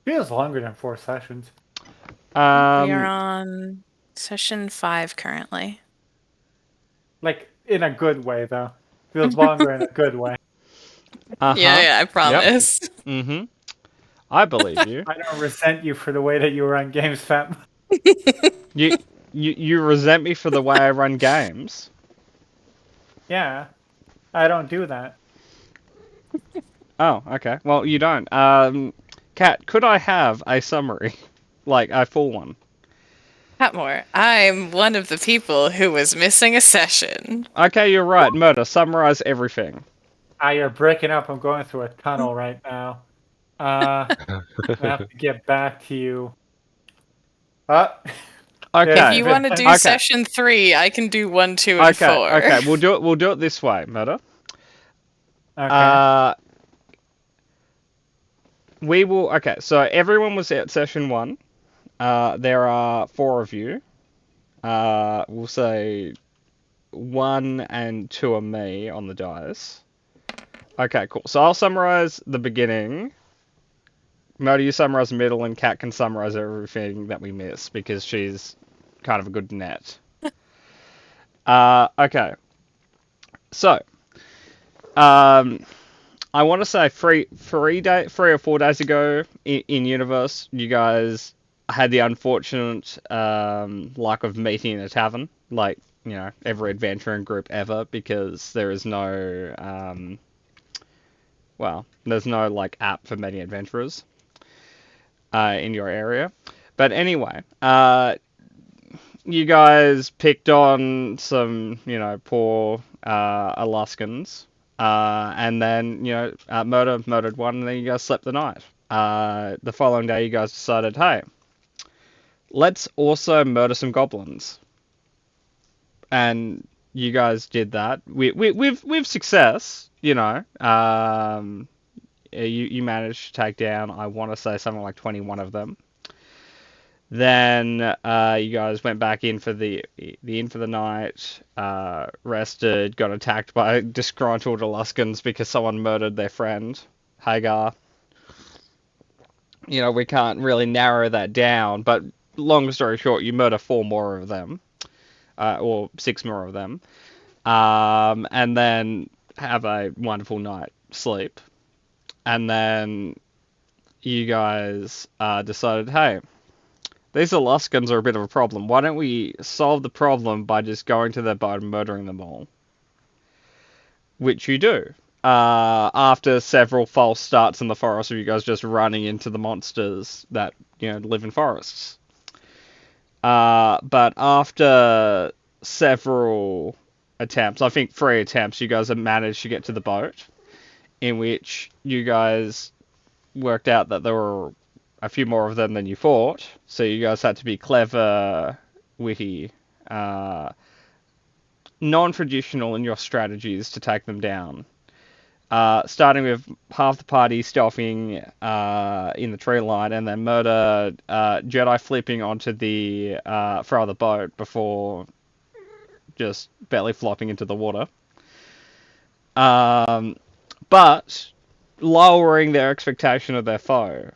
Feels longer than 4 sessions. We are Um, on session 5 currently. Like, in a good way, though. Feels longer in a good way. uh-huh. Yeah, I Yep. promise. Mm-hmm. I believe you. I don't resent you for the way that you run games, fam. You you resent me for the way I run games. Yeah, I don't do that. Oh, okay. Well, you don't. Kat, could I have a summary? Like a full one? Patmore, I'm one of the people who was missing a session. Okay, you're right. Murder, summarize everything. Ah, you're breaking up. I'm going through a tunnel right now. I'm gonna have to get back to you. Uh, If Okay. you want to there's do Okay. session 3, I can do 1, 2, and Okay. 4. Okay. We'll do it this way, Murder. okay. Uh, we will. Okay. So everyone was at session one. There are four of you. We'll say one and two are me on the dice. Okay, cool. So I'll summarize the beginning. Murder, you summarize the middle, and Kat can summarize everything that we miss because she's kind of a good net. Okay. So, um, I want to say 3 or 4 days ago in universe, you guys had the unfortunate luck of meeting in a tavern, like every adventuring group ever, because there is no there's no like app for many adventurers in your area. But anyway, you guys picked on some poor Alaskans and then murdered one, and then you guys slept the night. The following day, you guys decided, hey, let's also murder some goblins, and you guys did that. With success, you managed to take down, I want to say, something like 21 of them. Then you guys went back in for the inn for the night, rested, got attacked by disgruntled Alaskans because someone murdered their friend, Hagar. We can't really narrow that down, but long story short, you murder four more of them, or six more of them, and then have a wonderful night sleep. And then you guys decided, hey, these Alaskans are a bit of a problem. Why don't we solve the problem by just going to their boat and murdering them all? Which you do. After several false starts in the forest of you guys just running into the monsters that live in forests. But after several attempts, I think 3 attempts, you guys have managed to get to the boat, in which you guys worked out that there were a few more of them than you thought. So you guys had to be clever, witty, uh, non-traditional in your strategies to take them down. Starting with half the party stealthing in the tree line, and then murder Jedi flipping onto the front of the boat before just belly flopping into the water. Um, but lowering their expectation of their foe.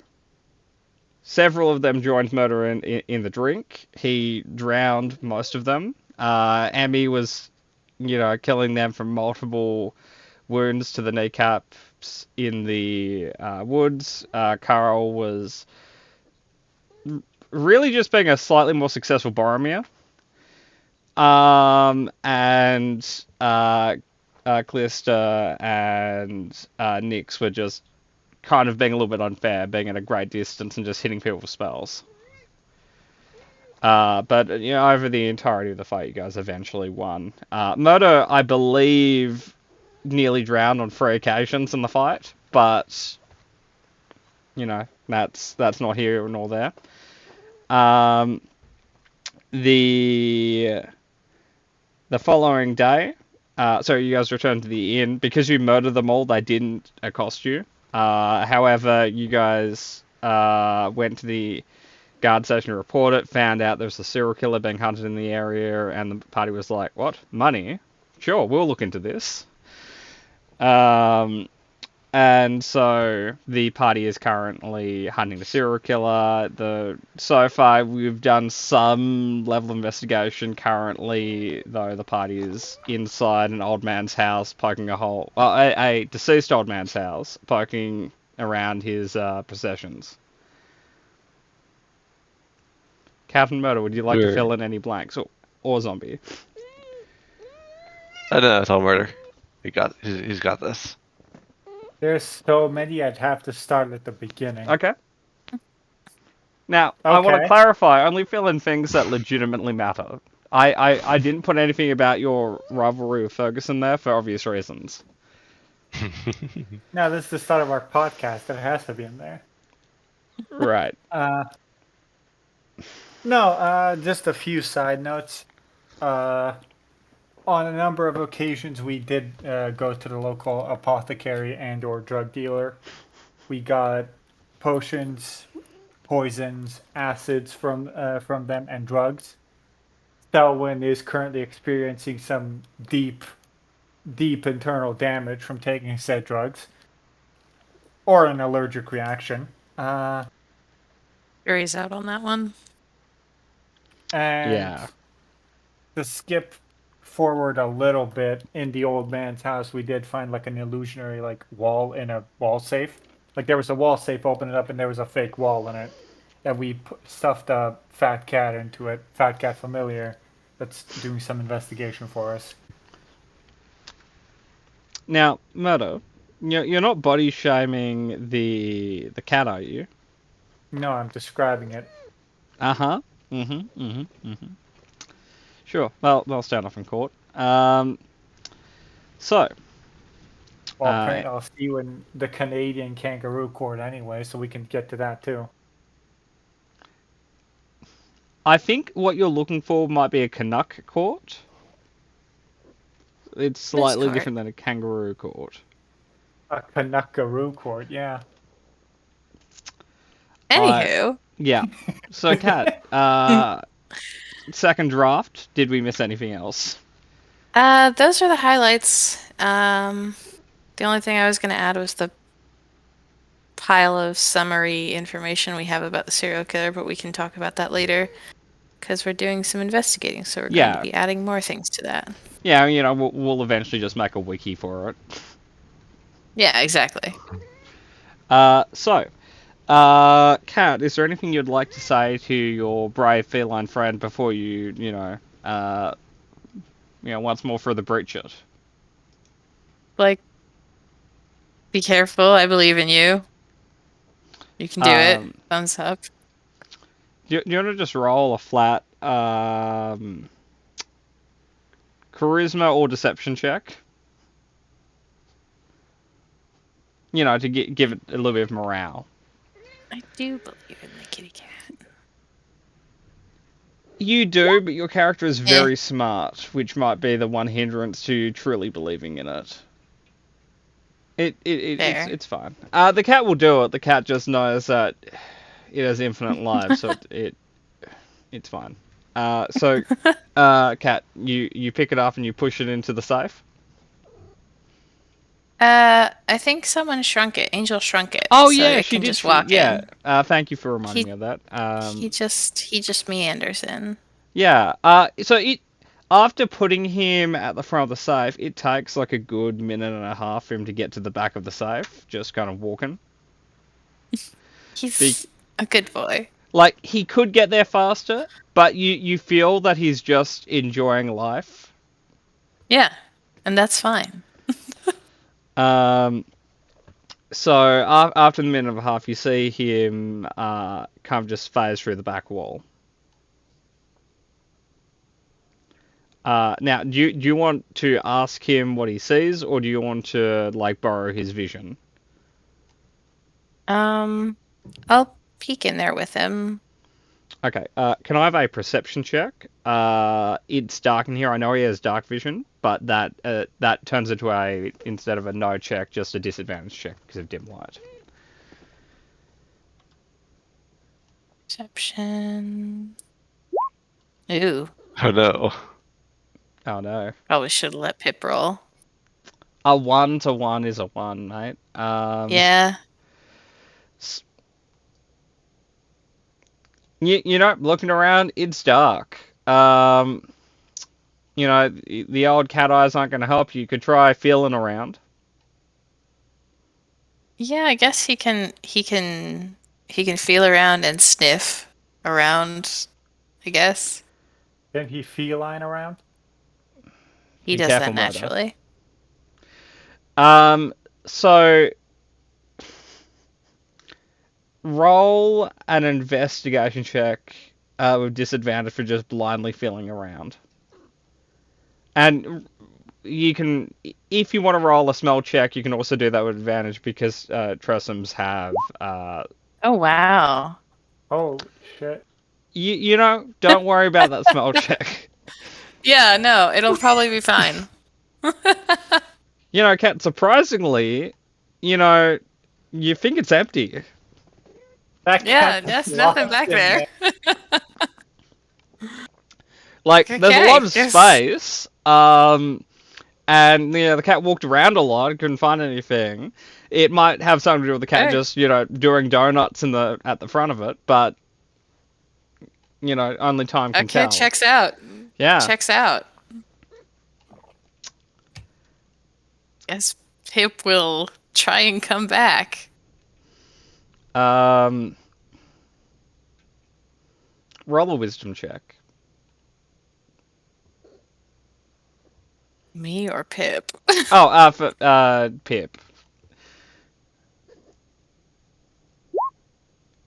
Several of them joined Murder in the drink. He drowned most of them. Amy was, killing them from multiple wounds to the kneecaps in the woods. Carl was really just being a slightly more successful Boromir. And Cleaster and Nyx were just kind of being a little bit unfair, being at a great distance and just hitting people with spells. But over the entirety of the fight, you guys eventually won. Murder, I believe, nearly drowned on 3 occasions in the fight, but that's not here nor there. Um, the the following day, so you guys returned to the inn because you murdered them all. They didn't accost you. However, you guys went to the guard station to report it, found out there was a serial killer being hunted in the area, and the party was like, "What? Money? Sure, we'll look into this." Um, And so the party is currently hunting the serial killer. So far we've done some level of investigation. Currently, though, the party is inside an old man's house, poking a hole. Well, a deceased old man's house, poking around his possessions. Captain Murder, would you like to Sure. fill in any blanks, or zombie? I know, it's all murder. He's got this. There's so many, I'd have to start at the beginning. Okay. Now, I want to Okay. clarify, only fill in things that legitimately matter. I didn't put anything about your rivalry with Ferguson there for obvious reasons. Now, this is the start of our podcast. It has to be in there. Right. No, just a few side notes. On a number of occasions, we did go to the local apothecary and/or drug dealer. We got potions, poisons, acids from them, and drugs. Selwyn is currently experiencing some deep internal damage from taking said drugs, or an allergic reaction. Jury's out on that one. And Yeah. to skip forward a little bit, in the old man's house, we did find like an illusionary wall in a wall safe. Like there was a wall safe, open it up, and there was a fake wall in it. And we stuffed a fat cat into it, fat cat familiar, that's doing some investigation for us. Now, Murdo, you're not body shaming the cat, are you? No, I'm describing it. Uh-huh. Sure. Well, they'll stand off in court. So, Well, I'll see you in the Canadian kangaroo court anyway, so we can get to that too. I think what you're looking for might be a Canuck court. It's slightly court? different than a kangaroo court. A Canuckaroo court, yeah. Anywho, Yeah. So, Kat, second draft, did we miss anything else? those are the highlights. The only thing I was going to add was the pile of summary information we have about the serial killer, but we can talk about that later because we're doing some investigating, so we're going to be adding more things to that. Yeah, we'll eventually just make a wiki for it. Yeah, exactly. So, Kat, is there anything you'd like to say to your brave feline friend before you once more for the breach it? Like, be careful. I believe in you. You can do it. Thumbs up. Do you want to just roll a flat charisma or deception check? To give it a little bit of morale. I do believe in the kitty cat. You do, but your character is very smart, which might be the one hindrance to truly believing in it. It's fine. The cat will do it. The cat just knows that it has infinite lives, so it's fine. So, Cat, you pick it up and you push it into the safe. I think someone shrunk it. Angel shrunk it. Oh so yeah, it she can did. Just walk yeah. in. Thank you for reminding me of that. He just meanders in. Yeah. So after putting him at the front of the safe, it takes like a good minute and a half for him to get to the back of the safe, just kind of walking. He's a good boy. Like he could get there faster, but you feel that he's just enjoying life. Yeah, and that's fine. So after the minute and a half, you see him kind of just phase through the back wall. Now, do you want to ask him what he sees, or do you want to borrow his vision? I'll peek in there with him. Okay. Can I have a perception check? It's dark in here. I know he has dark vision, but that turns into instead of a no check, just a disadvantage check because of dim light. Perception. Ooh. Oh no. Oh no. Probably should have let Pip roll. A 1-to-1 is a 1, mate. Yeah. You know, looking around, it's dark. You know, the old cat eyes aren't going to help you. You could try feeling around. Yeah, I guess he can feel around and sniff around, I guess. Can he feline around? He Be does careful, that Murder. naturally. So roll an investigation check with disadvantage for just blindly feeling around. And you can, if you want to roll a smell check, you can also do that with advantage because Tressums have. Oh wow. Oh shit! You know, don't worry about that smell check. Yeah, no, it'll probably be fine. You know, Kat, surprisingly, you know, you think it's empty. That Yeah, cat there's is nothing lost back in there. Like, there's a lot of Okay, yes. space. And you know, the cat walked around a lot, couldn't find anything. It might have something to do with the cat Okay. just, you know, doing donuts at the front of it, but you know, only time can Okay, tell. checks out. Yeah. Checks out. Guess Pip will try and come back. Roll a wisdom check. Me or Pip? Oh, for Pip.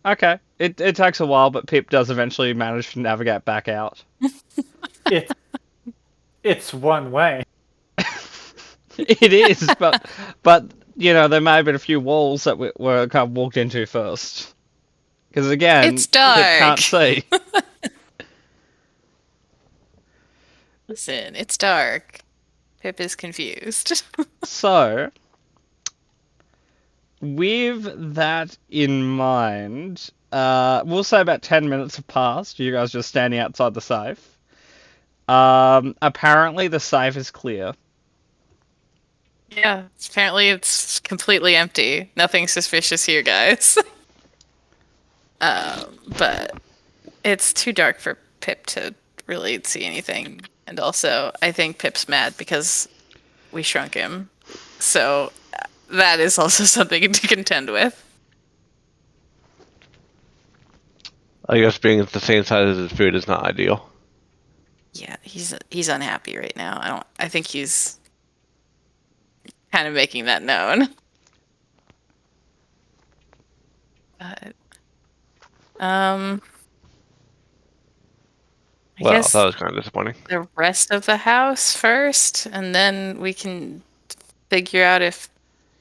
Okay. It takes a while, but Pip does eventually manage to navigate back out. It's one way. It is, but you know, there may have been a few walls that were kind of walked into first. Because again, It's Pip can't dark. see. Listen, it's dark. Pip is confused. So, with that in mind, we'll say about 10 minutes have passed. You guys just standing outside the safe. Apparently the safe is clear. Yeah, apparently it's completely empty. Nothing suspicious here, guys. But it's too dark for Pip to really see anything. And also, I think Pip's mad because we shrunk him. So that is also something to contend with. I guess being at the same size as his food is not ideal. Yeah, he's unhappy right now. I think he's kind of making that known. But I Well, guess that was kind of disappointing. the rest of the house first, and then we can figure out if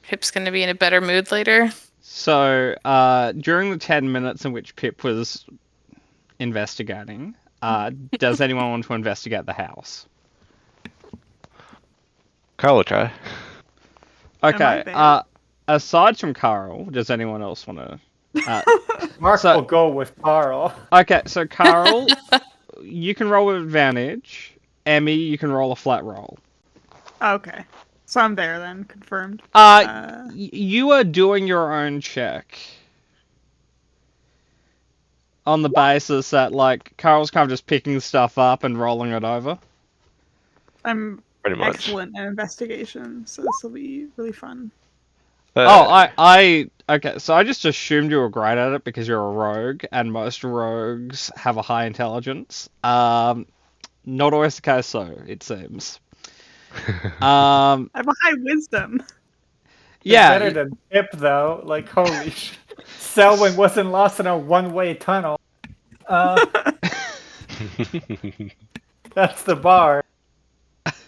Pip's going to be in a better mood later. So, during the 10 minutes in which Pip was investigating, does anyone want to investigate the house? Carl will try. Okay, there? aside from Carl, does anyone else want to... Mark So- will go with Carl. Okay, so Carl, you can roll with advantage. Emmy, you can roll a flat roll. Okay. So I'm there then, confirmed. You are doing your own check. On the basis that, like, Carl's kind of just picking stuff up and rolling it over. I'm Pretty much. excellent at investigation, so this will be really fun. Okay, so I just assumed you were great at it because you're a rogue, and most rogues have a high intelligence. Not always the case, so it seems. I have a high wisdom. Yeah, Better than Pip though. Like holy shit. Selwyn wasn't lost in a one-way tunnel. That's the bar.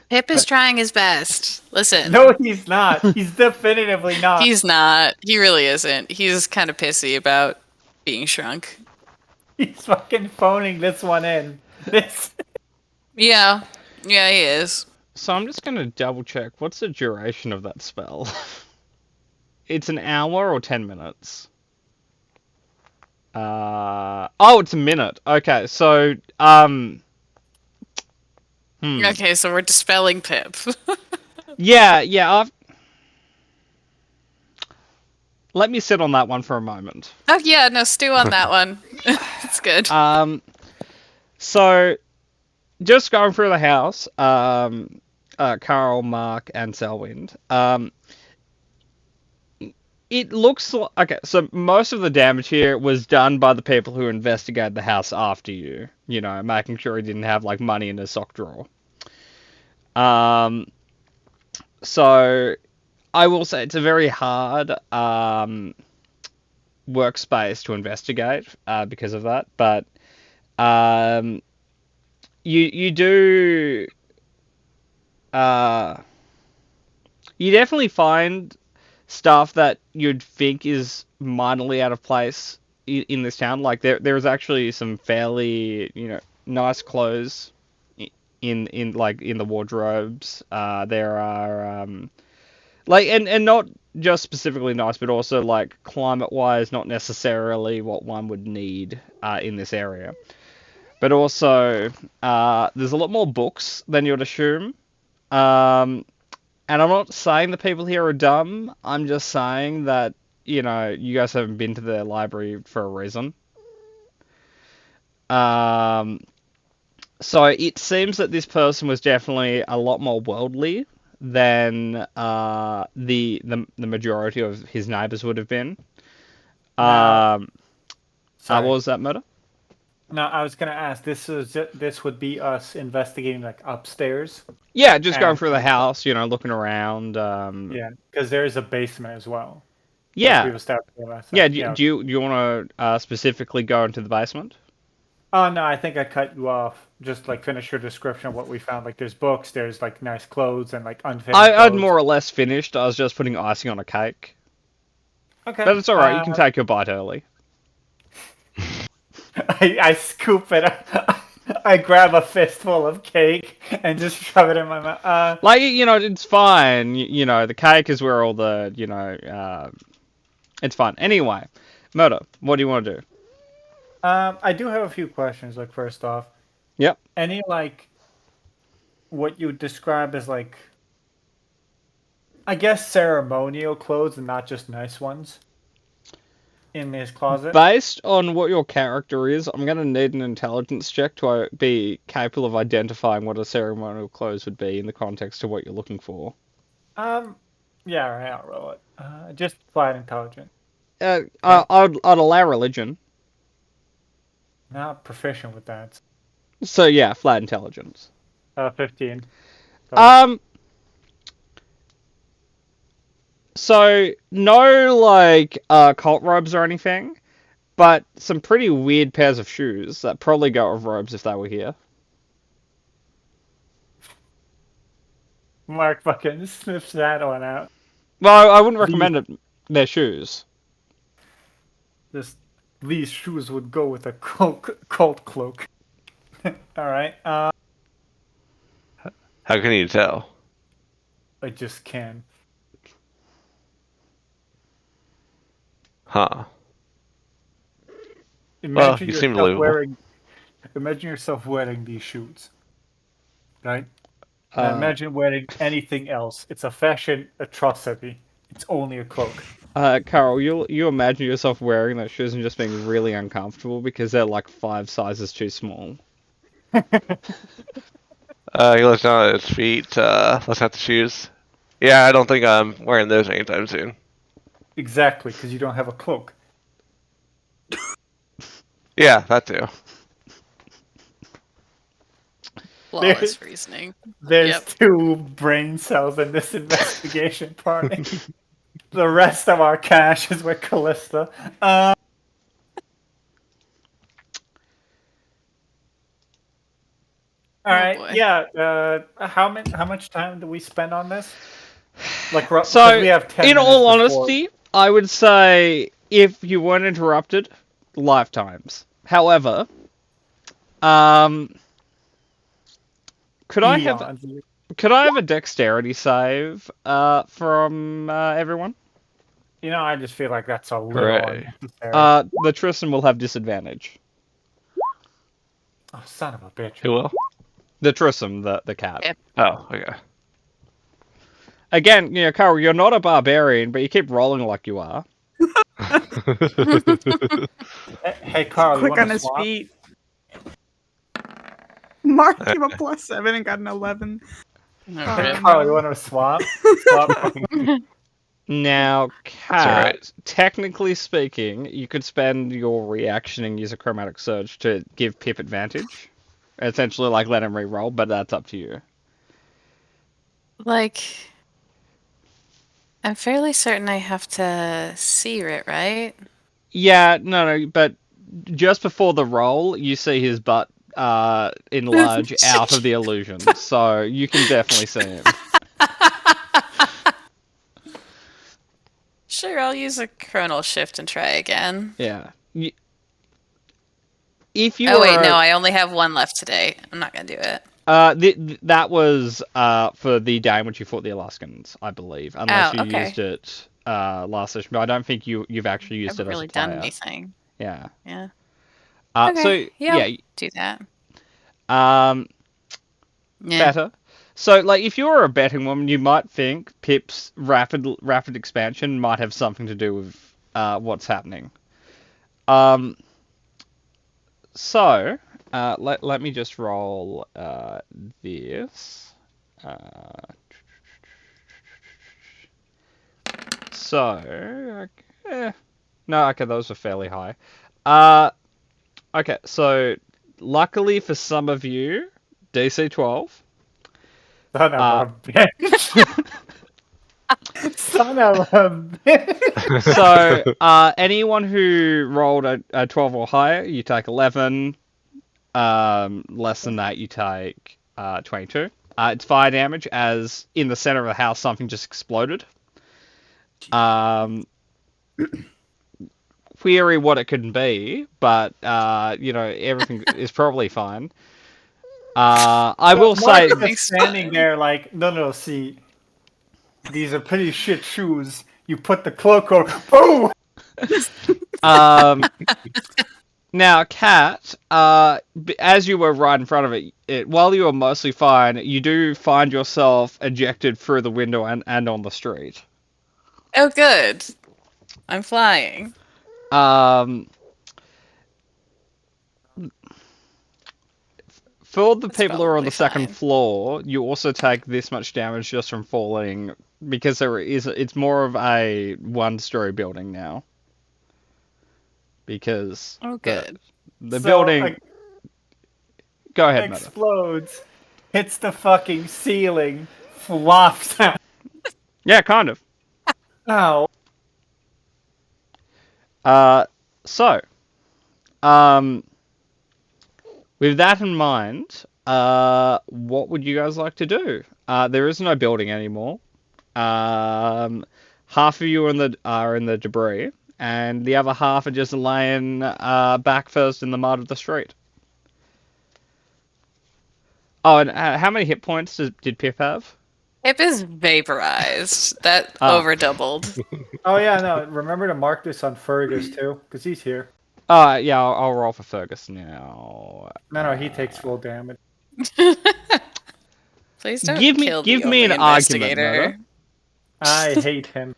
Pip is trying his best. Listen. No, he's not. He's definitively not. He's not. He really isn't. He's kind of pissy about being shrunk. He's fucking phoning this one in. This. Yeah. Yeah, he is. so I'm just gonna double check. What's the duration of that spell? It's an hour or 10 minutes? It's a minute. Okay, so, Okay, so we're dispelling Pip. Yeah, let me sit on that one for a moment. Oh yeah, no, stew on that one. It's good. So just going through the house, Carl, Mark, and Selwind. It looks like, okay, so most of the damage here was done by the people who investigated the house after you. You know, making sure he didn't have like money in his sock drawer. So I will say it's a very hard workspace to investigate because of that. But you do you definitely find stuff that you'd think is minorly out of place in this town. Like there's actually some fairly nice clothes in the wardrobes. There are like and not just specifically nice, but also like climate wise, not necessarily what one would need in this area. But also there's a lot more books than you'd assume. And I'm not saying the people here are dumb. I'm just saying that, you guys haven't been to the library for a reason. So it seems that this person was definitely a lot more worldly than the majority of his neighbors would have been. What was that, Murder? No, I was gonna ask. This would be us investigating like upstairs. Yeah, just going through the house, looking around. Yeah, because there is a basement as well. Yeah. We've established last time. Yeah. Do you want to specifically go into the basement? Oh no, I think I cut you off. Just like finish your description of what we found. Like there's books, there's like nice clothes and like unfinished. I'd clothes. more or less finished. I was just putting icing on a cake. Okay. But it's alright, you can take your bite early. I scoop it. I grab a fistful of cake and just shove it in my mouth. It's fine. The cake is where all the, it's fine. Anyway, Murder, what do you want to do? I do have a few questions. Like first off, Yep. any like what you would describe as like, I guess ceremonial clothes and not just nice ones in his closet? Based on what your character is, I'm going to need an intelligence check to be capable of identifying what a ceremonial clothes would be in the context of what you're looking for. Yeah, alright, I'll roll it. Just flat intelligent. I'd allow religion. Not proficient with that. So yeah, flat intelligence. 15. So no like cult robes or anything, but some pretty weird pairs of shoes that probably go with robes if they were here. Mark fucking sniffs that one out. Well, I wouldn't recommend their shoes. These shoes would go with a cult cloak. Alright, How can you tell? I just can. Huh. Imagine you seem yourself believable. Imagine yourself wearing these shoes. Right? Now imagine wearing anything else. It's a fashion atrocity. It's only a cloak. Carol, you imagine yourself wearing those shoes and just being really uncomfortable because they're like 5 sizes too small. He looks down at his feet, looks at the shoes. Yeah, I don't think I'm wearing those anytime soon. Exactly, because you don't have a cloak. Yeah, that too. Flawless reasoning. There's 2 brain cells in this investigation party. The rest of our cash is with Callista. Alright, boy. yeah. How much time do we spend on this? Like, So, we have 10 in minutes all before. honesty, I would say if you weren't interrupted, lifetimes. However, could I have a dexterity save from everyone? I just feel like that's a little Hooray. unnecessary. The Tristan will have disadvantage. Oh, son of a bitch. Who will? The Tristan, the cat. Yep. Oh, okay. Again, Carl, you're not a barbarian, but you keep rolling like you are. Hey, Carl, you Quick want on to his swap? feet. Mark came a +7 and got an 11. Oh, rip. Carl, you want to swap? Swap. Now, Cat, alright. technically speaking, you could spend your reaction and use a chromatic surge to give Pip advantage. Essentially, like, let him re-roll, but that's up to you. Like, I'm fairly certain I have to see it, right? Yeah, no, but just before the roll, you see his butt enlarge out of the illusion, so you can definitely see him. Sure, I'll use a chronal shift and try again. Yeah. If you Oh wait, were- no, I only have one left today. I'm not gonna do it. that was for the day in which you fought the Alaskans, I believe, unless Oh, you okay. used it last session. But I don't think you've actually I used haven't it really as a player. done anything. Yeah. Yeah. So Okay, yeah, yeah, I'll do that. um, Yeah. better. So like, if you were a betting woman, you might think Pip's rapid expansion might have something to do with what's happening. So let me just roll this. So, no, okay, those are fairly high. Okay, so luckily for some of you, DC 12. Son of a bitch. Son of a bitch. So, anyone who rolled a 12 or higher, you take 11. Less than that, you take 22. It's fire damage, as in the center of the house, something just exploded. Query what it could be, but everything is probably fine. I will say, Mark is standing there like, no, see, these are pretty shit shoes. You put the cloak over. Boom! now, Cat, as you were right in front of it, while you were mostly fine, you do find yourself ejected through the window and on the street. Oh, good. I'm flying. For the That's people who are on probably the second fine. floor, you also take this much damage just from falling, because it's more of a one-story building now. Because Oh, good. the So, building. like, Go ahead, Meta. explodes, hits the fucking ceiling, flops out. Yeah, kind of. Ow. So, with that in mind, what would you guys like to do? There is no building anymore. Half of you are in the debris, and the other half are just laying back first in the mud of the street. Oh, and how many hit points did Pip have? Hip is vaporized. That Ah. over doubled. Oh, yeah, no, remember to mark this on Fergus, too, because he's here. Yeah, I'll roll for Fergus now. No, he takes full damage. Please don't Give me- kill give the me only an argument, investigator. I hate him.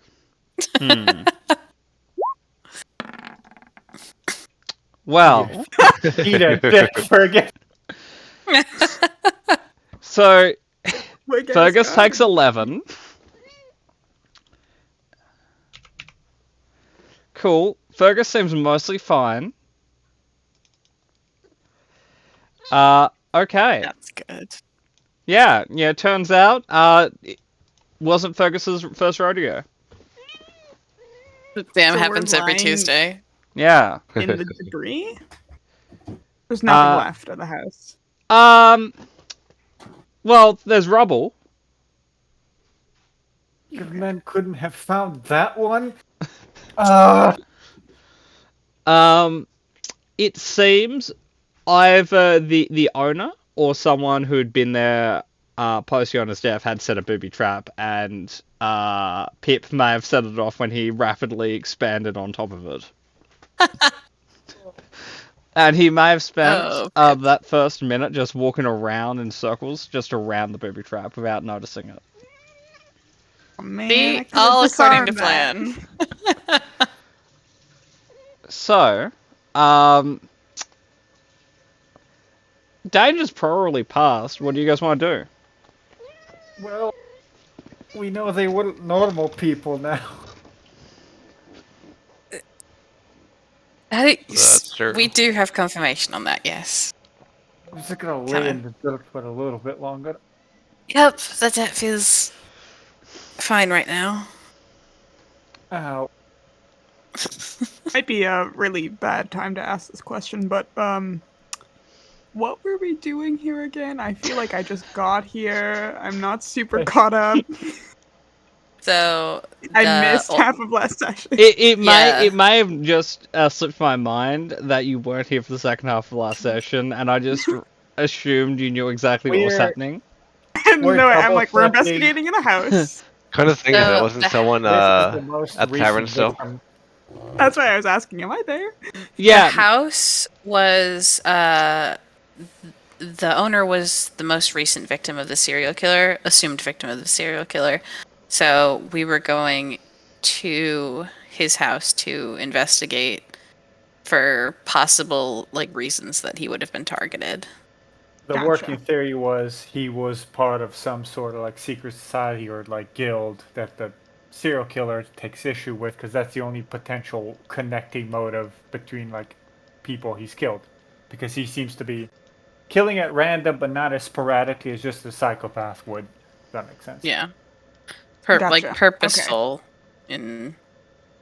Well, Eat a dick, Fergus. so Wait, guys, Fergus takes 11. Cool. Fergus seems mostly fine. Okay. That's good. Yeah, turns out, it wasn't Fergus's first rodeo. Damn, So we're happens every lying- Tuesday. Yeah. in the debris? There's nothing Uh, left of the house. Well, there's rubble. Your men couldn't have found that one? It seems either the owner or someone who'd been there post Yona's death had set a booby trap, and Pip may have set it off when he rapidly expanded on top of it. And he may have spent Oh, that first minute just walking around in circles, just around the booby trap without noticing it. Oh, man, See, I could've all according to disarmed that. plan. So, danger's probably past. What do you guys want to do? Well, we know they weren't normal people now. That's true. We do have confirmation on that, yes. I'm just gonna lay in the dirt for a little bit longer. Yep, that feels fine right now. Ow. Might be a really bad time to ask this question, but what were we doing here again? I feel like I just got here. I'm not super caught up. So I missed half of last session. It Yeah. may have just slipped my mind that you weren't here for the second half of last session, and I just assumed you knew exactly what was We're- happening. No, I'm like, we're double-checking. investigating in a house. Kind of thinking So, there wasn't someone This is the most at the tavern recent still. victim. That's why I was asking, am I there? Yeah, The house was the owner was the most recent victim of the serial killer, assumed victim of the serial killer. So we were going to his house to investigate for possible reasons that he would have been targeted. The Gotcha. working theory was he was part of some sort of secret society or guild that the serial killer takes issue with, because that's the only potential connecting motive between people he's killed, because he seems to be killing at random but not as sporadically as just a psychopath would. If that makes sense. Yeah. Gotcha. Purposeful in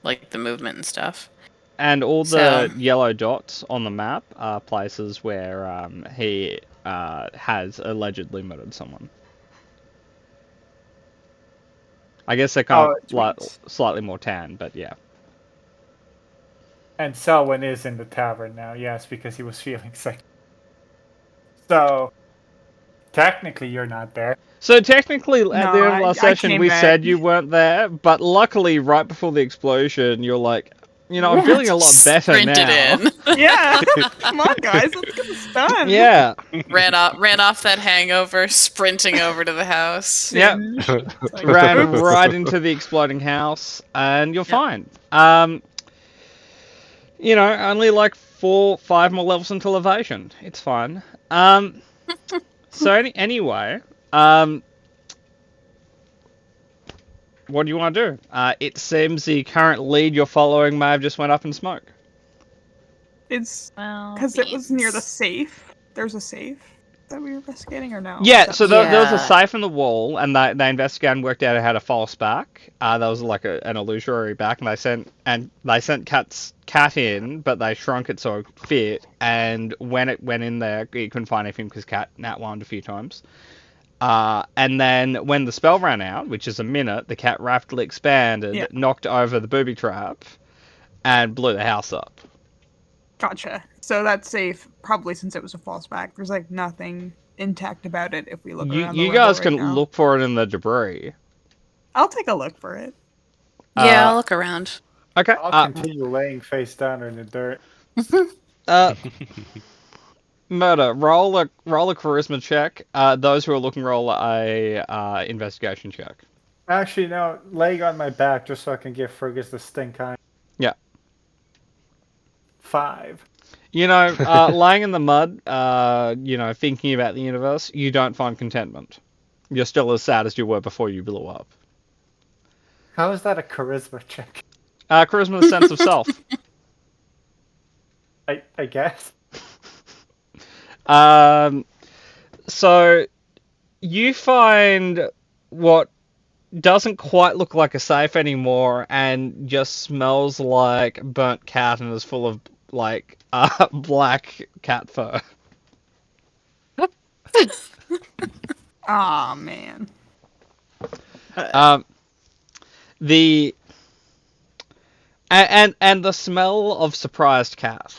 the movement and stuff. and all the So- yellow dots on the map are places where he has allegedly murdered someone. I guess they're kind of slightly more tan, but yeah. And Selwyn is in the tavern now, yes, because he was feeling sick. So, technically, you're not there. So technically, at the No, end of last I session, came we back. said you weren't there, but luckily, right before the explosion, you're like, I'm feeling a lot better Sprinted now. in. Yeah. Come on, guys. Let's get this done. Yeah. ran off that hangover, sprinting over to the house. Yep. It's like, Ran oops. right into the exploding house, and you're fine. Only 4-5 more levels until evasion. It's fine. So anyway, what do you want to do? It seems the current lead you're following may have just went up in smoke. It's Well, because it was near the beans. safe. There's a safe that we were investigating, or no? Yeah, so there was a Yeah. safe in the wall, and they investigated and worked out how to false back. That was an illusory back, and they sent Cat in, but they shrunk it so it fit. And when it went in there, it couldn't find anything because Cat nat-wound a few times. And then when the spell ran out, which is a minute, the cat rapidly expanded, Yeah. knocked over the booby trap, and blew the house up. Gotcha. So that's safe, probably since it was a false back. There's nothing intact about it if we look around the You window guys right can now. look for it in the debris. I'll take a look for it. Yeah, I'll look around. Okay. I'll continue laying face down in the dirt. Murder. Roll a charisma check. Those who are looking, roll a investigation check. Actually, no, laying on my back just so I can give Fergus the stink eye. Yeah. 5. Lying in the mud, thinking about the universe, you don't find contentment. You're still as sad as you were before you blew up. How is that a charisma check? Charisma, the sense of self. I guess. So you find what doesn't quite look like a safe anymore, and just smells like burnt cat and is full of black cat fur. Aw, man. The and the smell of surprised cat.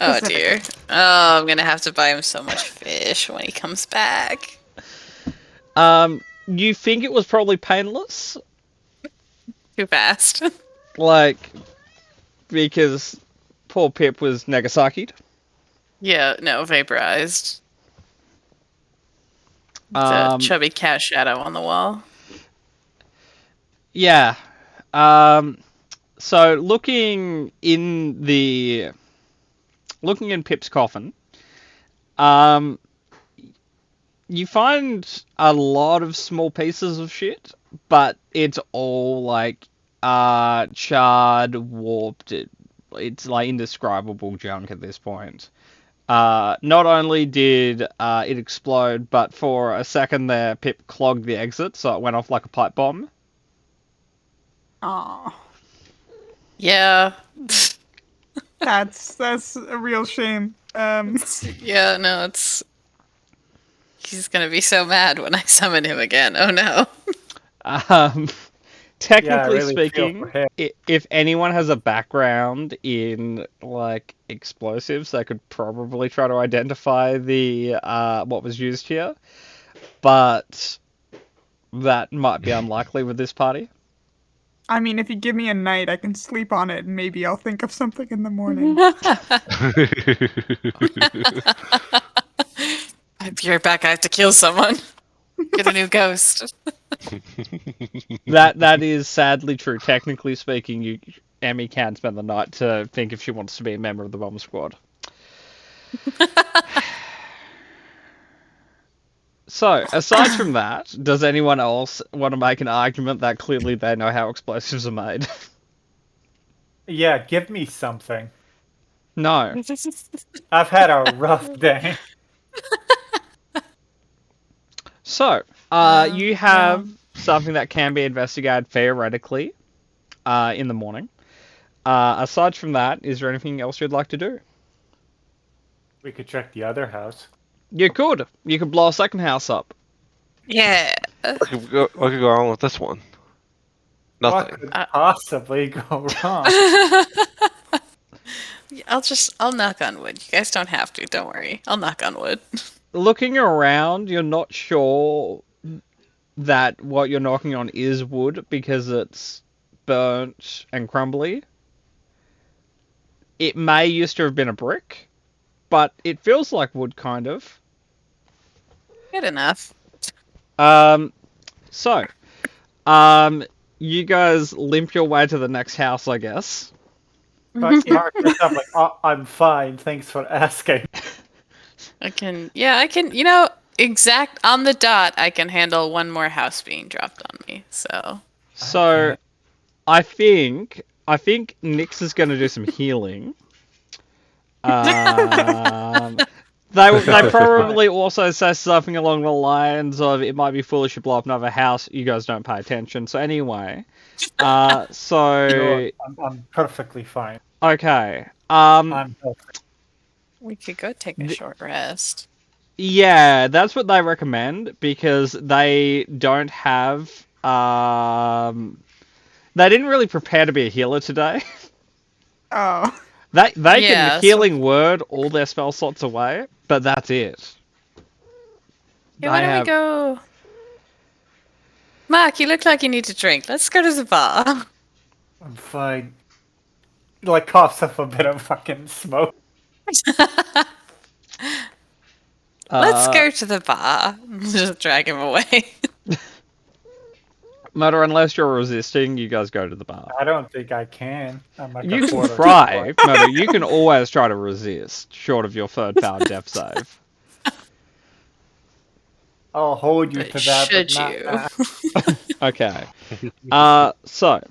Oh dear. Oh, I'm gonna have to buy him so much fish when he comes back. You think it was probably painless, Too fast. because poor Pip was Nagasaki'd. Yeah, no, vaporized. The chubby cat shadow on the wall. Yeah. So looking in Pip's coffin, you find a lot of small pieces of shit, but it's all like charred, warped. It's like indescribable junk at this point. Not only did it explode, but for a second there, Pip clogged the exit, so it went off like a pipe bomb. Aw, Yeah. that's a real shame. Yeah, no, it's. He's gonna be so mad when I summon him again. Oh no. Technically really feel speaking, for him. if anyone has a background in like explosives, they could probably try to identify the what was used here, but that might be unlikely with this party. I mean, if you give me a night, I can sleep on it, and maybe I'll think of something in the morning. I'll be right back. I have to kill someone. Get a new ghost. That is sadly true. Technically speaking, Emmy can spend the night to think if she wants to be a member of the bomb squad. So, aside from that, does anyone else want to make an argument that clearly they know how explosives are made? Yeah, give me something. No. I've had a rough day. So, you have something that can be investigated theoretically in the morning. Aside from that, is there anything else you'd like to do? We could check the other house. You could. You could blow a second house up. Yeah. What could go wrong with this one? What Nothing. could possibly go wrong? I'll knock on wood. You guys don't have to. Don't worry. I'll knock on wood. Looking around, you're not sure that what you're knocking on is wood because it's burnt and crumbly. It may used to have been a brick, but it feels like wood, kind of. Good enough. So, you guys limp your way to the next house, I guess. But Mark yourself like, oh, I'm fine. Thanks for asking. I can, exact on the dot, I can handle one more house being dropped on me. So. So, I think Nyx is going to do some healing. They probably also say something along the lines of it might be foolish to blow up another house. You guys don't pay attention. So anyway, No, I'm perfectly fine. okay. I'm perfect. We could go take a short rest. Yeah, that's what they recommend because they don't have. They didn't really prepare to be a healer today. Oh. They Yeah, can healing word all their spell slots away, but that's it. Yeah, why don't we go? Mark, you look like you need a drink. Let's go to the bar. I'm fine. Like coughs up a bit of fucking smoke. Let's go to the bar. Just drag him away. Murder, unless you're resisting, you guys go to the bar. I don't think I can. I'm like You a can quarter. try, Murder. You can always try to resist, short of your third power death save. I'll hold you to that. Should but not you? that. Okay. So,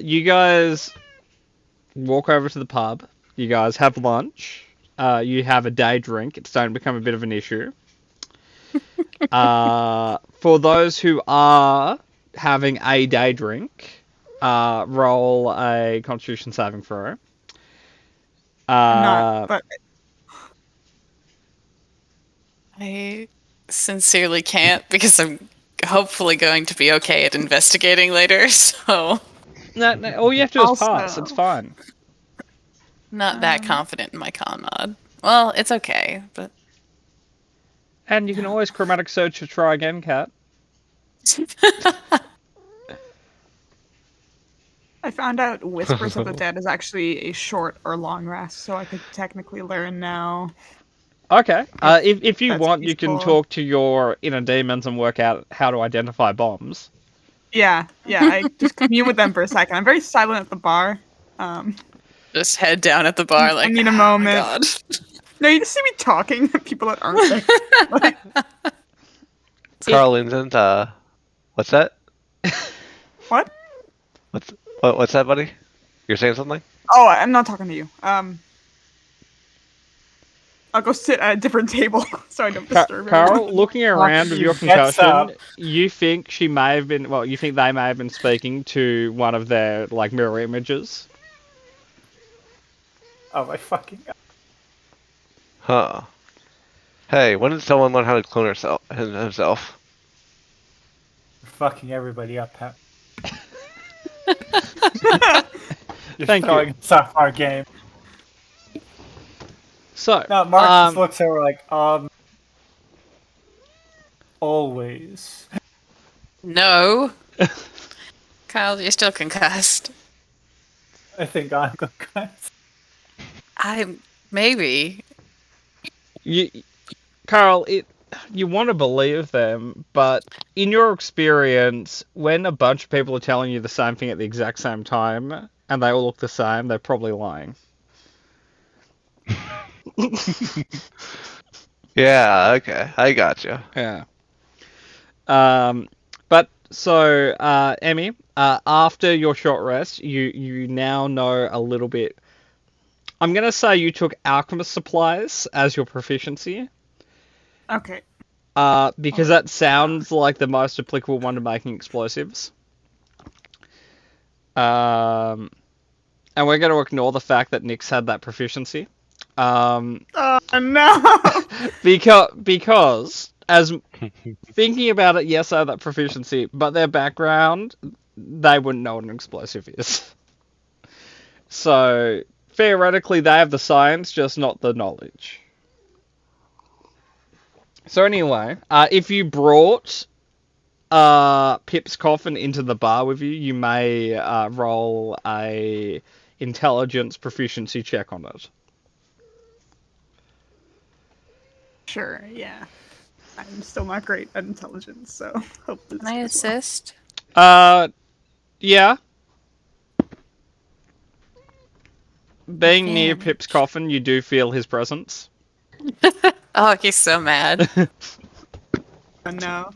you guys walk over to the pub. You guys have lunch. You have a day drink. It's starting to become a bit of an issue. For those who are having a day drink, roll a Constitution saving throw. Not, but I sincerely can't because I'm hopefully going to be okay at investigating later. So No, all you have to do is Also- pass. It's fine. not that confident in my con mod. Well, it's okay, but And you can always chromatic search to try again, Kat. I found out Whispers of the Dead is actually a short or long rest, so I could technically learn now. Okay. If you That's want, you can peaceful. talk to your inner demons and work out how to identify bombs. Yeah, I just commune with them for a second. I'm very silent at the bar. Just head down at the bar, like, I need a "Oh my moment." God." No, you just see me talking to people that aren't there. Like, Carl isn't. What's that? what? What's that, buddy? You're saying something? Oh, I'm not talking to you. I'll go sit at a different table so I don't disturb Carl, everyone. looking around with your Gets up. concussion, you think she may have been, well, you think they may have been speaking to one of their, like, mirror images? Oh my fucking god. Huh. Hey, when did someone learn how to clone himself? Fucking everybody up, Pep. You're Thank you. throwing us off our game. So, No, Mark just looks over like, always. No. Kyle, you're still concussed. I think I'm concussed. Maybe. Carl, you want to believe them, but in your experience, when a bunch of people are telling you the same thing at the exact same time, and they all look the same, they're probably lying. Yeah, okay, I gotcha. Yeah. But so, Emmy, after your short rest, you now know a little bit. I'm gonna say you took alchemist supplies as your proficiency. Okay. Because that sounds like the most applicable one to making explosives. And we're going to ignore the fact that Nick's had that proficiency. Oh no! Because as thinking about it, yes, I have that proficiency, but their background, they wouldn't know what an explosive is. So theoretically, they have the science, just not the knowledge. So anyway, if you brought Pip's coffin into the bar with you, you may roll a intelligence proficiency check on it. Sure, yeah. I'm still not great at intelligence, so hope this Can I goes well. assist? Yeah. Being near Again. Pip's coffin, you do feel his presence. Oh, he's so mad. Oh no.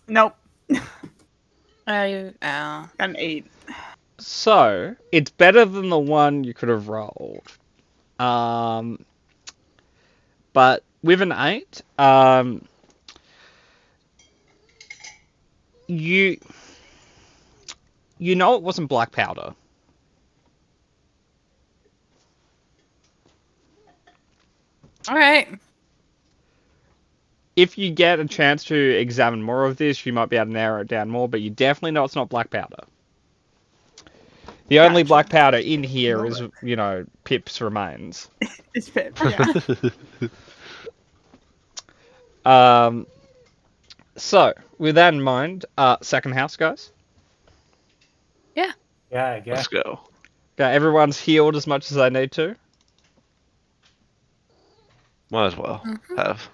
Nope. Oh. Got an 8. So, it's better than the one you could have rolled. But with an 8, you know it wasn't black powder. All right. If you get a chance to examine more of this, you might be able to narrow it down more, but you definitely know it's not black powder. The only Gotcha. black powder in here Know is, that. Pip's remains. It's Pip, yeah. So, with that in mind, second house, guys. Yeah, I guess. Let's go. Okay, everyone's healed as much as they need to. Might as well have.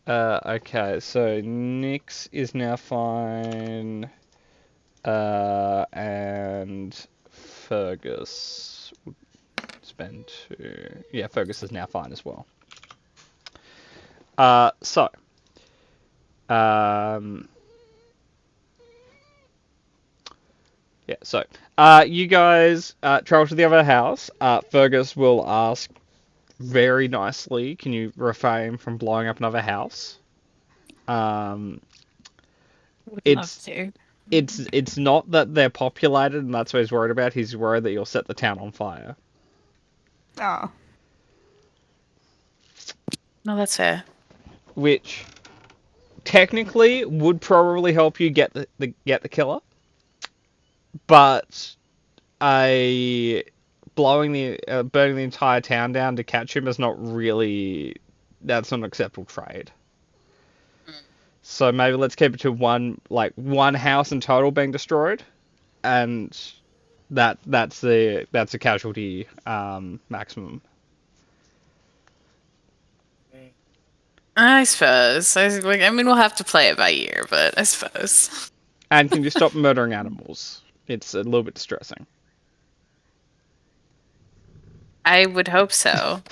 Okay, so Nyx is now fine. And Fergus would spend 2. Yeah, Fergus is now fine as well. So. Yeah, so. You guys travel to the other house. Fergus will ask very nicely, can you refrain from blowing up another house? Would It's- love to. It's not that they're populated and that's what he's worried about. He's worried that you'll set the town on fire. Oh. No, that's fair. Which technically would probably help you get the killer. But burning the entire town down to catch him is not really, that's not an acceptable trade. So maybe let's keep it to one house in total being destroyed, and that's a casualty maximum. I suppose. I mean, we'll have to play it by ear, but I suppose. And can you stop murdering animals? It's a little bit distressing. I would hope so.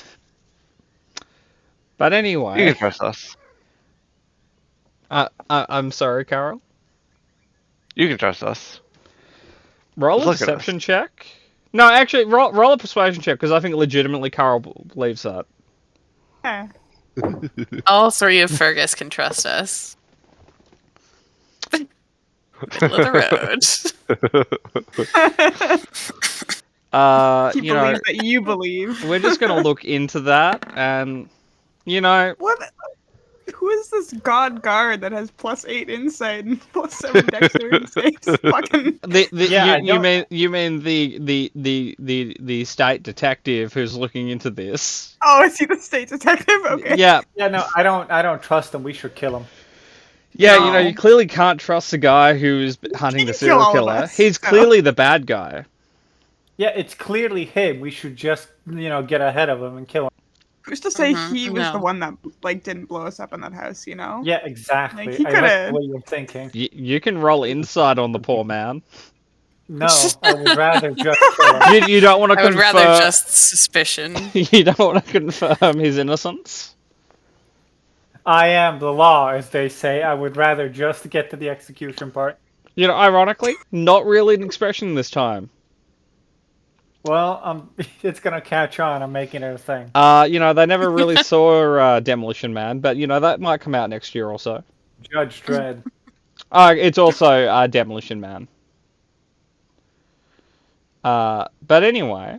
But You anyway, can trust us. I'm sorry, Carol. You can trust us. Roll a Look at deception check. No, actually, roll a persuasion check because I think legitimately Carl believes that. Eh. All three of Fergus can trust us. Middle of the road. He You know, believes that you believe. we're just gonna look into that, and you know, What? Who is this god guard that has +8 insight and +7 dexterity saves? Fucking. Yeah, you mean the state detective who's looking into this? Oh, is he the state detective? Okay. Yeah, Yeah, no, I don't trust him. We should kill him. yeah. You know, No. you clearly can't trust the guy who's hunting the He can kill serial all of killer. us, He's so. clearly the bad guy. Yeah, it's clearly him. We should just, get ahead of him and kill him. Who's to say Mhm, he was the no. one that didn't blow us up in that house? You know. Yeah, exactly. Like, he I like coulda- what you're thinking. You can roll insight on the poor man. No, I would rather just kill him. You don't want to I would confirm. rather just suspicion. You don't want to confirm his innocence. I am the law, as they say. I would rather just get to the execution part. You know, ironically, not really an expression this time. Well, it's gonna catch on. I'm making it a thing. You know, they never really saw Demolition Man, but you know that might come out next year or so. Judge Dredd. It's also Demolition Man. But anyway,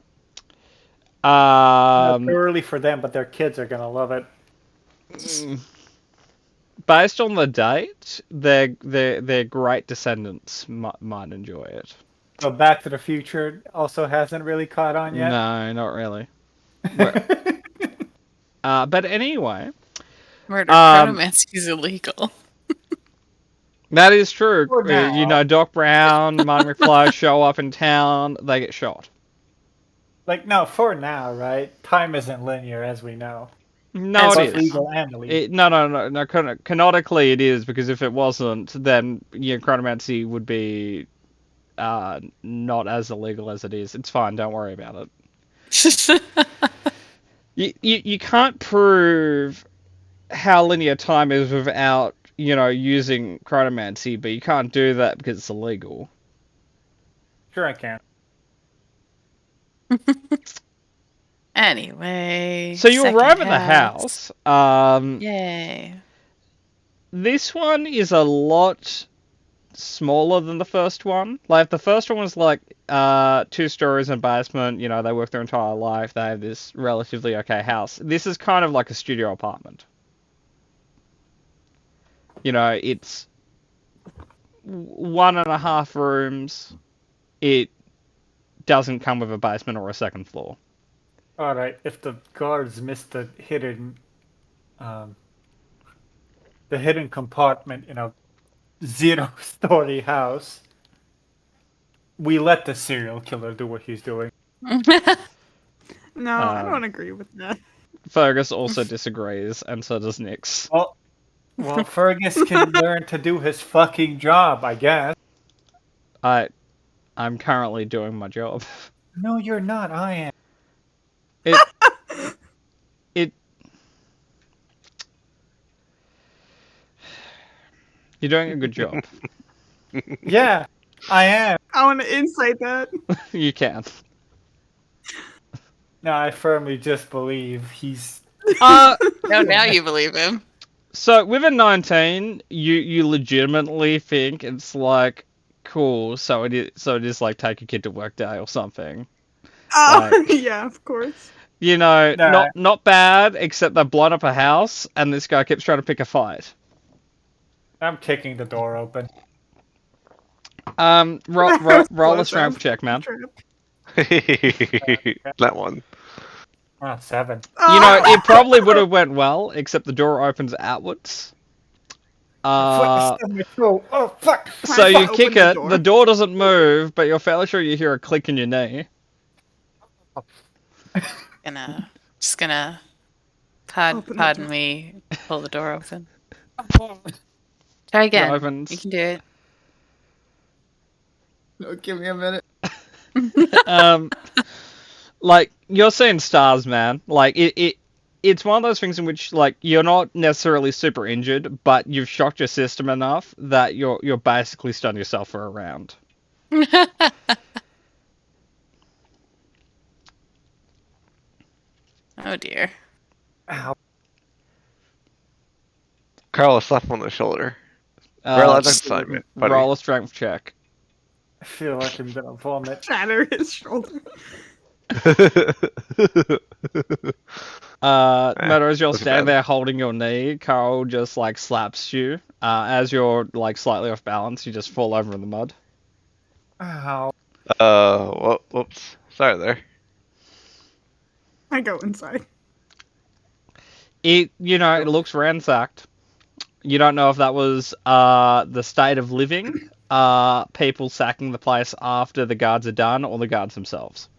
It's early for them, but their kids are gonna love it. based on the date, their great descendants might enjoy it. So Back to the Future also hasn't really caught on yet. No, not really. But anyway, Murder Um, chronomancy is illegal. that is true. For now. You know, Doc Brown, Martin McFly show up in town, they get shot. Like, no, for now, right? Time isn't linear, as we know. No, Both it is. legal and illegal. No. Canonically, it is because if it wasn't, then chronomancy would be not as illegal as it is. It's fine. Don't worry about it. You can't prove how linear time is without using chronomancy, but you can't do that because it's illegal. Sure, I can. Anyway. So you second arrive at the house. Yay. This one is a lot smaller than the first one. Like the first one was like 2 stories and basement. You know, they work their entire life. They have this relatively okay house. This is kind of like a studio apartment. You know, it's 1.5 rooms. It doesn't come with a basement or a second floor. All right. If the guards missed the hidden compartment in a 0-story house, we let the serial killer do what he's doing. No, I don't agree with that. Fergus also disagrees, and so does Nix. Well, Fergus can learn to do his fucking job, I guess. I'm currently doing my job. No, you're not. I am. You're doing a good job. Yeah, I am. I want to insight that. You can. No, I firmly just believe he's. No, now you believe him. So with a 19, you legitimately think it's like cool. So it is like take a kid to work day or something. Oh, Like- yeah, of course. You know, Nah. not bad, except they've blown up a house, and this guy keeps trying to pick a fight. I'm kicking the door open. Roll a strength check, man. That one. 7. You know, it probably would have went well, except the door opens outwards. Oh fuck! So I you open kick the it, door. the door doesn't move, but you're fairly sure you hear a click in your knee. Just gonna Open the Pardon door. me. Pull the door open. Try again. opens. You can do it. No, give me a minute. Like you're seeing stars, man. Like it's one of those things in which like you're not necessarily super injured, but you've shocked your system enough that you're basically stunned yourself for a round. Oh dear. Ow. Carl slapped him on the shoulder. Uh, Roll out assignment, buddy. roll a strength check. I feel like I'm gonna vomit. Shatter his shoulder. Meadow, as you're wasn't standing bad. there holding your knee, Carl just like slaps you. As you're like slightly off balance, you just fall over in the mud. Ow. Whoops. Sorry there. I go inside. It looks ransacked. You don't know if that was the state of living, people sacking the place after the guards are done, or the guards themselves.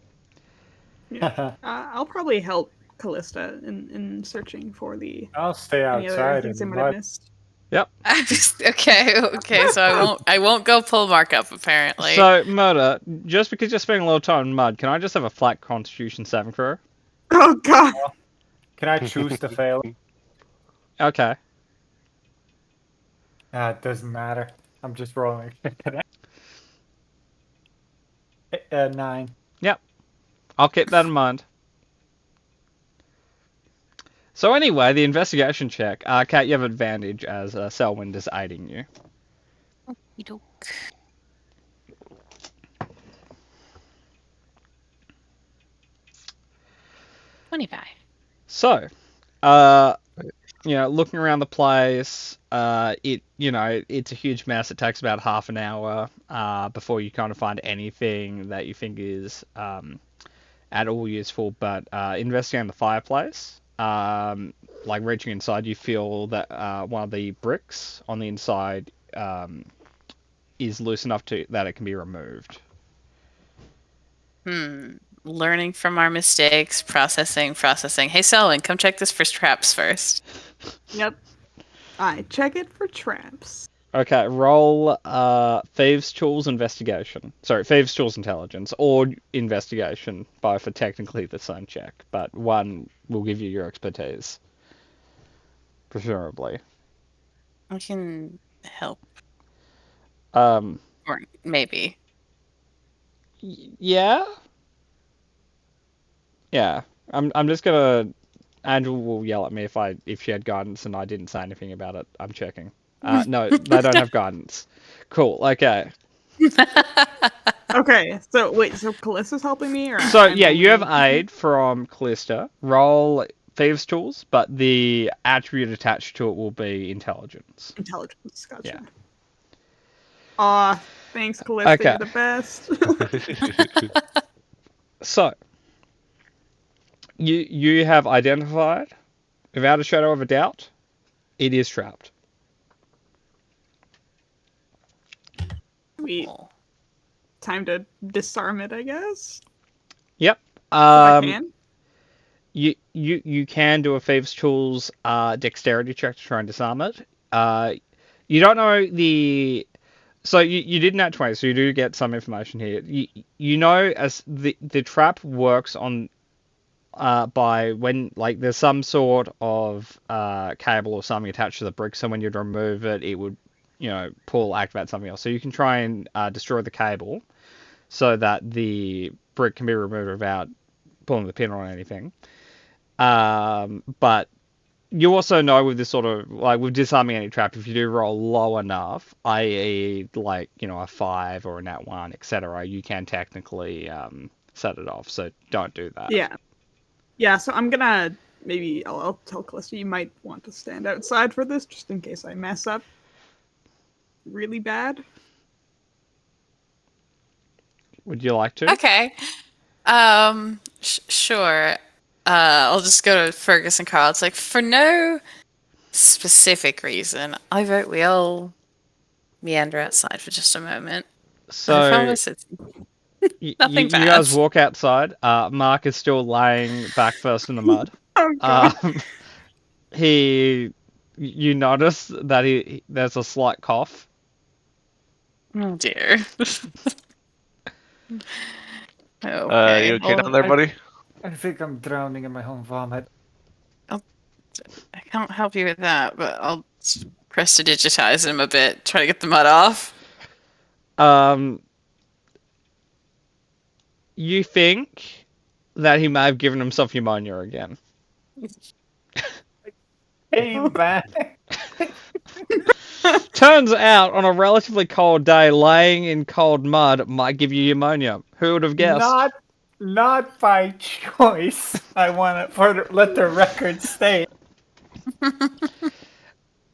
I'll probably help Callista in searching for the I'll stay any other outside things I and might have mud. missed. Okay, so I won't go pull Mark up apparently. So, Murder, just because you're spending a little time in mud, can I just have a flat Constitution 7 throw? Oh god. Can I choose to fail? Okay. It doesn't matter. I'm just rolling. 9. I'll keep that in mind. So anyway, the investigation check. Kat, you have advantage as Selwind is aiding you. Okey-doke. $25. So, looking around the place, it's a huge mess. It takes about half an hour before you kind of find anything that you think is at all useful. But investigating the fireplace, like reaching inside, you feel that one of the bricks on the inside is loose enough that it can be removed. Learning from our mistakes, processing. Hey, Selwyn, come check this for traps first. Yep. I check it for traps. Okay, roll Thieves' Tools Investigation. Sorry, Thieves' Tools Intelligence, or Investigation. Both are technically the same check, but one will give you your expertise. Presumably. I can help. Or Or maybe. Yeah? Yeah. I'm just gonna... Andrew will yell at me if she had guidance and I didn't say anything about it. I'm checking. No, they don't have guidance. Cool, okay. Okay, so wait, so Callista's helping me, or So, I'm yeah, you have only- aid from Callista. Roll Thieves' Tools, but the attribute attached to it will be Intelligence. Intelligence. Gotcha. Yeah. Aw, thanks, Callista. Okay. You're the best. So, you have identified, without a shadow of a doubt, it is trapped. Sweet. Time to disarm it, I guess. Yep. If I can. You can do a Thieves' Tools dexterity check to try and disarm it. You don't know the... So you did nat 20, so you do get some information here. You know as the trap works on by when like there's some sort of cable or something attached to the brick, so when you'd remove it, it would activate something else. So you can try and destroy the cable so that the brick can be removed without pulling the pin on anything. But you also know with this sort of, like, with disarming any trap, if you do roll low enough, i.e., like, a 5 or a nat 1, etc., you can technically set it off, so don't do that. Yeah. Yeah, so I'm gonna, maybe, I'll tell Callista you might want to stand outside for this, just in case I mess up really bad. Would you like to? Okay. Sure. I'll just go to Fergus and Carl. It's like, for no specific reason, I vote we all meander outside for just a moment. I So promise it's nothing you bad. guys walk outside. Mark is still laying back first in the mud. Oh god. you notice that there's a slight cough. Oh dear. You Okay. okay well, down there, buddy? I think I'm drowning in my own vomit. I can't help you with that, but I'll press to digitize him a bit, try to get the mud off. You think that he may have given himself pneumonia again. Came back. Turns out, on a relatively cold day, laying in cold mud might give you pneumonia. Who would have guessed? Not by choice. I want to let the record state.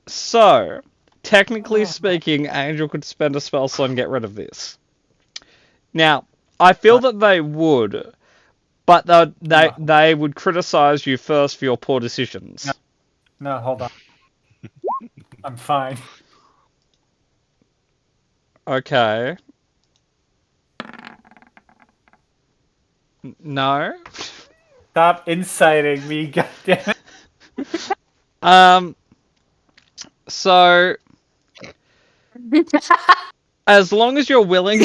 So, technically speaking, Angel could spend a spell slot and get rid of this. Now, I feel that they would, but they would criticize you first for your poor decisions. No, hold on. I'm fine. Okay. No. Stop inciting me, goddammit. So, as long as you're willing,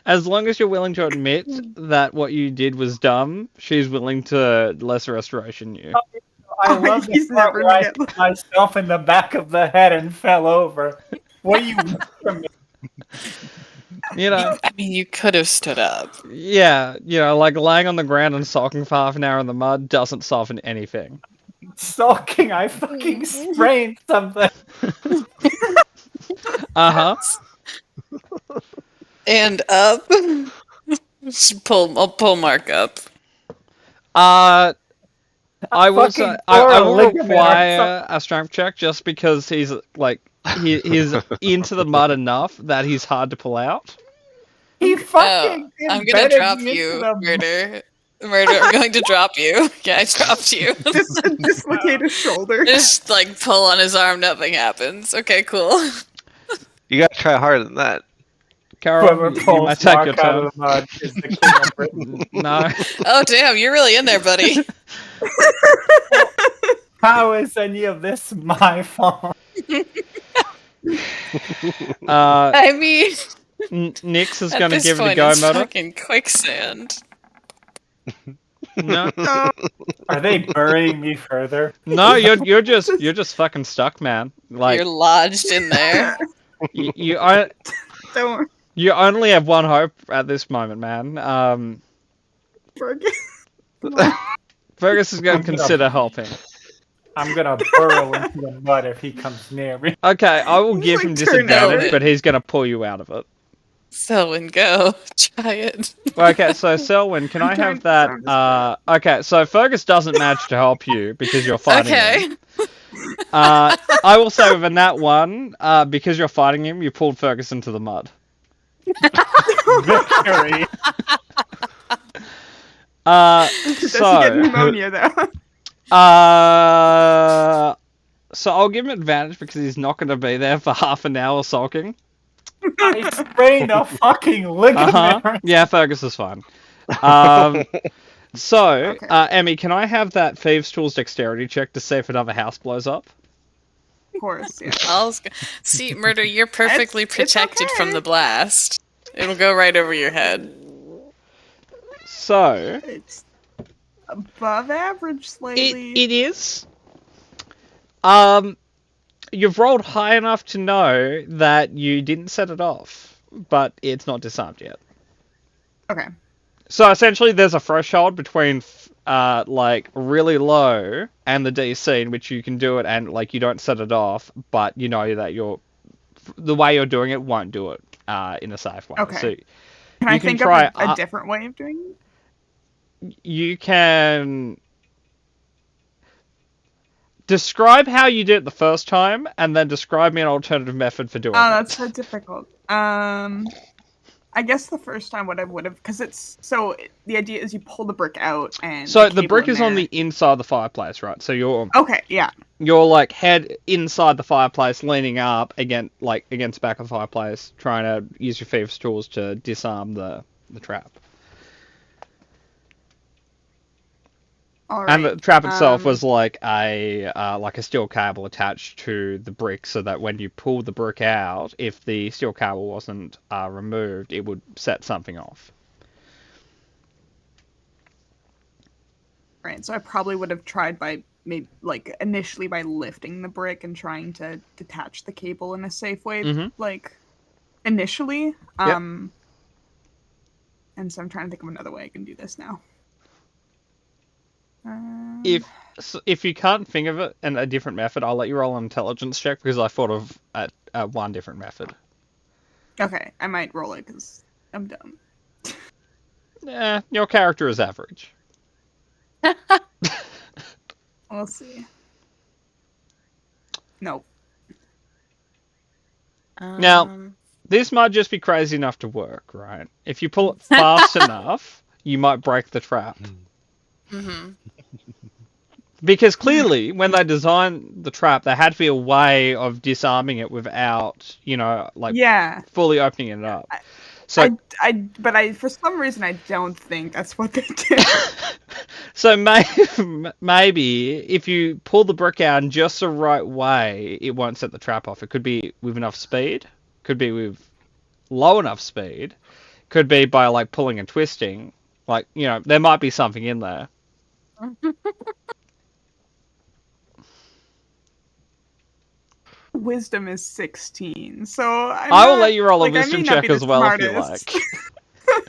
as long as you're willing to admit that what you did was dumb, she's willing to lesser restoration you. I love the He's part never where I gonna hit myself in the back of the head and fell over. What do you want from me? You know, I mean, you could have stood up. yeah, like laying on the ground and sulking for half an hour in the mud doesn't soften anything. Sulking, I fucking sprained something. Uh-huh. And up. I'll pull Mark up. I will fucking I tore a will ligament or require a strength check just because he's like he's into the mud enough that he's hard to pull out. He fucking I'm gonna embedded drop me you, into the Murder. Murder, I'm going to drop you. Yeah, I dropped you. dislocate his shoulder. Just like pull on his arm, nothing happens. Okay, cool. You gotta try harder than that. Carol, Whoever you pulls might take Mark your out turn. of the mud is the king of Britain. No. Oh damn, you're really in there, buddy. How is any of this my fault? I mean, Nix is at going to this give it a point, go, it's Murder. fucking quicksand. No, Are they burying me further? no, you're just fucking stuck, man. Like You're lodged in there. Don't you only have one hope at this moment, man. forget. Fergus is going to consider helping. I'm gonna burrow into the mud if he comes near me. Okay, I will Just, give like, him turn disadvantage, over. but he's going to pull you out of it. Selwyn, go. Try it. Okay, so Selwyn, can I have that? Okay, so Fergus doesn't manage to help you because you're fighting him. Okay. I will say within that one, because you're fighting him, you pulled Fergus into the mud. Victory. Does he get pneumonia though? So I'll give him advantage because he's not going to be there for half an hour sulking. I sprained a fucking ligament. Yeah, Fergus is fine. So, Okay. Emmy, can I have that Thieves' Tools dexterity check to see if another house blows up? Of course, yeah. See, Murder, you're perfectly It's protected from okay. the blast. It'll go right over your head. So, It's above average slightly. it is. You've rolled high enough to know that you didn't set it off, but it's not disarmed yet. Okay. So essentially, there's a threshold between like really low and the DC in which you can do it, and like you don't set it off, but you know that the way you're doing it won't do it in a safe way. Okay. So Can I you can think try, of a different way of doing it? you can describe how you did it the first time, and then describe me an alternative method for doing Oh, it. that's so difficult. I guess the first time what I would have, because the idea is you pull the brick out and. So the cable brick in is on there. the inside of the fireplace, right? So Okay, yeah. you're like head inside the fireplace, leaning up against the back of the fireplace, trying to use your thieves' tools to disarm the trap. All And right. the trap itself um, was like a steel cable attached to the brick, so that when you pull the brick out, if the steel cable wasn't removed, it would set something off. Right. So I probably would have tried by maybe like initially by lifting the brick and trying to detach the cable in a safe way, Mhm. like initially. Yep. And so I'm trying to think of another way I can do this now. If you can't think of it in a different method, I'll let you roll an intelligence check because I thought of one different method. Okay, I might roll it because I'm dumb. Your character is average. We'll see. Nope. Now, this might just be crazy enough to work, right? If you pull it fast enough, you might break the trap. Mm-hmm. Because clearly, when they designed the trap, there had to be a way of disarming it without, Yeah. fully opening it up. So, But for some reason I don't think that's what they did. so maybe if you pull the brick out in just the right way, it won't set the trap off. It could be with enough speed, could be with low enough speed, could be by like pulling and twisting. There might be something in there. Wisdom is 16, so I will let you roll a wisdom check as well if you smartest.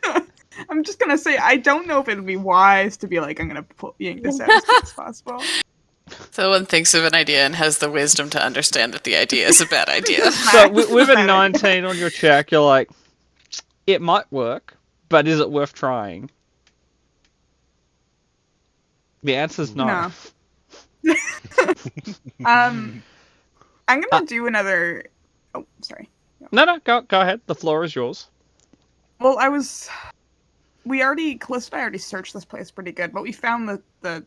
like. I'm just gonna say I don't know if it'd be wise to be like I'm gonna yank this out as quick as possible. So one thinks of an idea and has the wisdom to understand that the idea is a bad idea. So with a 19 on your check, you're like, it might work, but is it worth trying? The answer's no. No. I'm gonna do another. Oh, sorry. No, go ahead. The floor is yours. Well, Callista and I already searched this place pretty good, but we found the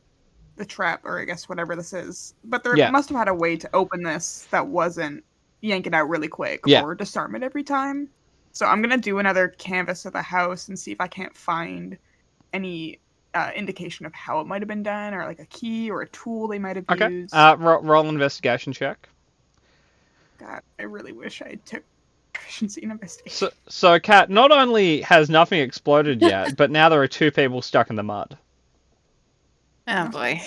trap, or I guess whatever this is. But there must have had a way to open this that wasn't yank it out really quick or disarm it every time. So I'm gonna do another canvas of the house and see if I can't find any indication of how it might have been done, or like a key or a tool they might have used. Roll an investigation check. God, I really wish I took proficiency in investigation. So Kat, not only has nothing exploded yet, but now there are 2 people stuck in the mud. Oh boy.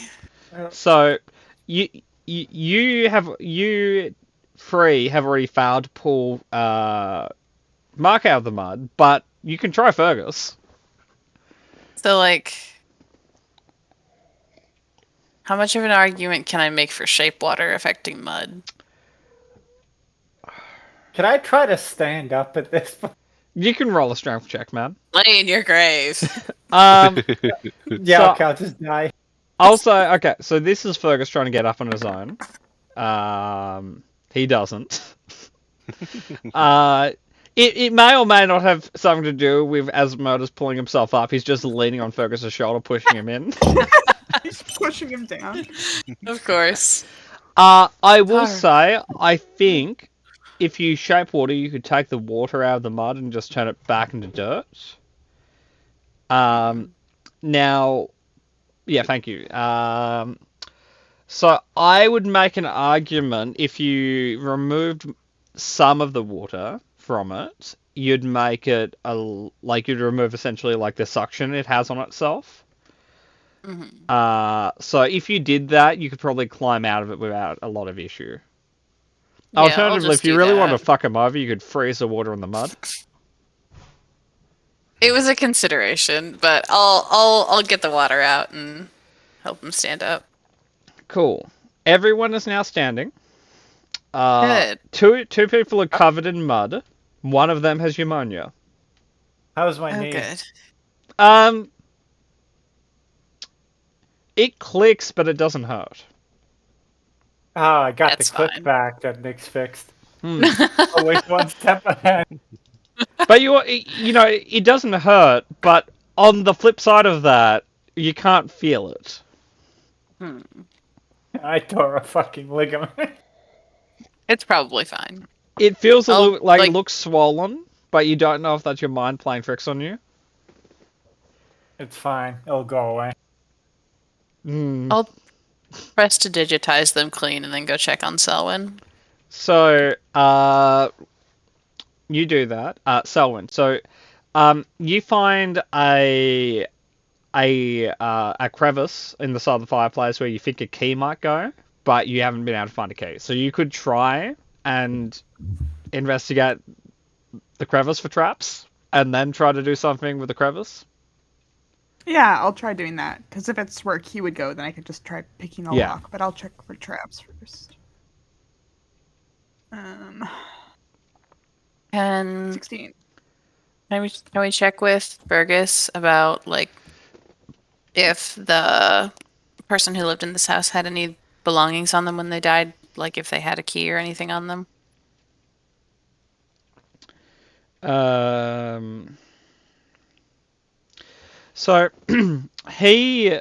So you three have already failed to pull Mark out of the mud, but you can try Fergus. So how much of an argument can I make for shape water affecting mud? Can I try to stand up at this point? You can roll a strength check, man. Lay in your grave. Yeah, So- okay, I'll just die. Also, okay, so this is Fergus trying to get up on his own. He doesn't. It may or may not have something to do with Asmodeus pulling himself up. He's just leaning on Fergus's shoulder, pushing him in. He's pushing him down. Of course. I will say, I think if you shape water, you could take the water out of the mud and just turn it back into dirt. Now, yeah, thank you. So I would make an argument if you removed some of the water from it, you'd make it you'd remove essentially like the suction it has on itself. Mm-hmm. So if you did that, you could probably climb out of it without a lot of issue. Yeah, I'll Alternatively, just if you do really that. wanted to fuck him over, you could freeze the water in the mud. It was a consideration, but I'll get the water out and help him stand up. Cool. Everyone is now standing. Good. Two people are covered in mud. One of them has pneumonia. How's my Oh, knee? good. It clicks, but it doesn't hurt. Oh, I got That's the clip fine. back that Nick's fixed. Always one step ahead. But it doesn't hurt. But on the flip side of that, you can't feel it. I tore a fucking ligament. It's probably fine. It feels a Oh, little like it like- looks swollen, but you don't know if that's your mind playing tricks on you. It's fine. It'll go away. I'll press to digitize them clean and then go check on Selwyn. So, you do that, Selwyn. So, you find a crevice in the side of the fireplace where you think a key might go, but you haven't been able to find a key. So you could try and investigate the crevice for traps, and then try to do something with the crevice. Yeah, I'll try doing that. Because if it's where Q would go, then I could just try picking a Yeah. lock. But I'll check for traps first. Can 16. can we check with Fergus about like if the person who lived in this house had any belongings on them when they died, like if they had a key or anything on them? So he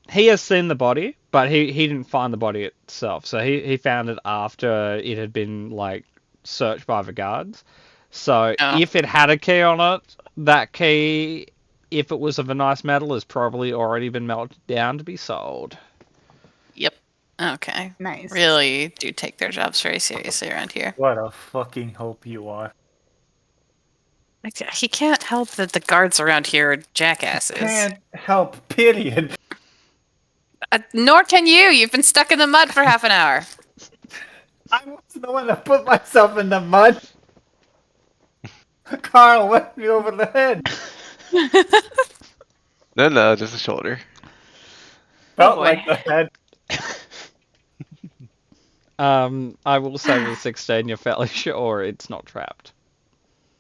has seen the body, but he didn't find the body itself. So he found it after it had been like searched by the guards. So Oh. if it had a key on it, that key, if it was of a nice metal, has probably already been melted down to be sold. Yep. Okay. Nice. Really do take their jobs very seriously around here. What a fucking hope you are. He can't help that the guards around here are jackasses. Can't help, period. Nor can you. You've been stuck in the mud for half an hour. I was the one that put myself in the mud. Carl whacked me over the head. No, just the shoulder. Felt boy. like the head. I will say with 16, you're fairly sure it's not trapped.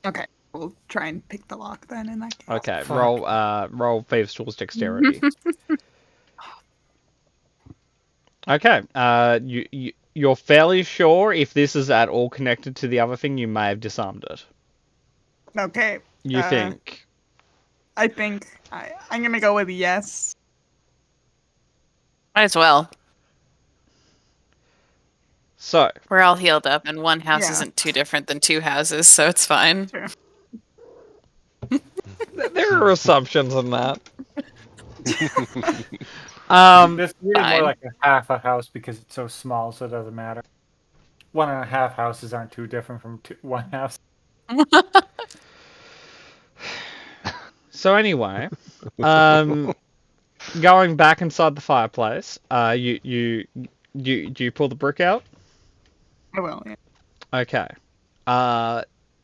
Okay, we'll try and pick the lock then in that case. Okay, Fuck. roll Thieves' Tools Dexterity. Okay, you're fairly sure if this is at all connected to the other thing, you may have disarmed it. Okay. You think? I think I'm gonna go with yes. Might as well. So, We're all healed up, and one house Yeah. isn't too different than two houses, so it's fine. Sure. there are assumptions in that. This really Fine. more like a half a house because it's so small, so it doesn't matter. 1.5 houses aren't too different from one house. So anyway, going back inside the fireplace, you pull the brick out. I will. Yeah. Okay.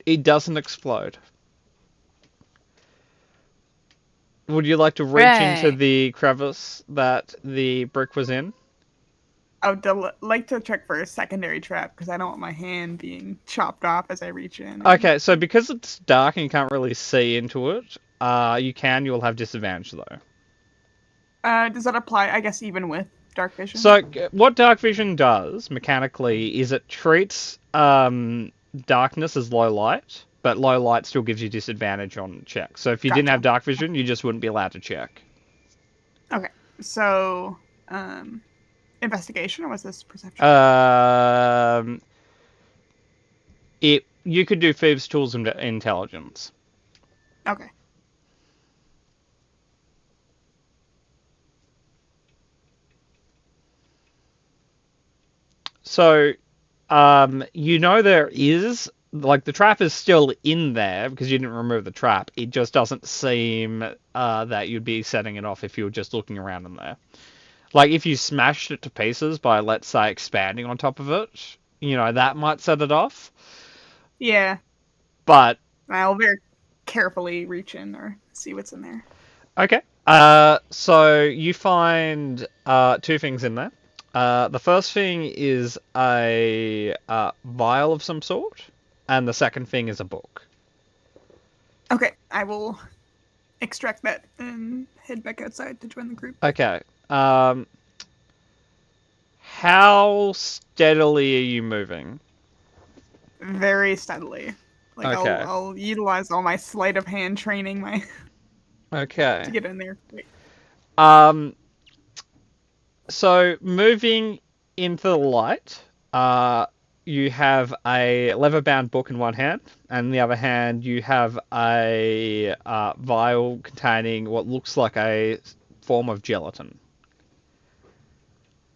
It doesn't explode. Would you like to reach into Hooray. the crevice that the brick was in? I would like to check for a secondary trap because I don't want my hand being chopped off as I reach in. Okay, so because it's dark and you can't really see into it, you'll have disadvantage though. Does that apply? I guess even with dark vision. So what dark vision does mechanically is it treats darkness as low light, but low light still gives you disadvantage on checks. So if you didn't Gotcha. have dark vision, you just wouldn't be allowed to check. Okay. So, investigation or was this perception? You could do Thieves' Tools and Intelligence. Okay. So, there is, like, the trap is still in there because you didn't remove the trap. It just doesn't seem that you'd be setting it off if you were just looking around in there. Like, if you smashed it to pieces by, let's say, expanding on top of it, that might set it off. Yeah. But, I'll very carefully reach in or see what's in there. okay. So you find two things in there. The first thing is a vial of some sort, and the second thing is a book. Okay, I will extract that and head back outside to join the group. Okay. How steadily are you moving? Very steadily. Like Okay. I'll utilize all my sleight of hand training to Okay. get in there. Wait. So moving into the light, you have a leather-bound book in one hand, and in the other hand you have a vial containing what looks like a form of gelatin.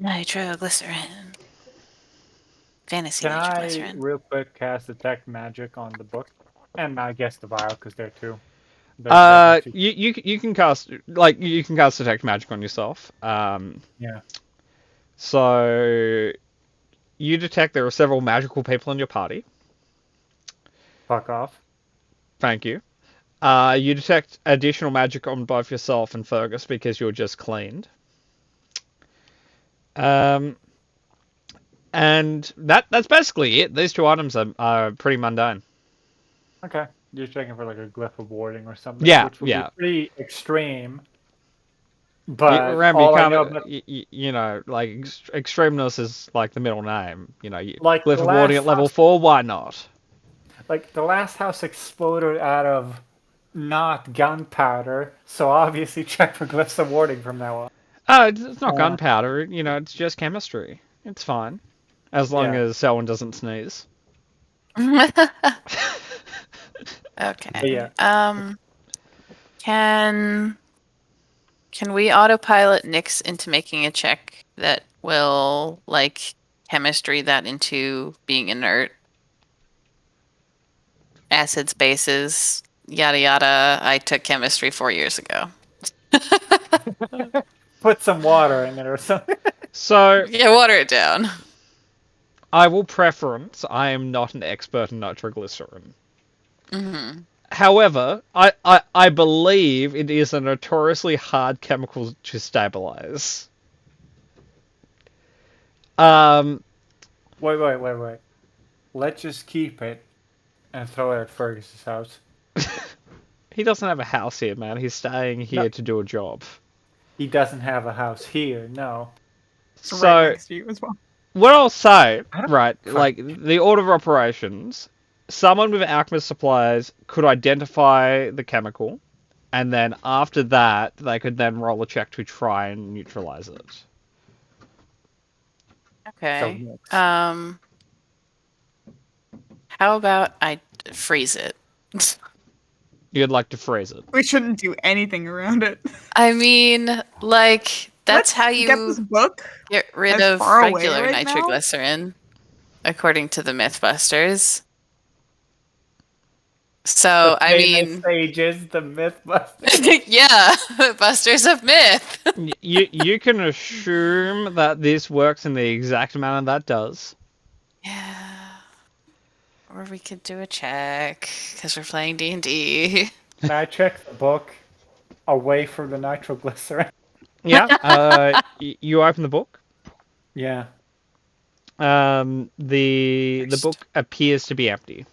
Nitroglycerin. Fantasy Can I nitroglycerin. real quick cast detect magic on the book, and I guess the vial because they're two. They're two. You can cast you can cast detect magic on yourself. Yeah. So you detect there are several magical people in your party. Fuck off. Thank you. You detect additional magic on both yourself and Fergus because you're just cleaned. And that's basically it. These two items are pretty mundane. Okay. You're checking for like a glyph of warding or something, Yeah, which would yeah. be pretty extreme. You, But remember, all I you know can't, about, you know, like extremeness is like the middle name. You know, Like glyph the of warding at last level house- 4. Why not? like the last house exploded out of not gunpowder, so obviously check for glyphs of warding from now on. Oh, it's not Uh, gunpowder. You know, it's just chemistry. It's fine, as long Yeah. as Selwyn doesn't sneeze. Okay. yeah. Can we autopilot Nyx into making a check that will like chemistry that into being inert? Acids, bases, yada yada. I took chemistry 4 years ago. Put some water in it or something. So Yeah, water it down. I will preference. I am not an expert in nitroglycerin. Mm-hmm. However, I believe it is a notoriously hard chemical to stabilize. Wait. Let's just keep it and throw it at Fergus's house. He doesn't have a house here, man. He's staying here No. to do a job. He doesn't have a house here, no. It's So right next to you as well. what I'll say, I don't- right, Fine. like the order of operations, someone with alchemist supplies could identify the chemical, and then after that, they could then roll a check to try and neutralize it. Okay. Nyx. How about I freeze it? You'd like to freeze it. We shouldn't do anything around it. I mean, like that's Let's how get this you book. get rid as of far away regular right now? nitroglycerin, according to the Mythbusters. So The I famous mean, sages, the Mythbusters. yeah, Busters of Myth. You can assume that this works in the exact manner that does. Yeah. Or we could do a check because we're playing D&D. Can I check the book away from the nitroglycerin? Yeah. You open the book. Yeah. The First. book appears to be empty.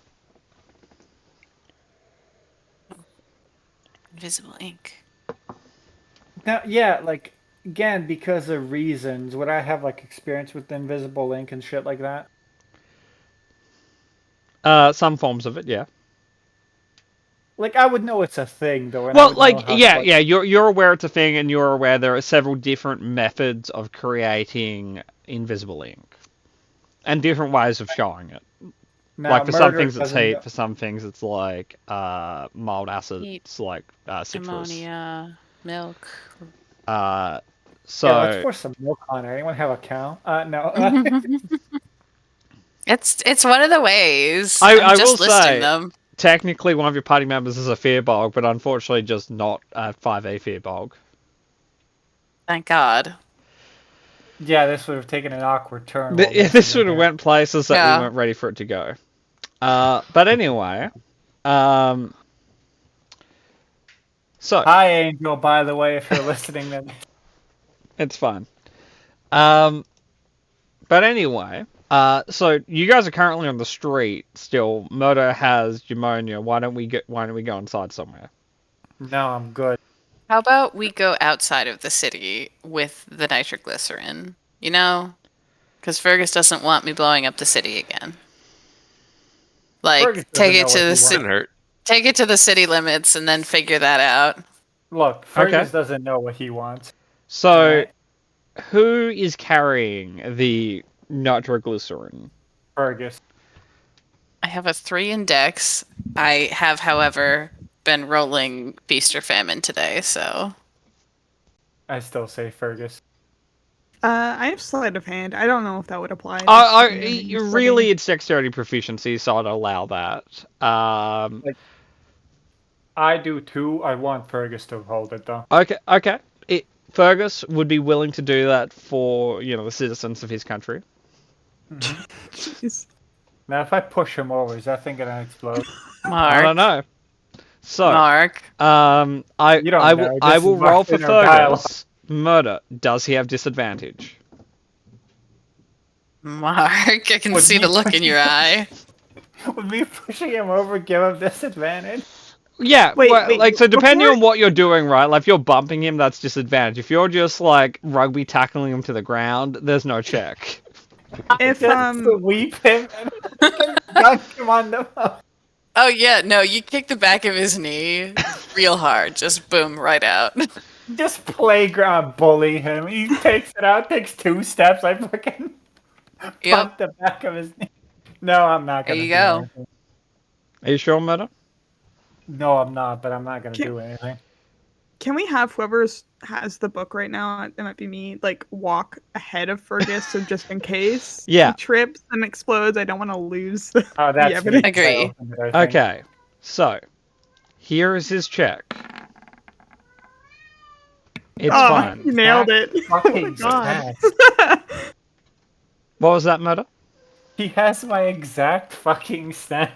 Invisible ink. Now, yeah, like again, because of reasons, would I have like experience with invisible ink and shit like that? Some forms of it, yeah. Like I would know it's a thing though. And I Well, would know like, how to, yeah, like- yeah. You're aware it's a thing, and you're aware there are several different methods of creating invisible ink, and different ways of showing it. Now, Like for some murder things it's doesn't heat, know- for some things it's like mild acids, Heat, like citrus. Ammonia, milk. So Yeah, let's pour some milk on it. Anyone have a cow? No. It's one of the ways. I I'm just will listing say- them. technically one of your party members is a Fearbog, but unfortunately just not a 5e Fearbog. Thank God. Yeah, this would have taken an awkward turn. Yeah, this would have went places that Yeah. we weren't ready for it to go. But anyway, so Hi, Angel. By the way, if you're listening, then it's fine. But anyway, so you guys are currently on the street still. Murder has pneumonia. Why don't we go inside somewhere? no, I'm good. How about we go outside of the city with the nitroglycerin? You know, because Fergus doesn't want me blowing up the city again. Like, Fergus take doesn't it know to what the he city. Didn't hurt. Take it to the city limits and then figure that out. Look, Fergus Okay. doesn't know what he wants. So, Alright. who is carrying the nitroglycerin? Fergus. I have a 3 in Dex. I have, however, been rolling Feast or Famine today, so I still say Fergus. I have sleight of hand. I don't know if that would apply. to community study. Really, it's dexterity proficiency, so I'd allow that. I do too. I want Fergus to hold it though. Okay. Fergus would be willing to do that for the citizens of his country. Jeez. Now, if I push him over, is that thing gonna explode? I don't Mark. know. So, Mark. You don't I know, I this will is roll for inner dialogue. Fergus. Murder. Does he have disadvantage? Mark, I can Would see you the look in your eye. Would me pushing him over give him disadvantage? Yeah, Wait, so depending before- on what you're doing, right? Like if you're bumping him, that's disadvantage. If you're just like rugby tackling him to the ground, there's no check. If Just to weep him and dunk him on the phone. Oh yeah, no, you kick the back of his knee real hard, just boom, right out. Just playground bully him. He takes it out, takes 2 steps. I fucking Yep. bump the back of his knee. No, I'm not There gonna. you do go. anything. Are you sure, Murder? No, I'm not. But I'm not gonna Can- do anything. Can we have whoever has the book right now, it might be me, like walk ahead of Fergus, so just in case Yeah. he trips and explodes, I don't want to lose. Oh, that's evidence. me. Agree. I think. Okay, so here is his check. It's Oh, fine. you nailed it. Oh my Fucking god. stats. What was that, Murder? He has my exact fucking stats.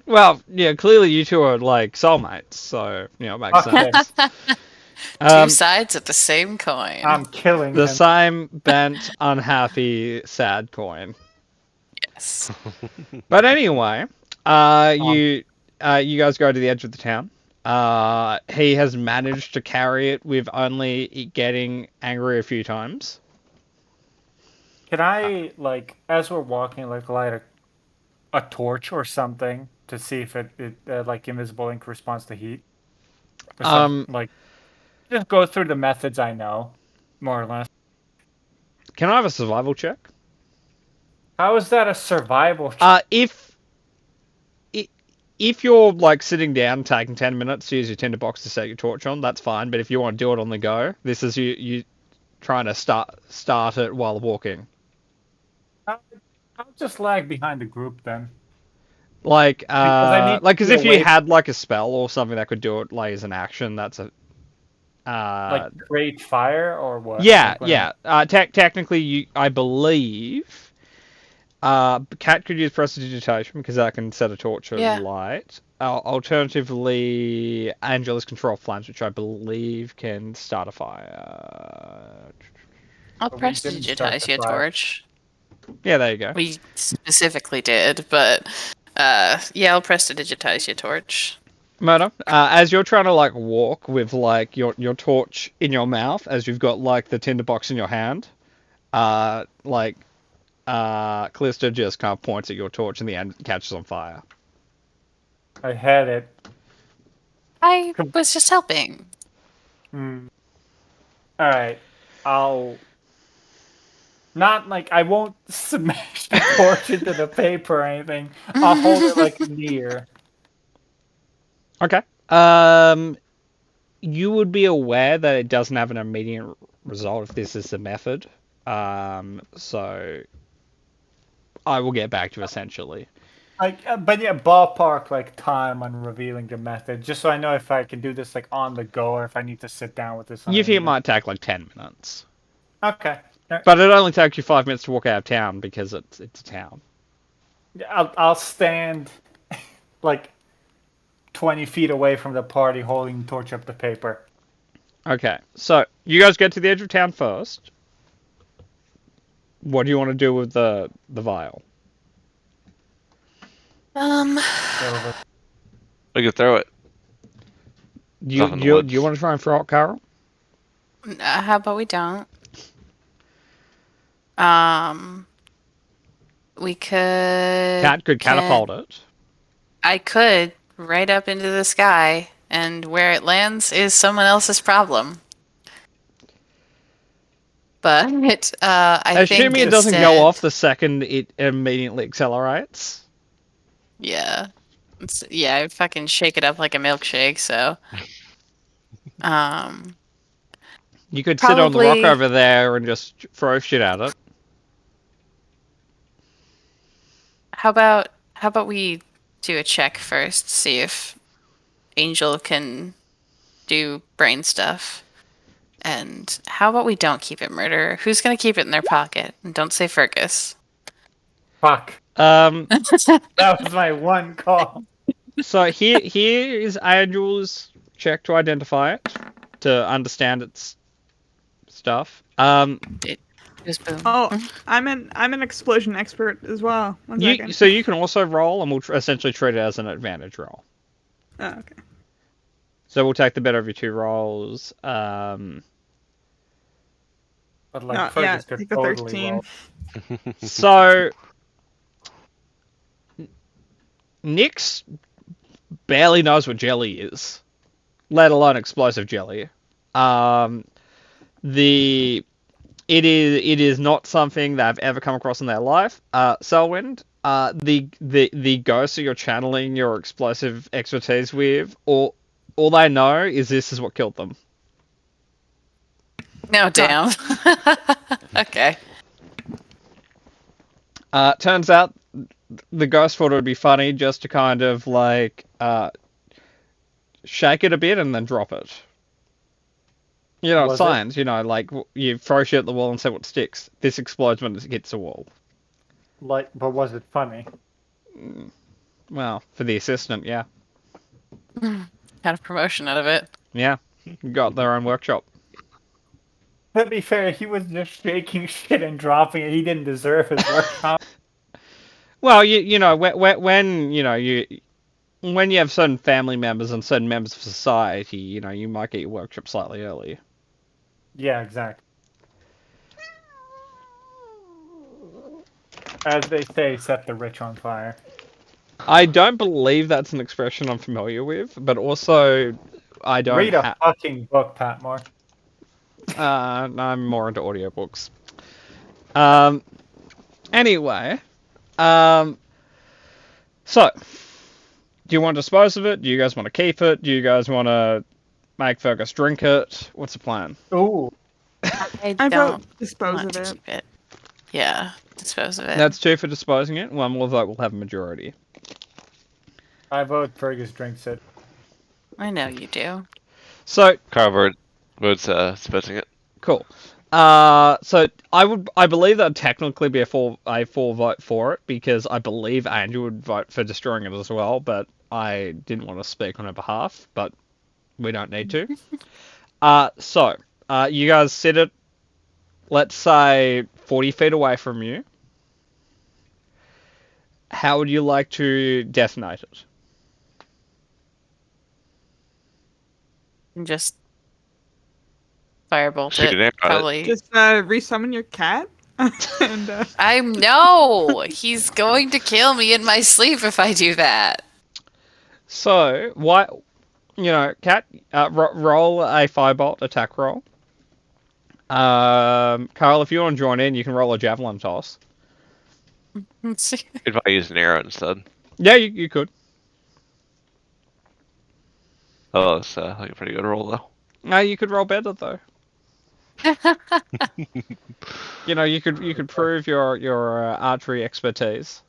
Well, yeah, clearly you two are like soulmates, so it makes Okay. sense. Two sides of the same coin. I'm killing The him. same bent, unhappy, sad coin. Yes. But anyway, you guys go to the edge of the town. He has managed to carry it with only getting angry a few times. Can I, like, as we're walking, like, light a torch or something to see if it like, invisible ink responds to heat? Or like, just go through the methods I know, more or less. Can I have a survival check? How is that a survival check? If you're like sitting down, taking 10 minutes to use your tinderbox to set your torch on, that's fine. But if you want to do it on the go, this is you trying to start it while walking. I'll just lag behind the group then. Like, I need to because be if you awake. had like a spell or something that could do it like as an action, that's a Like, create fire or what? yeah, Like, when yeah. Technically, I believe. Cat could use prestidigitation because that can set a torch of Yeah. light. Alternatively, Angela's control flames, which I believe can start a fire. I'll But we press didn't start digitize the your fire. torch. Yeah, there you go. We specifically did, but yeah, I'll press to digitize your torch. Murder. As you're trying to like walk with like your torch in your mouth, as you've got like the tinderbox in your hand, Callista just kind of points at your torch and the end catches on fire. I had it. I was just helping. Alright. I'll... Not like... I won't smash the torch into the paper or anything. I'll hold it like near. Okay. You would be aware that it doesn't have an immediate result if this is the method. So I will get back to you essentially. Like, but yeah, ballpark like time on revealing the method, just so I know if I can do this like on the go or if I need to sit down with this. on You a think it minute. might take like 10 minutes. Okay. But it only takes you 5 minutes to walk out of town because it's a town. I'll stand like 20 feet away from the party, holding the torch up the paper. Okay, so you guys get to the edge of town first. What do you want to do with the vial? So, We could throw it. You Off in the you woods. you want to try and throw it, Carol? How about we don't? We could. Cat could catapult it. I could right up into the sky, and where it lands is someone else's problem. But I think Assuming it doesn't instead- go off the second it immediately accelerates. Yeah. I fucking shake it up like a milkshake, so. You could sit on the rock Probably- over there and just throw shit at it. How about we do a check first, see if Angel can do brain stuff. And how about we don't keep it murder? Who's gonna keep it in their pocket? And don't say Fergus. Fuck. Um, That was my one call. so here is Angel's check to identify it, to understand its stuff. Just boom. Oh, I'm an explosion expert as well. One second. So you can also roll, and we'll essentially treat it as an advantage roll. Oh, okay. So we'll take the better of your two rolls. But like No, Fergus yeah, could take the totally 13. roll. So Nyx barely knows what jelly is, let alone explosive jelly. It is not something that I've ever come across in their life. Selwyn, the ghost that you're channeling your explosive expertise with, all they know is this is what killed them. No, damn. Okay. Turns out the ghost thought it would be funny just to kind of like shake it a bit and then drop it. You know, Was it's it? science. You know, like you throw shit at the wall and see what sticks. This explodes when it hits the wall. Like, but was it funny? Well, for the assistant, yeah, Had a promotion out of it. yeah, got their own workshop. To be fair, he was just shaking shit and dropping it. He didn't deserve his work. Well, you know when you know when you have certain family members and certain members of society, you know, you might get your workshop slightly early. Yeah, exactly. As they say, set the rich on fire. I don't believe that's an expression I'm familiar with, but also I don't. Read a fucking book, Patmore. I'm more into audiobooks. Anyway, so do you want to dispose of it? Do you guys want to keep it? Do you guys want to make Fergus drink it? What's the plan? Ooh, I I don't vote dispose want of to it. keep it. Yeah, dispose of it. That's 2 for disposing it. 1 more vote will have a majority. I vote Fergus drinks it. I know you do. So Carver votes disposing it. cool. So I believe that would technically be a full vote for it, because I believe Angel would vote for destroying it as well, but I didn't want to speak on her behalf, but we don't need to. So you guys sit at, let's say, 40 feet away from you. How would you like to detonate it? And just firebolt Shoot it. an arrow at it. Probably. Just resummon your cat. And No, he's going to kill me in my sleep if I do that. So, why, Kat, roll a firebolt attack roll. Carl, if you want to join in, you can roll a javelin toss. Let's see. If I use an arrow instead. Yeah, you could. Oh, it's like a pretty good roll though. No, you could roll better though. You could prove your archery expertise.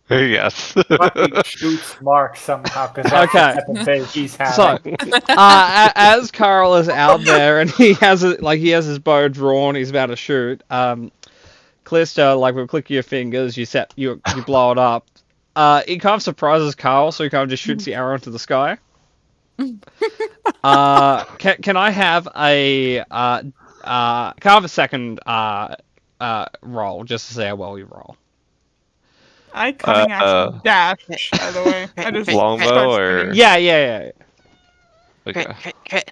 Yes. Fucking shoots Mark somehow, because that's Okay. the type of day he's So, having. as Carl is out there and he has his bow drawn, he's about to shoot. Callisto, like with a click of your fingers, you blow it up. It kind of surprises Carl, so he kind of just shoots the arrow into the sky. Can I have a second roll just to see how well you roll? I cunning action dash, by the way. I just Longbow start or- swinging. Yeah. Okay. Crit.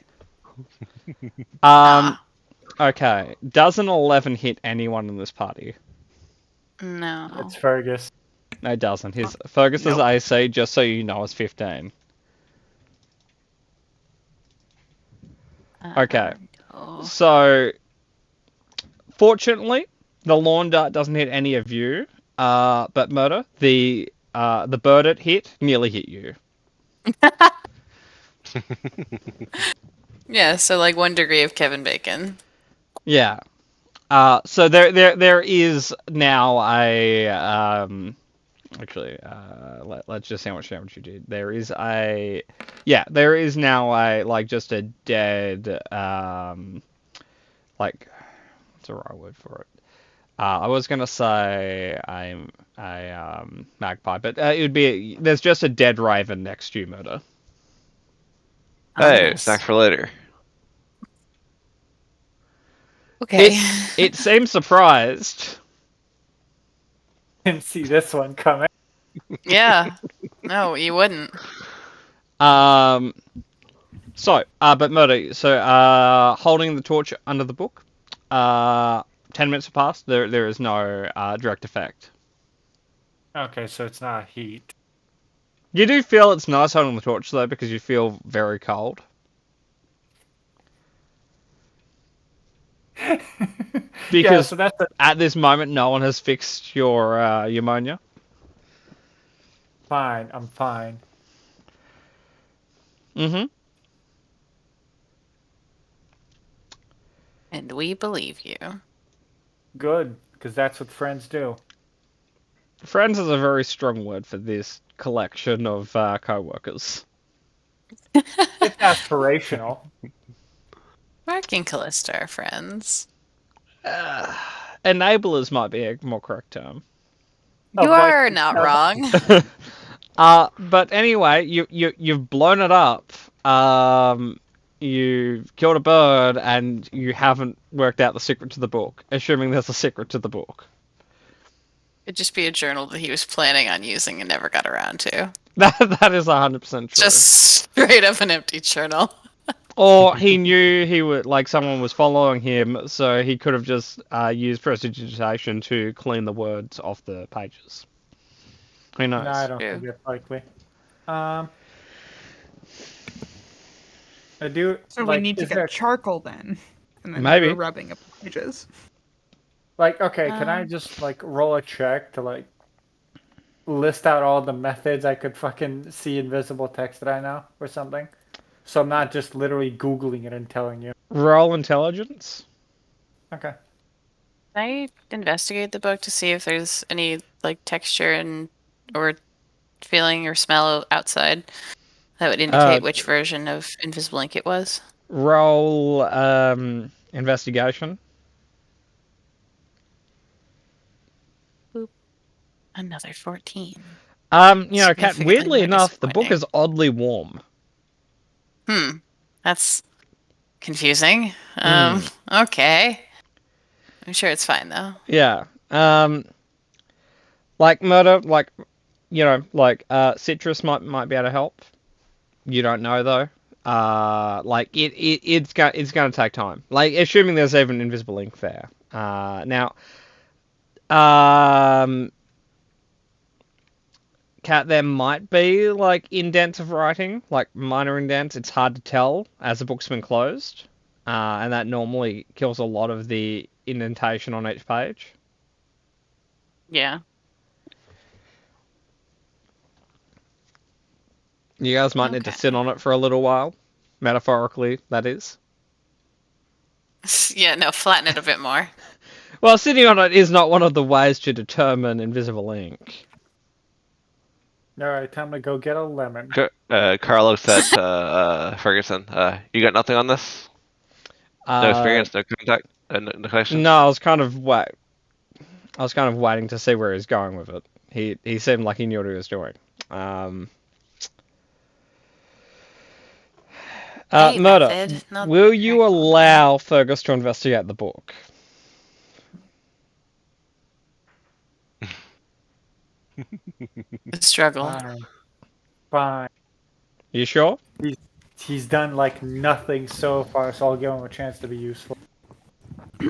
Okay. Does an 11 hit anyone in this party? No. It's Fergus. No, it doesn't. Fergus's AC, just so you know, is 15. Okay. No. So, fortunately, the lawn dart doesn't hit any of you. But Murder, the bird it hit nearly hit you. Yeah, so like 1 degree of Kevin Bacon. Yeah. So there is now a actually let's just see how much damage you did. There is now a like just a dead like what's the right word for it? I was gonna say I'm a magpie, but it would be there's just a dead raven next to you, Murder. Hey, Nice. snack for later. Okay. It seems surprised. Didn't see this one coming. Yeah. No, you wouldn't. But Murder, holding the torch under the book, 10 minutes have passed, there is no direct effect. Okay, so it's not heat. You do feel it's nice holding the torch, though, because you feel very cold. Yeah, Because so that's at this moment, no one has fixed your pneumonia. fine. I'm fine. Mm-hmm. And we believe you. Good, because that's what friends do. Friends is a very strong word for this collection of co-workers. It's aspirational. Mark and Callista are friends. Enablers might be a more correct term. You but- are not wrong. But anyway, you've blown it up. You've killed a bird, and you haven't worked out the secret to the book. Assuming there's a secret to the book. It'd just be a journal that he was planning on using and never got around to. That is 100% true. Just straight up an empty journal. Or he knew he would like someone was following him, so he could have just used prestidigitation to clean the words off the pages. Who knows? No, I don't True. think it's likely. I do. So like, we need to is get there- charcoal then. And then Maybe. we're rubbing up the pages. Like, okay, can I Um, just like roll a check to like list out all the methods I could fucking see invisible text that I know or something? So I'm not just literally Googling it and telling you. Roll intelligence. Okay. Can I investigate the book to see if there's any like texture and or feeling or smell outside that would indicate which version of Invisible Ink it was? Roll investigation. Another 14. Kat, Significantly weirdly more enough, the book disappointing. is oddly warm. That's confusing. Okay. I'm sure it's fine though. Yeah. Like murder, citrus might be able to help. You don't know though. It's gonna take time. Like assuming there's even invisible ink there. Cat, there might be like indents of writing, like minor indents. It's hard to tell as the book's been closed, and that normally kills a lot of the indentation on each page. Yeah. You guys might need to Okay. sit on it for a little while, metaphorically, that is. Yeah, no, flatten it a bit more. Well, sitting on it is not one of the ways to determine invisible ink. All right, time to go get a lemon. Carlos said to Ferguson, "You got nothing on this? No experience, no contact, no connection." No, I was kind of waiting to see where he's going with it. He seemed like he knew what he was doing. Hey, Murder, method, not will you practical. allow Fergus to investigate the book? The struggle. Fine. You sure? He's done like nothing so far, so I'll give him a chance to be useful. You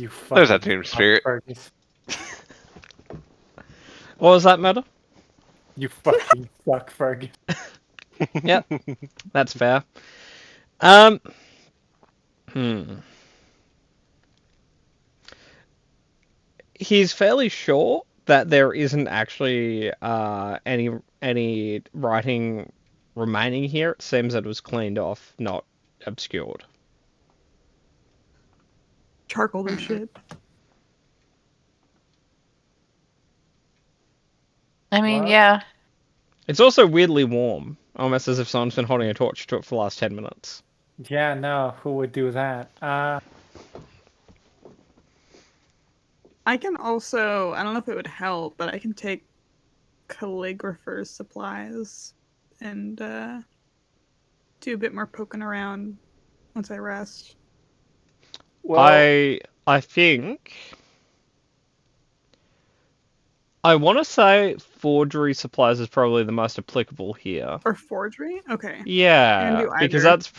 fucking There's that team spirit. Fergus. What was that, Murder? You fucking suck, Fergus. Yep, that's fair. He's fairly sure that there isn't actually any writing remaining here. It seems that it was cleaned off, not obscured. Charcoal and shit. I mean, What? yeah. It's also weirdly warm, almost as if someone's been holding a torch to it for the last 10 minutes. Yeah, no, who would do that? I can also, I don't know if it would help, but I can take calligrapher's supplies and do a bit more poking around once I rest. Well, I think I want to say forgery supplies is probably the most applicable here. Or forgery? Okay. Yeah, do because either. that's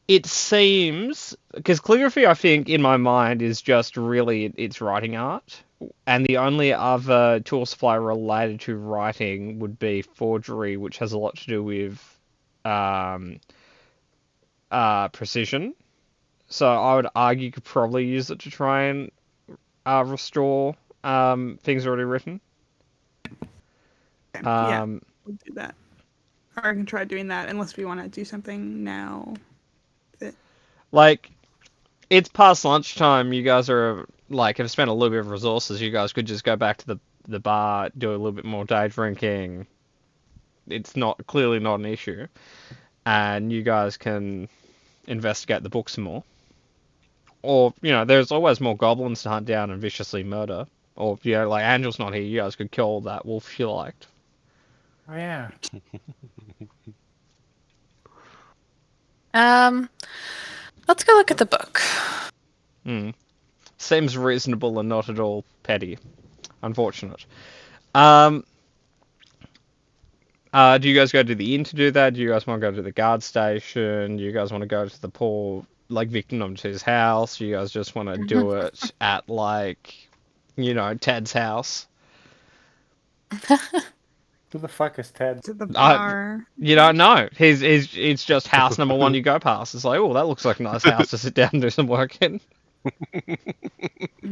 it seems because calligraphy, I think, in my mind is just really it's writing art, and the only other tool supply related to writing would be forgery, which has a lot to do with precision. So I would argue you could probably use it to try and restore things already written. Okay, yeah, Um, we'll do that. Or I can try doing that unless we want to do something now. Like, it's past lunchtime. You guys are like have spent a little bit of resources. You guys could just go back to the bar, do a little bit more day drinking. It's clearly not an issue, and you guys can investigate the book some more. Or there's always more goblins to hunt down and viciously murder. Or like Angel's not here. You guys could kill that wolf if you liked. oh yeah. Let's go look at the book. Seems reasonable and not at all petty. Unfortunate. Do you guys go to the inn to do that? Do you guys want to go to the guard station? Do you guys want to go to the poor, like, victim to his house? Do you guys just want to do it at, like, Ted's house? Who the fuck is Ted? To the bar. You don't know. It's just house number one you go past. It's like, oh, that looks like a nice house to sit down and do some work in.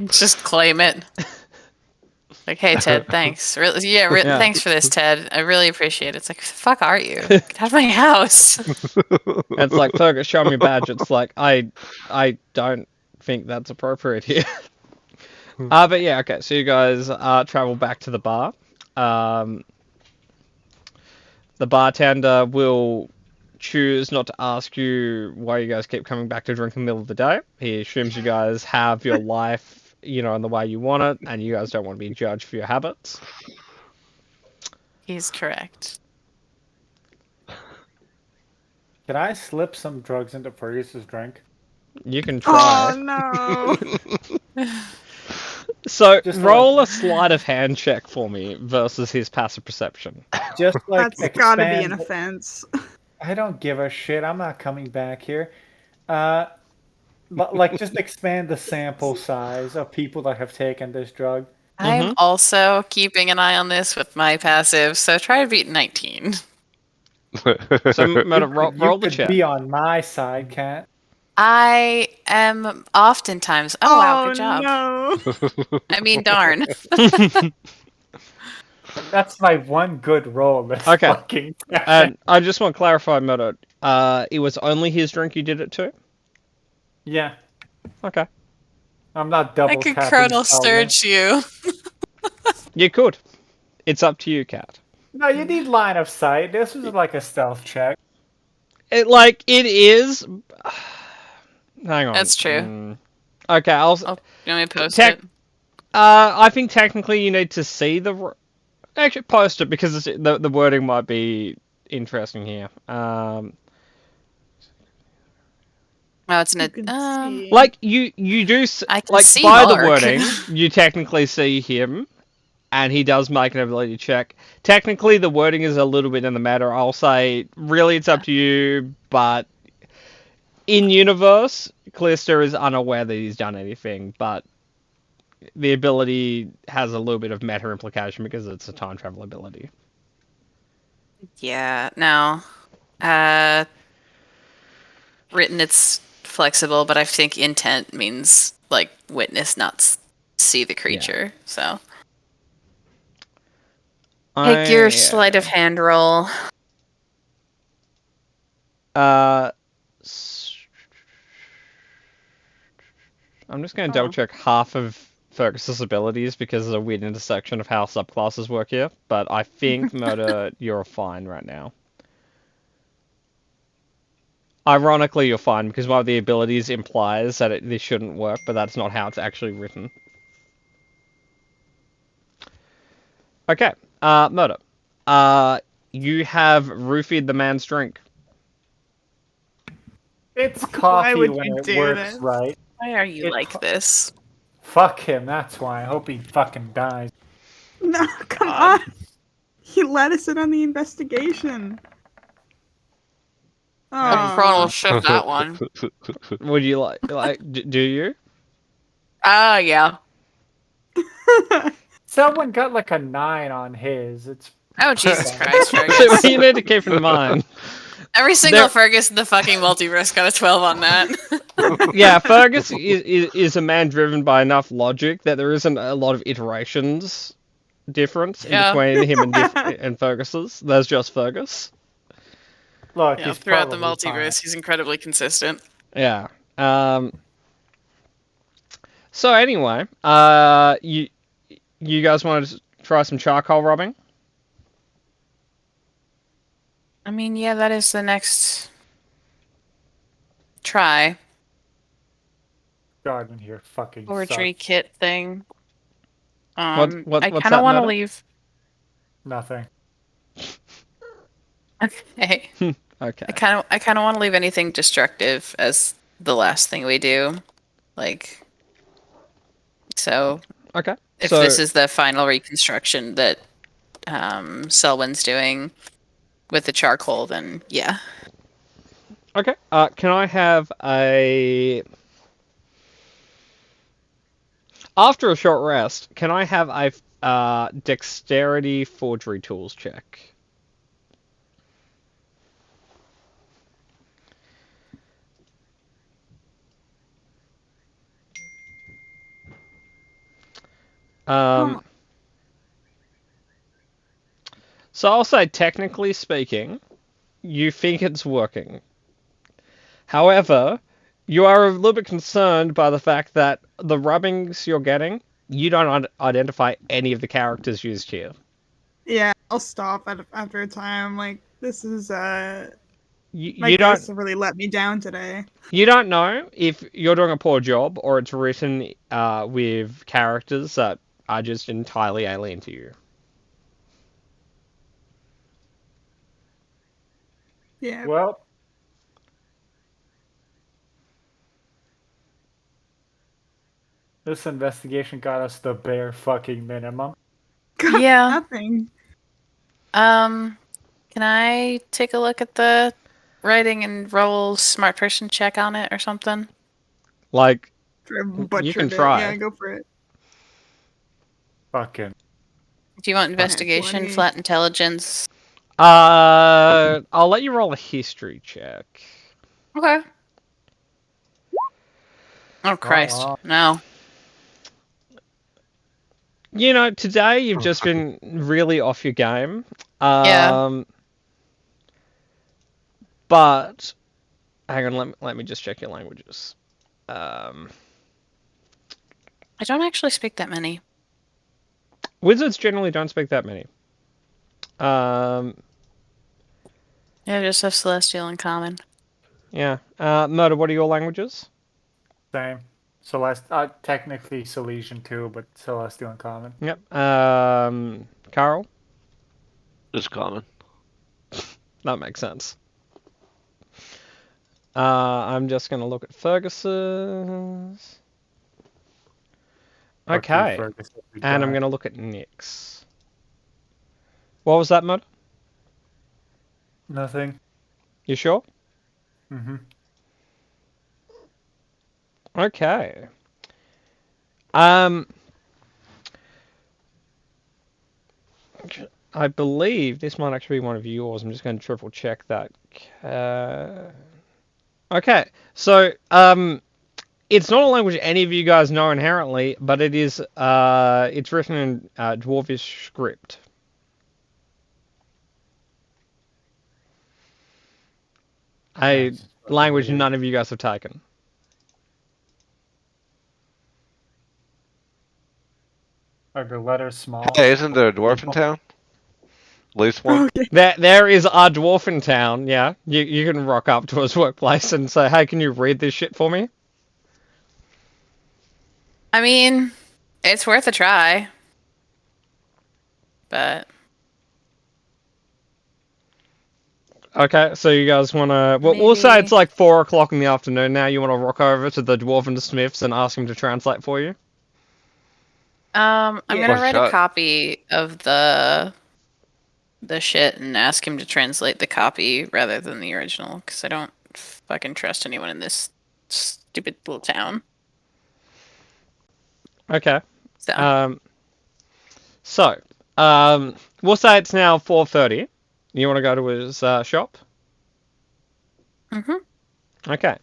Just claim it. Like, hey, Ted, thanks. Really, yeah, Yeah. thanks for this, Ted. I really appreciate it. It's like, who the fuck are you? Get out of my house. And it's like, Fergus, show me your badge. It's like, I don't think that's appropriate here. But yeah, okay. So you guys travel back to the bar. The bartender will choose not to ask you why you guys keep coming back to drink in the middle of the day. He assumes you guys have your life, in the way you want it, and you guys don't want to be judged for your habits. He's correct. Can I slip some drugs into Fergus's drink? You can try. Oh no! So Just roll a sleight of hand check for me versus his passive perception. Just like That's gotta be an expand- offense. I don't give a shit. I'm not coming back here. But like, just expand the sample size of people that have taken this drug. I'm also keeping an eye on this with my passive, so try to beat 19. So roll You the could check. be on my side, Kat. I am oftentimes. Oh, wow, good job. No. I mean, darn. That's my one good roll this Okay. fucking session. And I just want to clarify, Murdo. It was only his drink you did it to? Yeah, Okay. I'm not double I could tapping Chronal Selden. Sturge you. You could. It's up to you, Kat. No, you need line of sight. This was like a stealth check. It is. Hang on. That's true. Okay, I'll. Oh, you want me to post Tech- it? I think technically you need to see the. Actually, post it because the wording might be interesting here. Oh, it's You an. can see. Like you do I can like see by the Mark. wording, you technically see him, and he does make an ability check. Technically, the wording is a little bit in the matter. I'll say, really, it's up to you, but in universe, Callista is unaware that he's done anything, but the ability has a little bit of meta implication because it's a time travel ability. Yeah, no. Written, it's flexible, but I think intent means like witness, not see the creature. So Take your sleight of hand roll. I'm just going to double check half of Fergus's abilities because there's a weird intersection of how subclasses work here. But I think, Murder, you're fine right now. Ironically, you're fine because one of the abilities implies that this shouldn't work, but that's not how it's actually written. Okay, Murder. You have roofied the man's drink. It's coffee would when you it do works this? right. Why are you like this? Fuck him, that's why. I hope he fucking dies. No, come on. He let us in on the investigation. Prawn will Oh, shift that one. Would you do you? Yeah. Someone got like a 9 on his. It's Oh, Jesus Christ, Fergus. You need to keep in mind. Every single There- Fergus in the fucking multiverse got a 12 on that. Yeah, Fergus is a man driven by enough logic that there isn't a lot of iterations difference in Yeah. between him and Fergus's. There's just Fergus. look, Yeah, he's throughout the probably fine. multiverse, he's incredibly consistent. Yeah. So anyway, you guys want to try some charcoal rubbing? I mean, yeah, that is the next try. Garden here fucking Forgery sucks. kit thing. What- I what's kind that of want to matter? leave. Nothing. Okay. Okay. I kind of want to leave anything destructive as the last thing we do. Like, so Okay. if So this is the final reconstruction that Selwyn's doing with the charcoal, then yeah. okay. Can I have a after a short rest? Can I have a dexterity forgery tools check? So I'll say, technically speaking, you think it's working. However, you are a little bit concerned by the fact that the rubbings you're getting, you don't identify any of the characters used here. yeah. I'll stop after a time. Like, this is my You guests don't have really let me down today. you don't know if you're doing a poor job or it's written with characters that are just entirely alien to you. Yeah. Well, this investigation got us the bare fucking minimum. Got Yeah. Nothing. Can I take a look at the writing and roll smart person check on it or something? Like, Butchered can it. try. Yeah, go for it. Fucking. Do you want investigation, 20. flat intelligence? I'll let you roll a history check. Okay. Oh Christ, wow. no. You know, today you've just been really off your game. Yeah. But hang on, let me just check your languages. I don't actually speak that many. Wizards generally don't speak that many. Yeah, I just have Celestial in common. Yeah. Murder, what are your languages? Same. Technically Silesian too, but Celestial in common. Yep. Carl? Just common. That makes sense. I'm just going to look at Fergus's. Okay. And I'm going to look at Nick's. What was that, Murder? Nothing. You sure? Mm-hmm. Okay. I believe this might actually be one of yours. I'm just going to triple check that. Okay. So, it's not a language any of you guys know inherently, but it is. It's written in Dwarvish script. A That's language weird. none of you guys have taken. Are the letters small? Hey, isn't there a dwarf in town? At least one. Okay. There is a dwarf in town, yeah. You can rock up to his workplace and say, hey, can you read this shit for me? I mean, it's worth a try. But Okay, so you guys want to... We'll say Maybe- it's like 4 o'clock in the afternoon now. You want to rock over to the Dwarven Smiths and ask him to translate for you? I'm Yeah. gonna Well, write shut. a copy of the shit and ask him to translate the copy rather than the original, because I don't fucking trust anyone in this stupid little town. Okay. So So, we'll say it's now 4:30. You want to go to his shop? Mhm. Okay.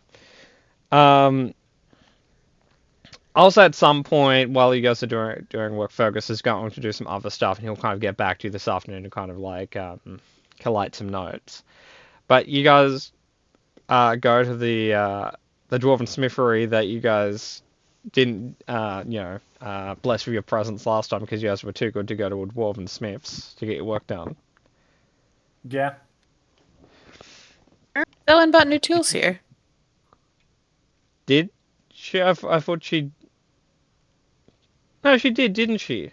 I'll say at some point while you guys are doing work, Fergus is going to do some other stuff, and he'll kind of get back to you this afternoon to kind of like collate some notes. But you guys go to the Dwarven Smithery that you guys didn't bless with your presence last time because you guys were too good to go to a Dwarven Smiths to get your work done. Yeah. Ellen bought new tools here. Did she? I thought she. No, she did, didn't she?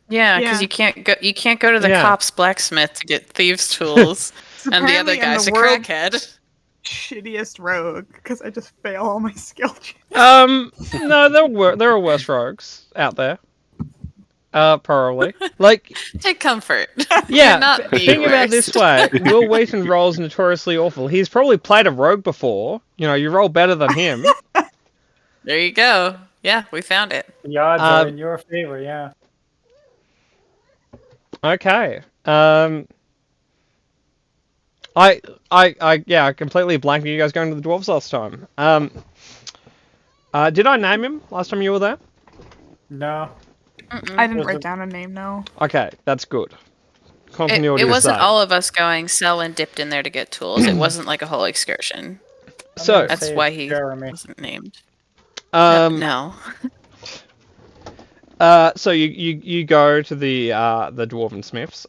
Yeah, because Yeah. you can't go to the Yeah. cops blacksmith to get thieves' tools, and the other Apparently in guy's the a world- crackhead. Shittiest rogue because I just fail all my skill checks. No, there are worse rogues out there. Probably. Like, Take comfort. yeah. You're not the Think about it worst. this way: Will Wheaton rolls notoriously awful. He's probably played a rogue before. You know, you roll better than him. There you go. Yeah, we found it. The odds are Um, in your favor, yeah. Okay. I completely blanked you guys going to the dwarves last time. Did I name him last time you were there? No. Mm-mm. I didn't Was write it- down a name, no. Okay, that's good. It, Continuity it wasn't aside. all of us going sell and dipped in there to get tools. It wasn't like a whole excursion. I'm So, gonna That's say why it's he Jeremy. wasn't named. no. No. So you go to the Dwarven Smiths.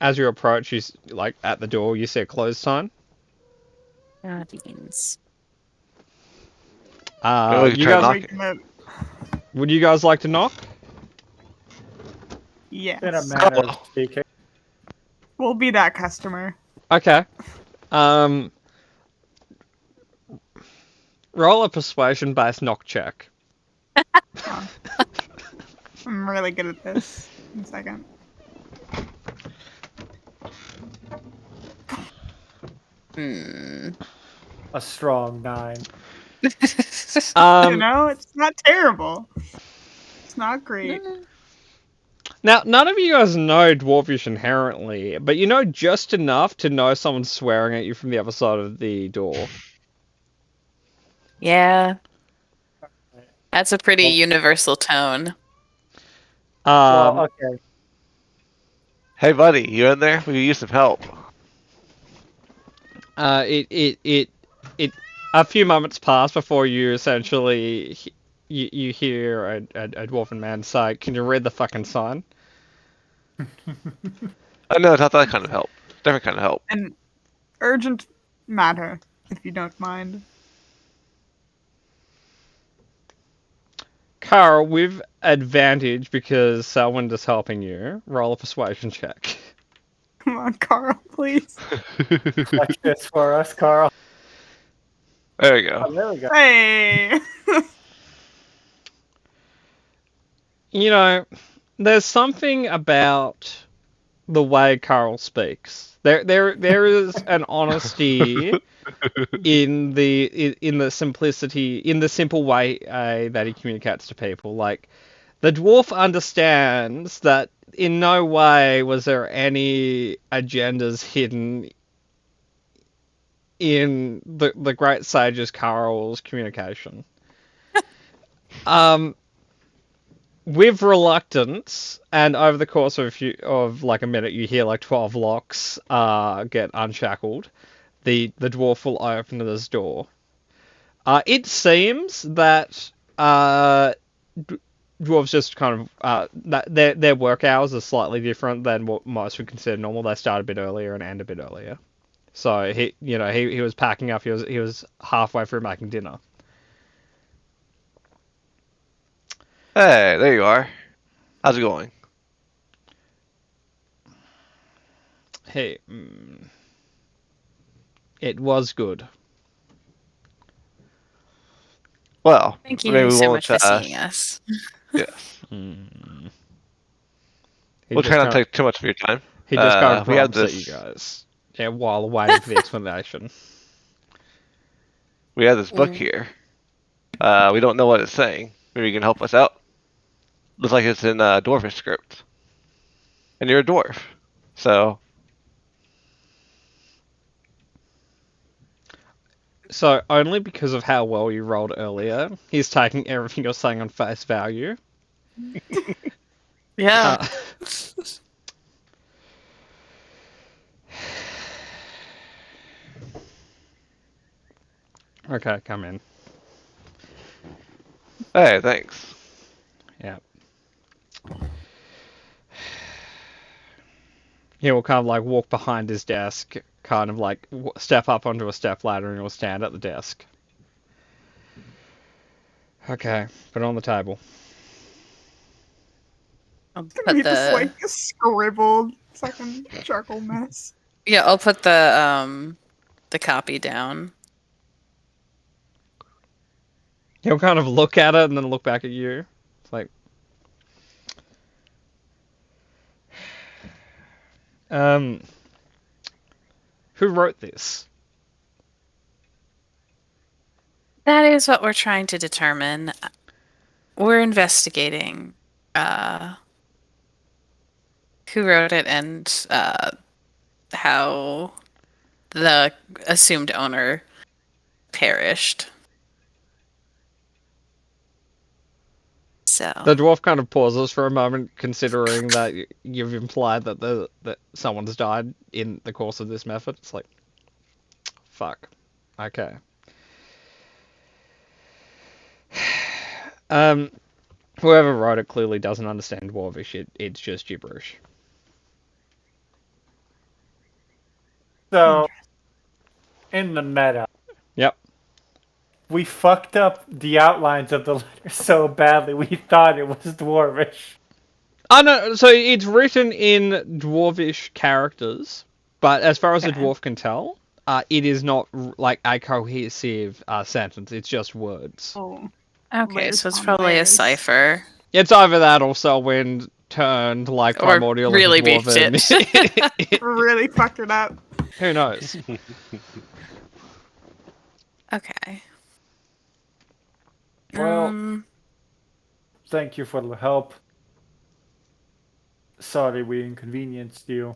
As you approach, you like at the door, you see a close sign. Beans. Oh, you You try guys, knock- Making it- would you guys like to knock? Yes. In a manner Oh. of speaking. We'll be that customer. Okay. Roll a persuasion-based knock check. I'm really good at this. 1 second. Hmm. A strong 9. You Um, know, it's not terrible. It's not great. Now, none of you guys know Dwarvish inherently, but you know just enough to know someone's swearing at you from the other side of the door. Yeah. That's a pretty universal tone. Well, Um, okay. Hey, buddy, you in there? We could use some help. it a few moments pass before you essentially you hear a dwarven man say, "Can you read the fucking sign?" Oh, no, it's not that kind of help. Different kind of help. An urgent matter, if you don't mind. Carl, with advantage because Selwyn is helping you, roll a persuasion check. Come on, Carl, please. Clutch this for us, Carl. There we go. Oh, there we go. Hey! You know, there's something about the way Carl speaks. There is an honesty in the simplicity, in the simple way that he communicates to people. Like, the dwarf understands that in no way was there any agendas hidden in the great sage's Carl's communication. With reluctance, and over the course of a minute, you hear like 12 locks get unshackled. the dwarf will open this door. It seems that dwarves just kind of that their work hours are slightly different than what most would consider normal. They start a bit earlier and end a bit earlier. So he was packing up. He was halfway through making dinner. Hey, there you are. How's it going? Hey, it was good. Well, Thank maybe you we so won't. much for seeing us. Yes. He We'll just try not to kind take too much of your time. he just kind of we have grumps at you this. guys. Yeah, while waiting for the explanation. We have this book Mm. here. We don't know what it's saying. Maybe you can help us out. Looks like it's in dwarfish script. And you're a dwarf, so So only because of how well you rolled earlier, he's taking everything you're saying on face value. Yeah. Uh, okay, come in. hey, thanks. Yeah. He will kind of like walk behind his desk, kind of like step up onto a step ladder, and he'll stand at the desk. Okay, put it on the table. I'll It's gonna put be this the like scribbled fucking charcoal mess. I'll put the copy down. He'll kind of look at it and then look back at you. It's like, who wrote this? That is what we're trying to determine. We're investigating who wrote it and how the assumed owner perished. So The dwarf kind of pauses for a moment, considering that you've implied that that someone's died in the course of this method. It's like, fuck. Okay. Whoever wrote it clearly doesn't understand Dwarvish. It's just gibberish. So, in the meta, Yep. we fucked up the outlines of the letter so badly we thought it was Dwarvish. Oh no, so it's written in Dwarvish characters, but as far as a Okay. dwarf can tell, it is not like a cohesive sentence. It's just words. Oh, okay, layers so it's on probably a layers. cipher. It's either that or Selwyn turned like Or primordial really into beefed dwarven. it. really fucked it up. Who knows? Okay. Well, thank you for the help. Sorry we inconvenienced you.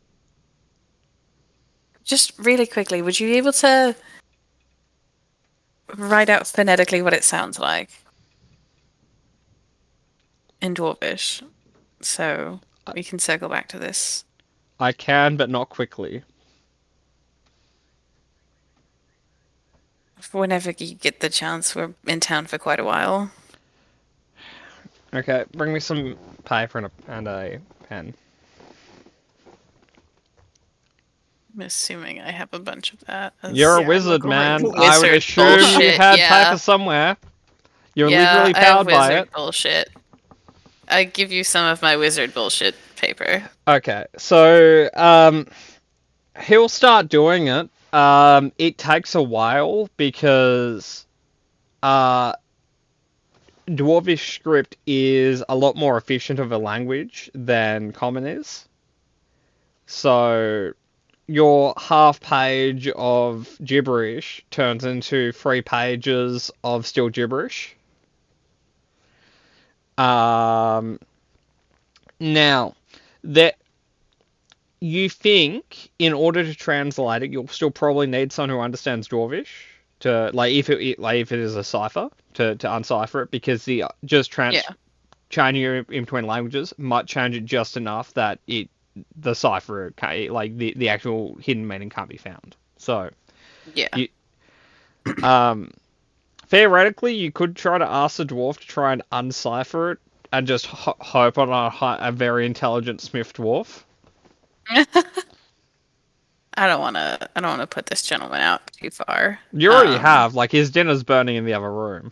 Just really quickly, would you be able to write out phonetically what it sounds like in Dwarvish? So we can circle back to this. I can, but not quickly. Whenever you get the chance, we're in town for quite a while. Okay, bring me some paper and a pen. I'm assuming I have a bunch of that. You're a Yeah, wizard, look, man. right. I would Wizard assume you bullshit, had yeah. paper somewhere. You're yeah, literally I have powered by wizard it. bullshit. I give you some of my wizard bullshit paper. Okay, so he'll start doing it. It takes a while because Dwarvish script is a lot more efficient of a language than Common is. So your half page of gibberish turns into 3 pages of still gibberish. Now, that you think in order to translate it, you'll still probably need someone who understands Dwarvish to if it is a cipher to uncipher it, because the changing it in between languages might change it just enough that the cipher the actual hidden meaning can't be found. So Yeah. Theoretically, you could try to ask the dwarf to try and uncipher it, and just hope on a very intelligent smith dwarf. I don't want to put this gentleman out too far. You already have, like, his dinner's burning in the other room.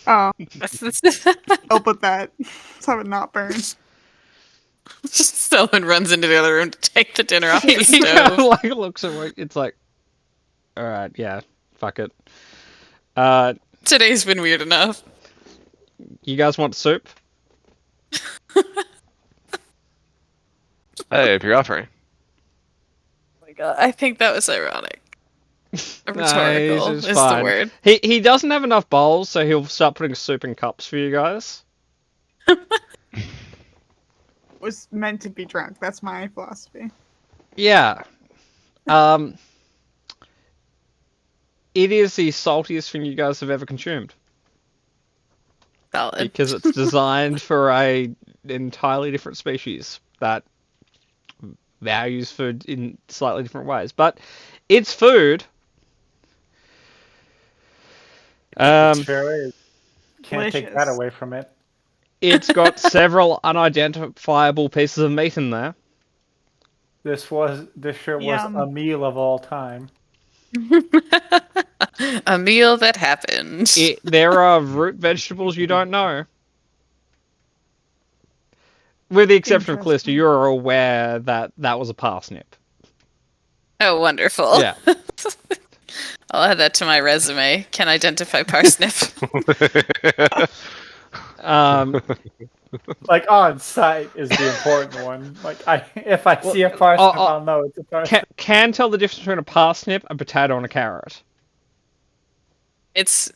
Oh, help with that. Let's have it not burn. Someone runs into the other room to take the dinner off the stove. Like, looks at work, it's like, alright, yeah, fuck it. Today's been weird enough. You guys want soup? Hey, if you're offering. Oh my god, I think that was ironic. Rhetorical it's is fine. the word. He doesn't have enough bowls, so he'll start putting soup in cups for you guys. Was meant to be drunk. That's my philosophy. Yeah. It is the saltiest thing you guys have ever consumed. Valid. Because it's designed for a entirely different species that values food in slightly different ways. But it's food. It sure is. Can't take that Delicious. away from it. It's got several unidentifiable pieces of meat in there. This sure was Yum. a meal of all time. A meal that happened. There are root vegetables you don't know. With the exception of Callista, Interesting. you're aware that that was a parsnip. Oh, wonderful. Yeah. I'll add that to my resume. Can identify parsnip. Like on site is the important one. Like if I see a parsnip, I'll know it's a parsnip. Can tell the difference between a parsnip, a potato, and a carrot. It's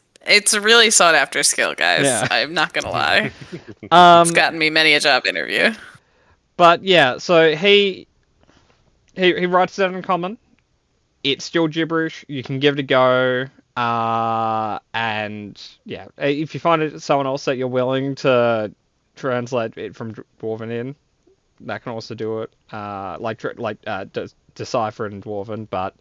a really sought after skill, guys. Yeah. I'm not gonna lie. Um, It's gotten me many a job interview. But yeah, so he writes it down in common. It's still gibberish. You can give it a go. And yeah, if you find someone else that you're willing to translate it from Dwarven in, that can also do it. Decipher it in Dwarven, but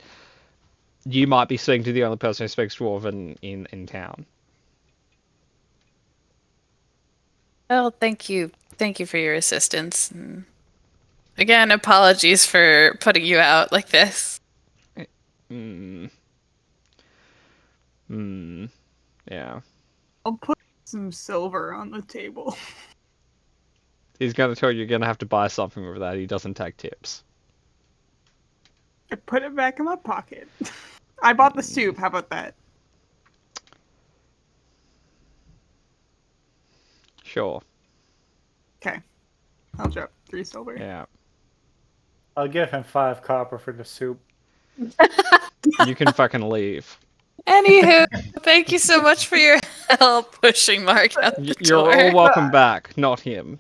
you might be speaking to the only person who speaks Dwarven in town. Well, thank you. Thank you for your assistance. And again, apologies for putting you out like this. Yeah. I'll put some silver on the table. He's going to tell you you're going to have to buy something with that. He doesn't take tips. I put it back in my pocket. I bought the soup. How about that? Sure. Okay. I'll drop 3 silver. Yeah. I'll give him 5 copper for the soup. You can fucking leave. Anywho, thank you so much for your help pushing Mark out the You're door. all welcome back, not him.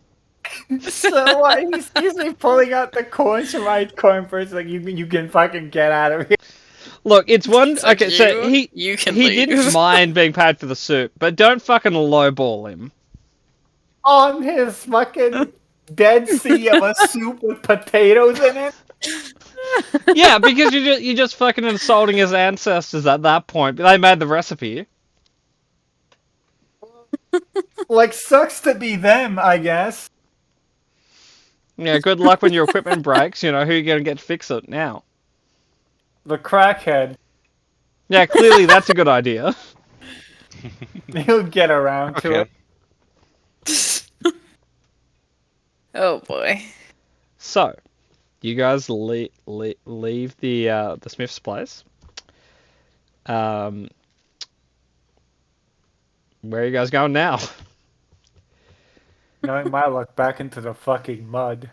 So what? He sees me pulling out the coins from my coin purse. Like you can fucking get out of here. Look, it's one. It's like, Okay, so you can he leave. didn't mind being paid for the soup, but don't fucking lowball him. On his fucking dead sea of a soup with potatoes in it. Yeah, because you're just fucking insulting his ancestors at that point. They made the recipe. Like, sucks to be them, I guess. Yeah, good luck when your equipment breaks. You know who you're gonna get to fix it now. The crackhead. Yeah, clearly that's a good idea. He'll get around to Okay. it. Oh boy. So, you guys leave the Smith's place. Where are you guys going now? Knowing my luck, back into the fucking mud.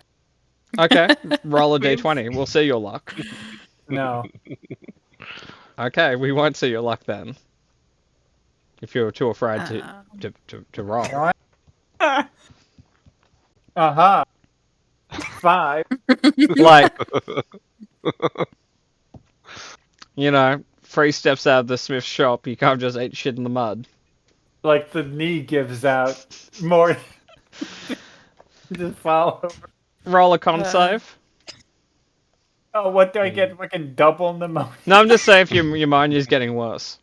Okay, roll a d20. We'll see your luck. No. Okay, we won't see your luck then. If you're too afraid to roll. Uh-huh. 5. Like, you know, 3 steps out of the Smith's shop, you can't just eat shit in the mud. Like the knee gives out more. Just follow. Roll a con save. Oh, what do I get? Fucking double pneumonia. No, I'm just saying if your pneumonia's getting worse.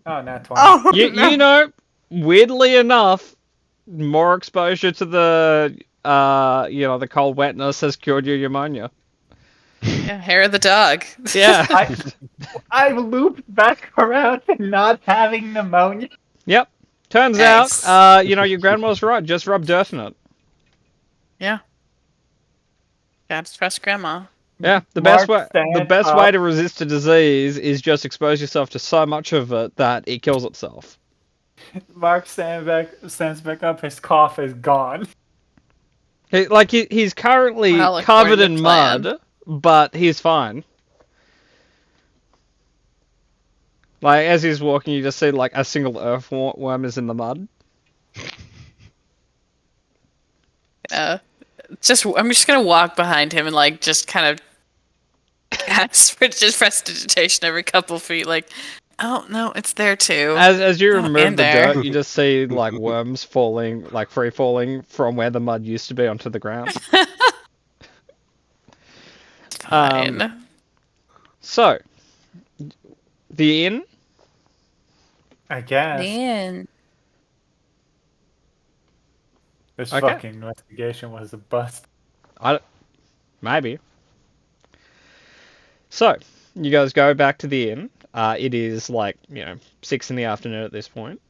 Oh, not 20. Oh, You no. you know, weirdly enough, more exposure to the the cold wetness has cured your pneumonia. Yeah, hair of the dog. Yeah. I looped back around to not having pneumonia. Yep. Turns Nice. out, your grandma's right. Just rub dirt in it. Yeah. Gotta trust grandma. Yeah, the Mark, best way stand way up. to resist a disease is just expose yourself to so much of it that it kills itself. Mark stands back up. His cough is gone. He's currently Well, covered according in to plan. mud, but he's fine. Like as he's walking, you just see like a single earthworm is in the mud. I'm just gonna walk behind him and like just kind of gasp for just prestidigitation every couple feet, like, oh no, it's there too. As you Oh, remove and the there. dirt, you just see like worms falling, like free falling from where the mud used to be onto the ground. Fine. So, the inn. I guess. Man. This Okay. fucking investigation was a bust. Maybe. So, you guys go back to the inn. It is 6 in the afternoon at this point.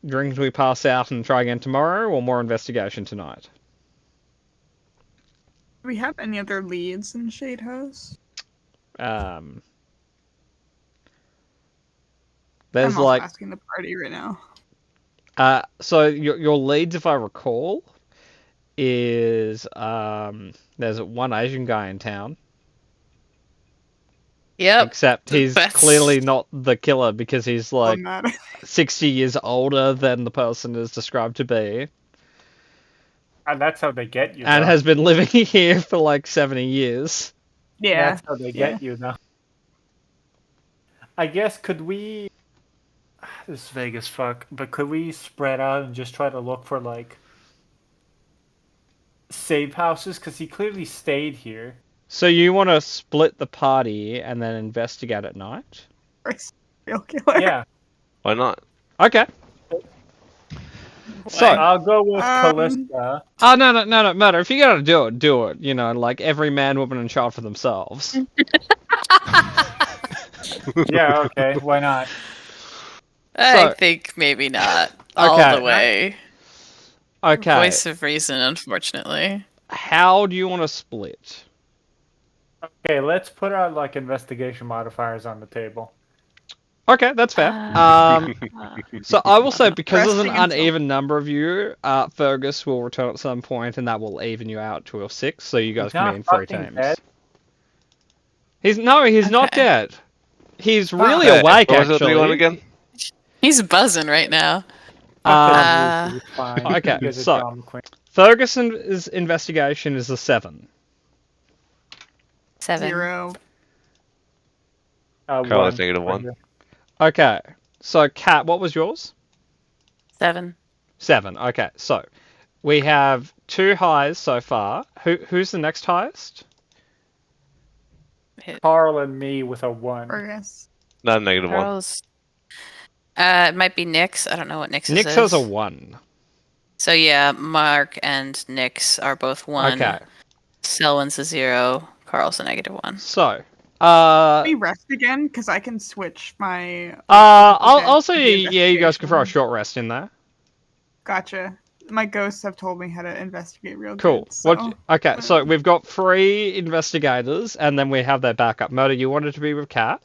Drinks we pass out and try again tomorrow, or more investigation tonight? Do we have any other leads in Shade House? There's I'm also asking the party right now. so your leads, if I recall, is there's one Asian guy in town. Yep. Except he's That's- clearly not the killer because he's like On that. 60 years older than the person is described to be, And that's how they get you. and though. has been living here for like 70 years. Yeah. That's how they get you, though. I guess, could we... This is vague as fuck, but could we spread out and just try to look for, like, safe houses? Because he clearly stayed here. So you want to split the party and then investigate at night? Real killer. Yeah. Why not? Okay. So, I'll go with Um, Callista. oh no, matter. If you gotta do it, do it. You know, like every man, woman, and child for themselves. Yeah, okay, why not? I So- think maybe not all Okay. the way. Okay. Voice of reason, unfortunately. How do you want to split? Okay, let's put our, like, investigation modifiers on the table. Okay, that's fair. So I will say because there's an Resting until- uneven number of you, Fergus will return at some point, and that will even you out to a 6, so you guys He's can not be in 3 fucking teams. dead. He's not Okay. dead. He's really Hey, awake what was the three one actually. again? He's buzzing right now. Uh, He's fine. okay, Because of so- John McQueen. Ferguson's investigation is a 7. 7. 0. Carl is One. -1. Okay, so Kat, what was yours? 7. 7. Okay, so we have 2 highs so far. Who's the next highest? Carl and me with a 1. Fergus. Not -1. Carl's. It might be Nyx. I don't know what Nyx's Nyx is. has a 1. So yeah, Mark and Nyx are both 1. Okay, Selwyn's a 0. Carl's a -1. so We rest again because I can switch my. I'll say the yeah, you guys can throw a investigation. short rest in there. Gotcha. My ghosts have told me how to investigate real Cool. good. So. Okay, so we've got 3 investigators, and then we have their backup. Murder, you wanted to be with Kat.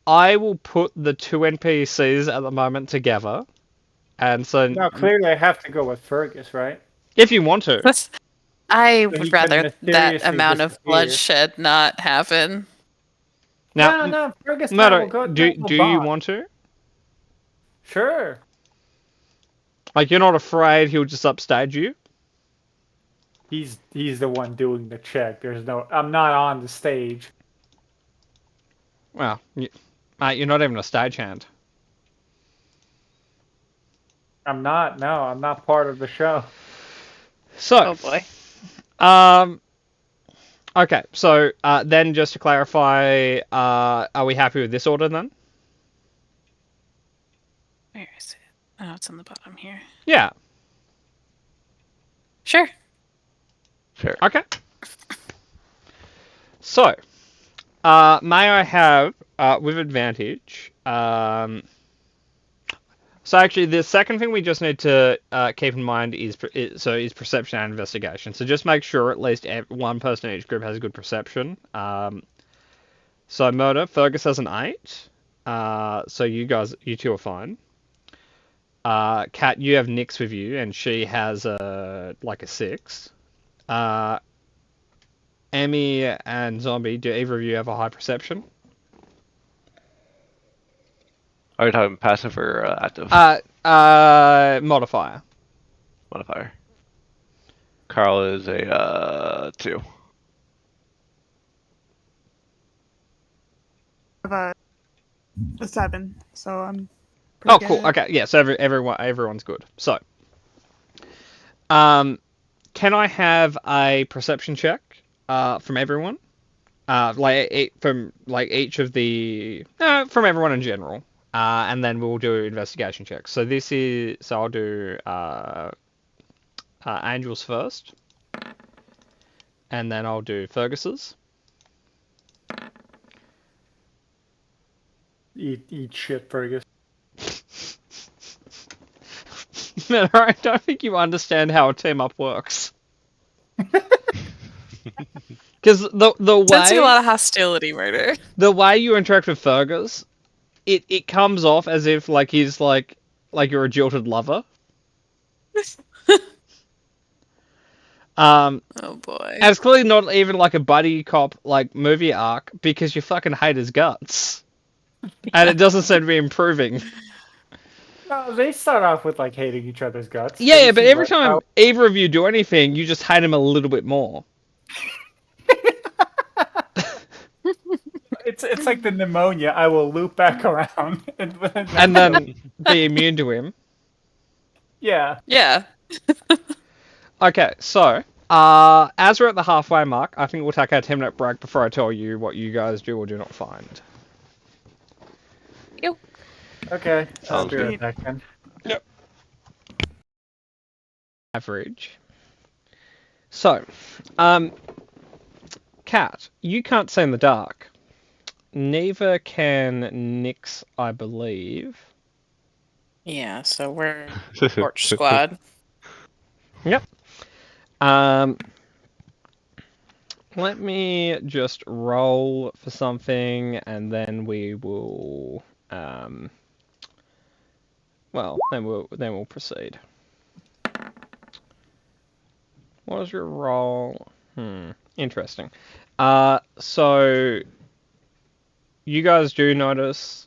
I will put the 2 NPCs at the moment together, and so No, clearly I have to go with Fergus, right? if you want to, I he would could rather that mysteriously amount of disappear. bloodshed not happen. now, no, Fergus. Murder, will go do double you bond. want to? Sure. Like, you're not afraid he'll just upstage you? He's the one doing the check. I'm not on the stage. Well, mate, you're not even a stagehand. I'm not. No, I'm not part of the show. So, Oh boy. Okay, so then just to clarify, are we happy with this order then? Where is it? Oh, it's on the bottom here. Yeah. Sure. Sure. Okay. So, may I have, with advantage, so actually the second thing we just need to keep in mind is perception and investigation. So just make sure at least one person in each group has a good perception. So murder, Fergus has an 8. So you two are fine. Kat, you have Nyx with you, and she has a 6. Emmy and Zombie, do either of you have a high perception? Are you talking passive or active? Modifier. Modifier. Carl is a 2. I have a 7, so I'm. Oh, pretty cool. good. Okay, yeah. So everyone's good. So, can I have a perception check from everyone? From each of the from everyone in general, and then we'll do investigation checks. So I'll do Angel's first, and then I'll do Fergus's. Eat shit, Fergus. Man, I don't think you understand how a team up works. Because the Sensing a way lot of hostility, murder. the way you interact with Fergus, it comes off as if he's like you're a jilted lover. Oh boy. And it's clearly not even like a buddy cop movie arc because you fucking hate his guts, and it doesn't seem to be improving. No, they start off with hating each other's guts. Yeah, Then but you every see, time either of you do anything, you just hate him a little bit more. it's like the pneumonia. I will loop back around And then be immune to him. yeah. Yeah. Okay, so as we're at the halfway mark, I think we'll take our 10-minute break before I tell you what you guys do or do not find. Yo. Okay. I'll Sounds be good. right back then. Yep. Average. So, Kat, you can't see in the dark. Neither can Nyx, I believe. Yeah, so we're Torch Squad. Yep. Let me just roll for something, and then we will. Well, then we'll proceed. What was your roll? Interesting. So you guys do notice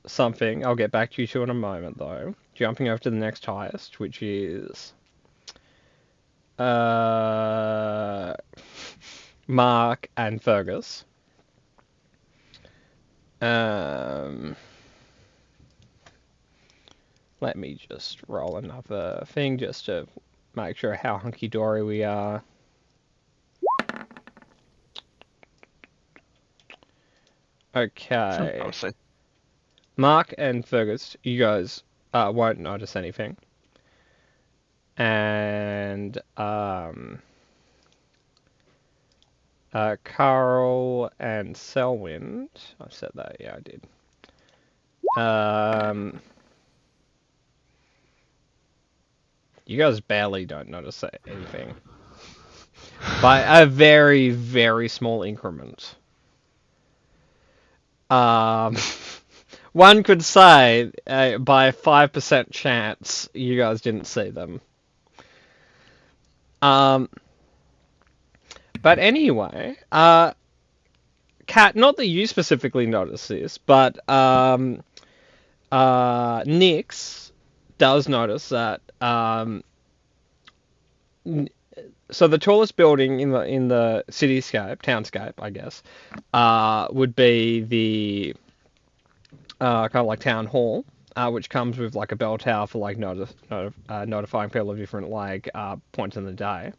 something. I'll get back to you two in a moment, though. Jumping over to the next highest, which is Mark and Fergus. Let me just roll another thing just to make sure how hunky-dory we are. Okay. Honestly. Mark and Fergus, you guys won't notice anything. And Carl and Selwyn, I said that, yeah, I did. You guys barely don't notice anything. By a very, very small increment. One could say by a 5% chance you guys didn't see them. But anyway, Kat, not that you specifically noticed this, but Nyx does notice that. So the tallest building in the townscape, I guess, would be the kind of town hall, which comes with a bell tower for notifying people of different points in the day.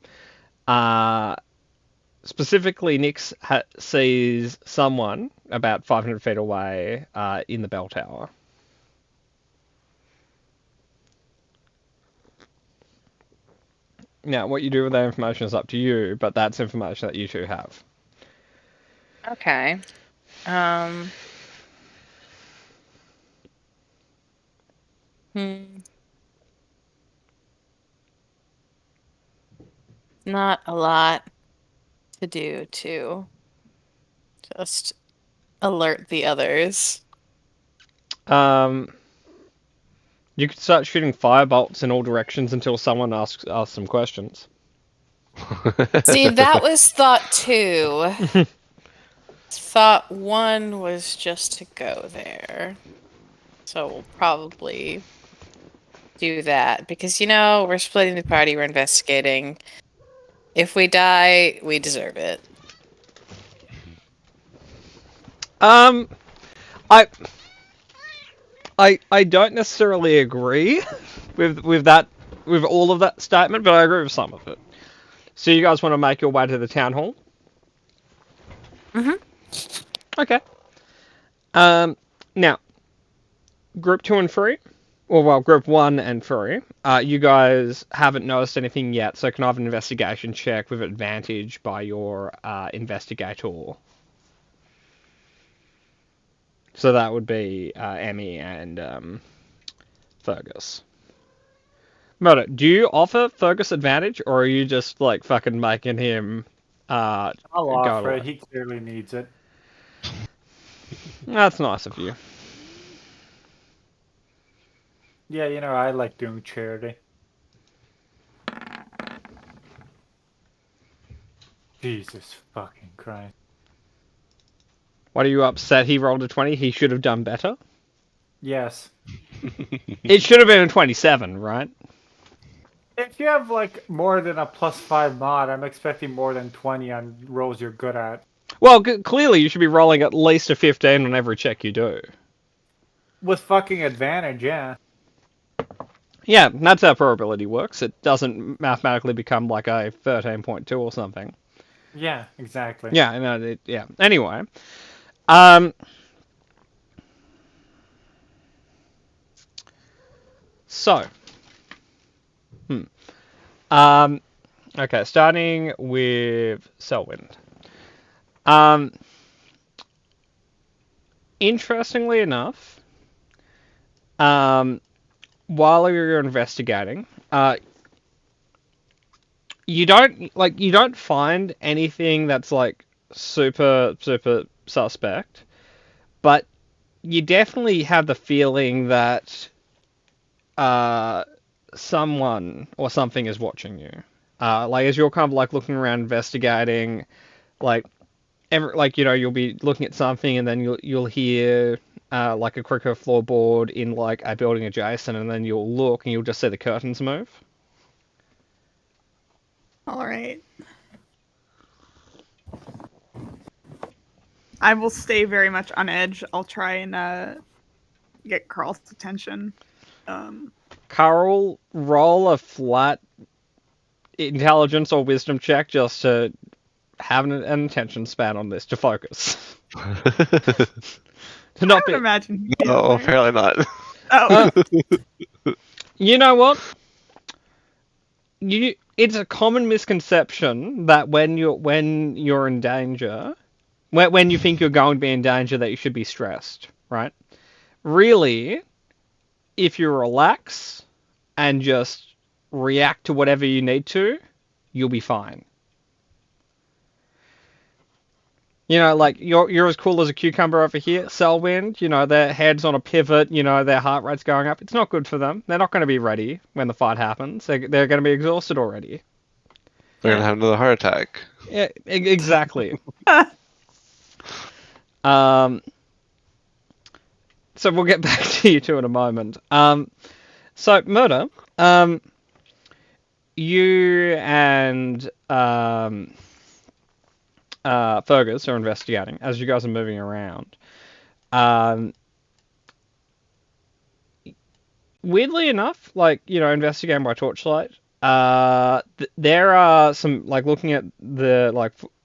Specifically, Nix sees someone about 500 feet away in the bell tower. Now, what you do with that information is up to you, but that's information that you two have. Okay. Not a lot to do to just alert the others. You could start shooting firebolts in all directions until someone asks some questions. See, that was thought 2. Thought 1 was just to go there. So we'll probably do that. Because, we're splitting the party, we're investigating. If we die, we deserve it. I don't necessarily agree with that, with all of that statement, but I agree with some of it. So you guys want to make your way to the town hall? Okay. Now, group 2 and 3, well, group 1 and 3, you guys haven't noticed anything yet, so can I have an investigation check with advantage by your investigator? So that would be Emmy and Fergus. Murder, do you offer Fergus advantage, or are you just like fucking making him I'll go offer it. along? He clearly needs it. That's nice of you. Yeah, I like doing charity. Jesus fucking Christ. What are you upset he rolled a 20? He should have done better? Yes. It should have been a 27, right? If you have like more than a +5 mod, I'm expecting more than 20 on rolls you're good at. Well, clearly you should be rolling at least a 15 on every check you do. With fucking advantage, yeah. Yeah, that's how probability works. It doesn't mathematically become like a 13.2 or something. Yeah, exactly. Yeah, no, yeah. Anyway, so, okay, starting with Selwyn. Interestingly enough, while you're investigating, you don't find anything that's like super suspect, but you definitely have the feeling that someone or something is watching you. Like as you're kind of like looking around investigating, like you'll be looking at something and then you'll hear like a creak of floorboard in like a building adjacent, and then you'll look and you'll just see the curtains move. All right. I will stay very much on edge. I'll try and get Carl's attention. Carl, roll a flat intelligence or wisdom check just to have an attention span on this, to focus. To not I be. would imagine. No, apparently not. Oh. You know what? It's a common misconception that when you're in danger, when you think you're going to be in danger, that you should be stressed, right? Really, if you relax and just react to whatever you need to, you'll be fine. Like you're as cool as a cucumber over here. Selwyn, their head's on a pivot. Their heart rate's going up. It's not good for them. They're not going to be ready when the fight happens. They're going to be exhausted already. They're gonna have another heart attack. Yeah, exactly. So we'll get back to you two in a moment. So Murder, you and Fergus are investigating as you guys are moving around. Weirdly enough, investigating by torchlight, There are some like looking at the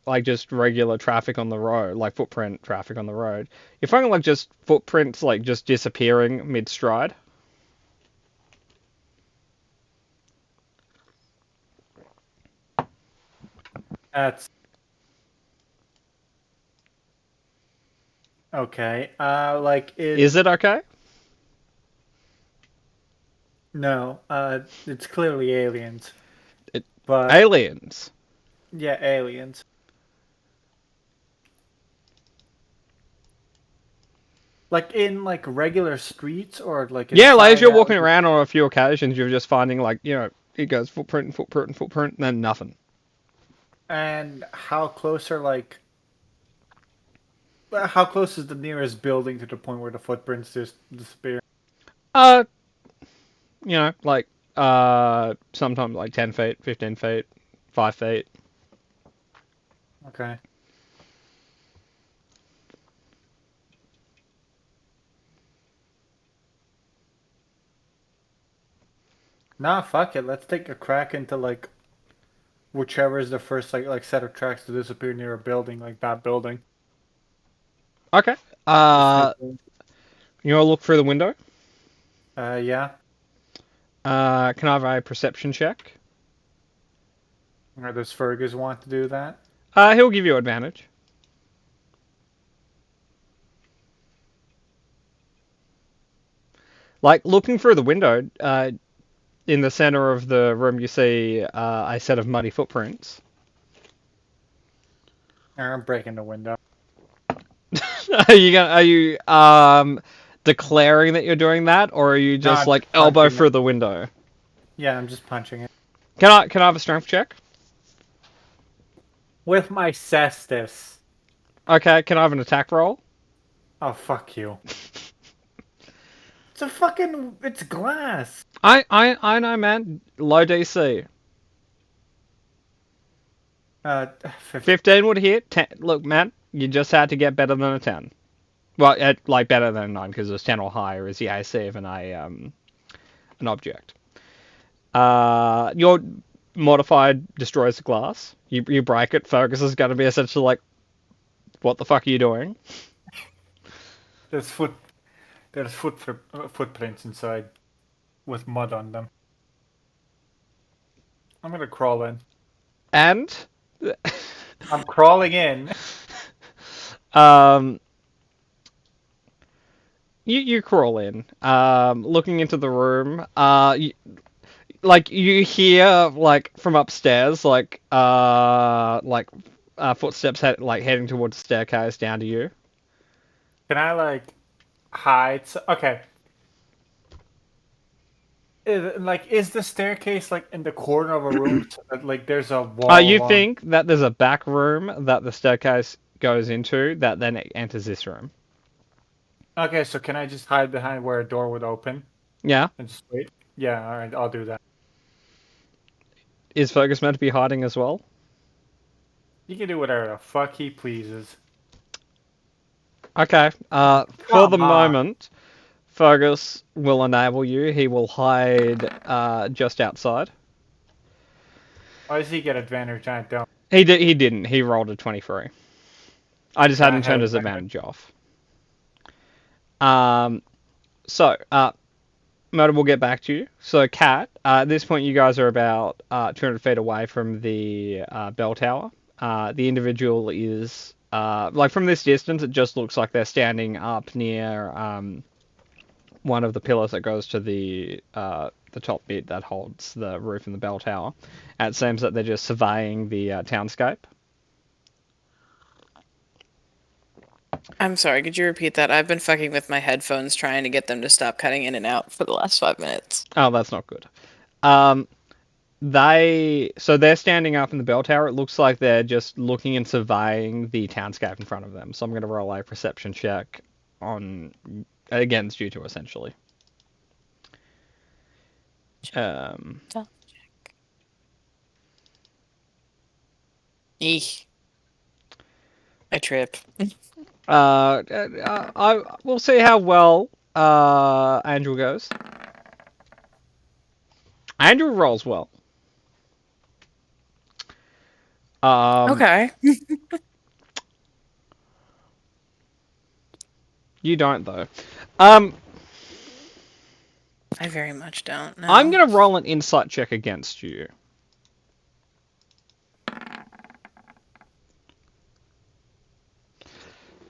like just regular traffic on the road, like footprint traffic on the road. You're finding like just footprints like just disappearing mid stride. That's okay. Like Is it okay? no. It's clearly aliens. It- But Aliens. yeah, aliens. Like in like regular streets or like Yeah, like as inside you're walking alleys? around on a few occasions, you're just finding like it goes footprint and footprint and footprint, and then nothing. And how close are like? How close is the nearest building to the point where the footprints just disappear? Uh, like sometimes like 10 feet, 15 feet, 5 feet. Okay. Nah, fuck it. Let's take a crack into like whichever is the first like set of tracks to disappear near a building, like that building. Okay. You want to look through the window? Yeah. Can I have a perception check? Or does Fergus want to do that? He'll give you advantage. Like looking through the window, in the center of the room, you see a set of muddy footprints. I'm breaking the window. Are you declaring that you're doing that, or are you just I'm like just elbow punching through the window? Yeah, I'm just punching it. Can I have a strength check? With my cestus. Okay, can I have an attack roll? Oh, fuck you. It's glass. I know, man. Low DC. 15. 15 would hit. 10, look, man, you just had to get better than a 10. Well, like better than a 9 because it's 10 or higher is the AC of an object. Your modified destroys the glass. You break it. Focus is going to be essentially like, what the fuck are you doing? There's footprints inside with mud on them. I'm gonna crawl in. And I'm crawling in. um, you crawl in. Looking into the room. Like you hear like from upstairs, like footsteps heading towards the staircase down to you. Can I like hide? Okay. Is the staircase like in the corner of a room so that like there's a wall? You think that there's a back room that the staircase goes into that then it enters this room? Okay, so can I just hide behind where a door would open Yeah. and just wait? Yeah, all right, I'll do that. Is Fergus meant to be hiding as well? He can do whatever the fuck he pleases. Okay. For Come the on. moment, Fergus will enable you. He will hide just outside. Why does he get advantage? I don't. He didn't. He rolled a 23. I just hadn't I turned have his advantage. advantage off. So, Motor will get back to you. So, Kat, at this point, you guys are about 200 feet away from the bell tower. The individual is, like from this distance, it just looks like they're standing up near one of the pillars that goes to the top bit that holds the roof and the bell tower. And it seems that they're just surveying the townscape. I'm sorry, could you repeat that? I've been fucking with my headphones trying to get them to stop cutting in and out for the last 5 minutes. Oh, that's not good. They're standing up in the bell tower. It looks like they're just looking and surveying the townscape in front of them. So I'm going to roll a perception check against you two, essentially. Eek. I trip. We'll see how well Andrew goes. Andrew rolls well. Okay. You don't though. I very much don't know. I'm gonna roll an insight check against you.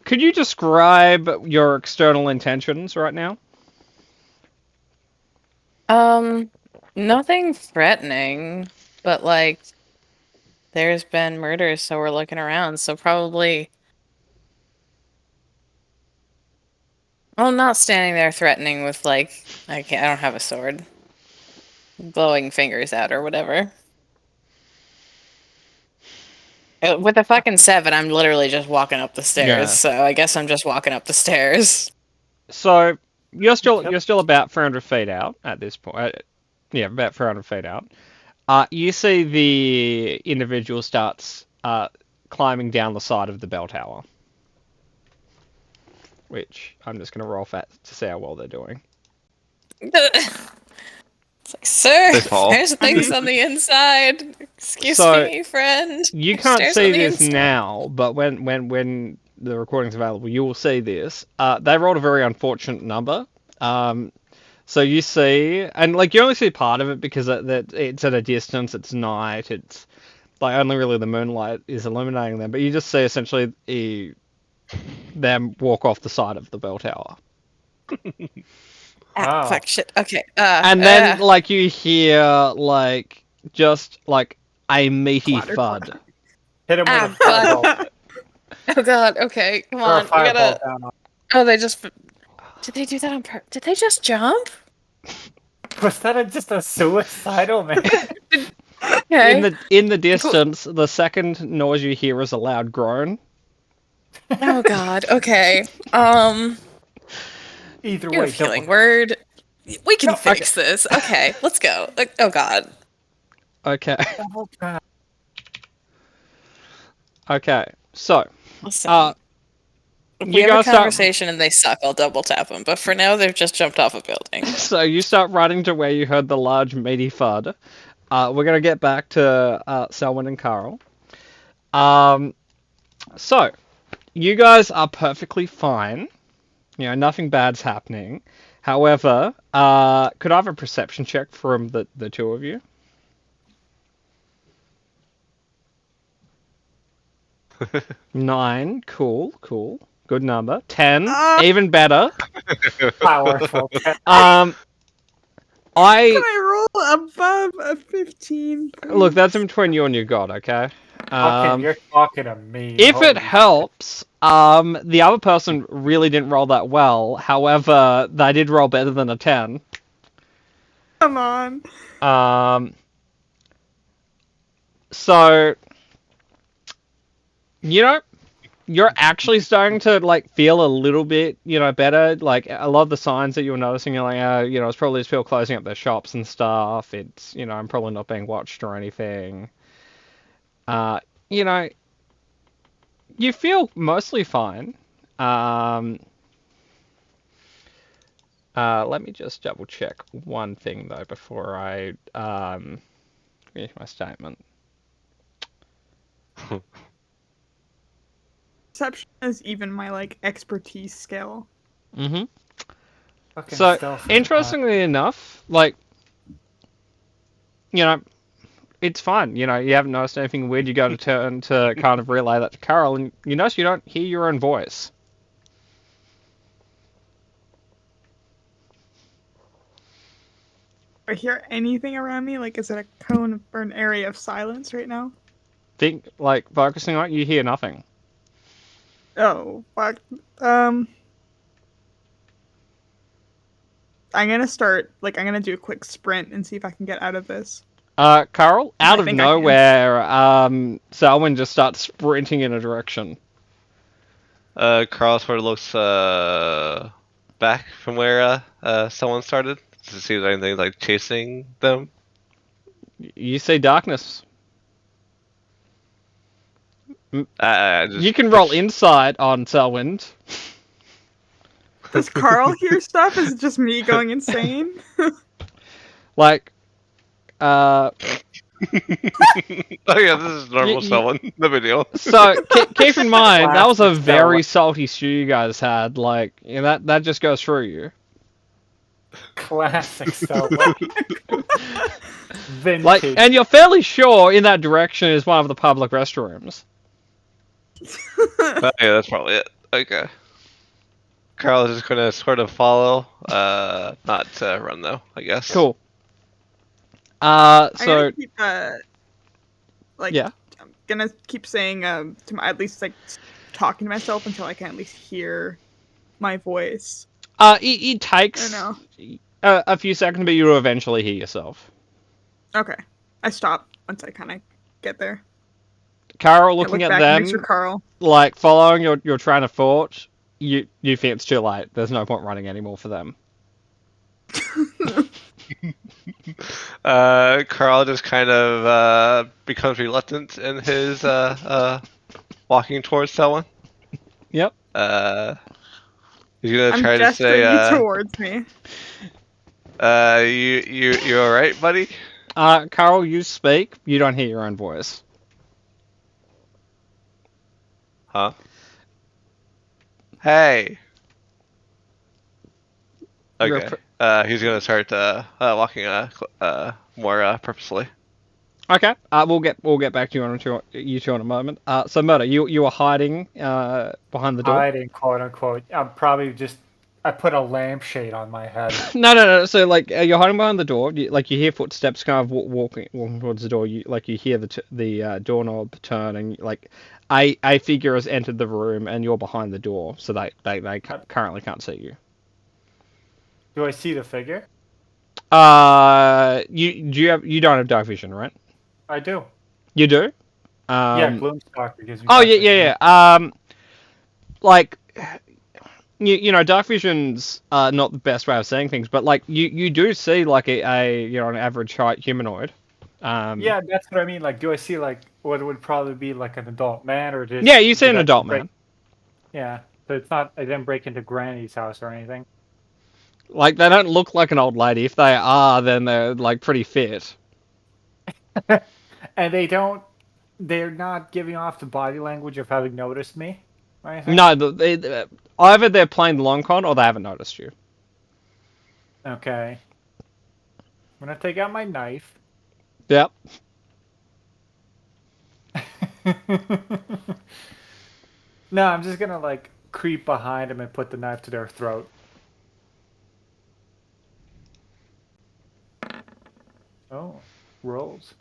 Could you describe your external intentions right now? Nothing threatening, but like, there's been murders, so we're looking around. So probably, well, not standing there threatening with like, I don't have a sword, blowing fingers out or whatever. With a fucking 7, I'm literally just walking up the stairs. Yeah. So I guess I'm just walking up the stairs. So you're still Yep. you're still about 400 feet out at this point. Yeah, about 400 feet out. You see the individual starts climbing down the side of the bell tower, which I'm just gonna roll fat to see how well they're doing. It's like, sir, They fall. there's things on the inside. Excuse So, me, friend. You can't Stairs see on the this inside. now, but when the recording's available, you will see this. They rolled a very unfortunate number. So you see, and like you only see part of it because it's at a distance, it's night, it's like only really the moonlight is illuminating them. But you just see essentially them walk off the side of the bell tower, Ah, Wow. fuck, shit. Okay. and then like you hear like just like a meaty Clatter, thud. clatter. Hit him with Ah, a fireball. oh god. Okay, come Throw a on. We fireball gotta. down on. Oh, they just. Did they do that on purpose? Did they just jump? Was that just a suicidal man? Okay. In the distance, the second noise you hear is a loud groan. Oh god. Okay. Either You way, have healing don't. word. We can No, fix this. Okay, let's go. Like, oh god. Okay. Double tap. Okay. So, Listen. If we you have a guys start. conversation and they suck, I'll double tap them. But for now, they've just jumped off a building. So you start running to where you heard the large meaty thud. We're gonna get back to Selwyn and Carl. So you guys are perfectly fine. You know, nothing bad's happening. However, could I have a perception check from the two of you? Nine. Cool. Good number. 10. Even better. Powerful. I Can I roll above a 15? look. please? That's in between you and your god. Okay. Okay, you're talking to me. If it Holy helps, the other person really didn't roll that well. However, they did roll better than a 10. Come on. So, you know, you're actually starting to like feel a little bit, you know, better. Like a lot of the signs that you were noticing, you're like, you know, it's probably just people closing up their shops and stuff. It's, you know, I'm probably not being watched or anything. You know, you feel mostly fine. Let me just double check one thing though before I finish my statement. Perception is even my like expertise skill. Mm-hmm. fucking So, stealth is interestingly enough, like, you know, it's fine. You know, you haven't noticed anything weird. You go to turn to kind of relay that to Carol, and you notice you don't hear your own voice. Do I hear anything around me? Like, is it a cone or an area of silence right now? Think, like, focusing on it, you hear nothing. Oh, fuck. I'm gonna start, like, I'm gonna do a quick sprint and see if I can get out of this. Carl, out I of think I can. nowhere, Selwyn just starts sprinting in a direction. Carl sort of looks back from where someone started to see if there's anything like chasing them. You see darkness. Just You can roll insight on Selwyn. Does Carl hear stuff? Is it just me going insane? Like, Oh yeah, this is normal you- someone. No big deal. So keep in mind that was a Classic very Stella. salty stew you guys had. Like, you know, that just goes through you. Classic Stella. Vintage. Like, and you're fairly sure in that direction is one of the public restrooms. Oh, yeah, that's probably it. Okay. Carl is just gonna sort of follow, not run though, I guess. Cool. I'm So gonna keep like yeah. I'm gonna keep saying at least like talking to myself until I can at least hear my voice. It I takes don't a few seconds, but you'll eventually hear yourself. Okay. I stop once I kind of get there. Carol I looking look at back and them, make sure Carl. like following your train of thought. You think it's too late. There's no point running anymore for them. Carl just kind of becomes reluctant in his walking towards someone. Yep. He's gonna I'm try to gesturing say, you towards me. you all right, buddy? Carol, you speak. You don't hear your own voice. Huh? Hey. You're Okay. He's gonna start walking more purposely. Okay. We'll get back to you two in a moment. So Murder, you were hiding behind the door. Hiding, quote unquote. I'm probably just. I put a lampshade on my head. No. So like you're hiding behind the door. You hear footsteps kind of walking towards the door. You hear the doorknob turn, and like a figure has entered the room, and you're behind the door, so they currently can't see you. Do I see the figure? You don't have dark vision, right? I do. You do. Yeah, Gloomstalker gives me. Oh dark yeah, vision. yeah. Like you know, dark vision's not the best way of saying things, but like you do see like a you know an average height humanoid. Yeah, that's what I mean. Like, do I see like what would probably be like an adult man, or just? Yeah, you see did an I adult break- man. Yeah, so it's not. I didn't break into Granny's house or anything. Like they don't look like an old lady. If they are, then they're like pretty fit. And they don't. They're not giving off the body language of having noticed me. Or anything? No, either they're playing the long con or they haven't noticed you. Okay. I'm gonna take out my knife. Yep. No, I'm just gonna like creep behind them and put the knife to their throat. Oh, rolls.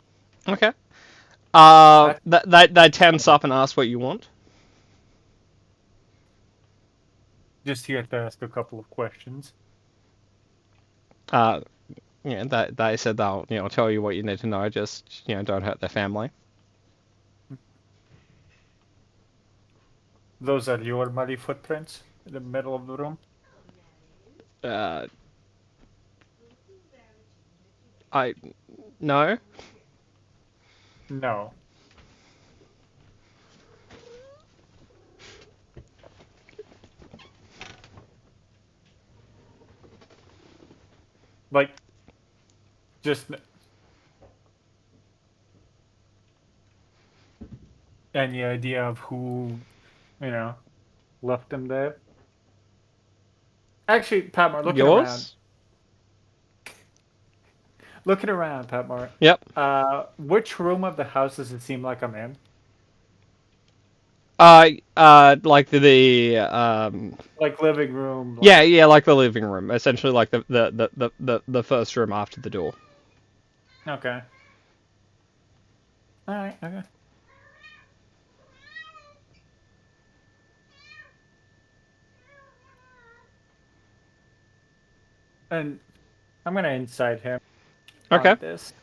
Okay. They tense up and ask what you want. Just here to ask a couple of questions. Yeah, they said they'll tell you what you need to know. Just don't hurt their family. Those are your muddy footprints in the middle of the room. No. No. Like, just any idea of who, left them there? Actually, Patmar, looking around. Yours? Looking around, Patmar. Yep. Which room of the house does it seem like I'm in? Like the Like living room. yeah, like the living room, essentially like the first room after the door. Okay. All right. Okay. And I'm gonna inside him. Okay. On this.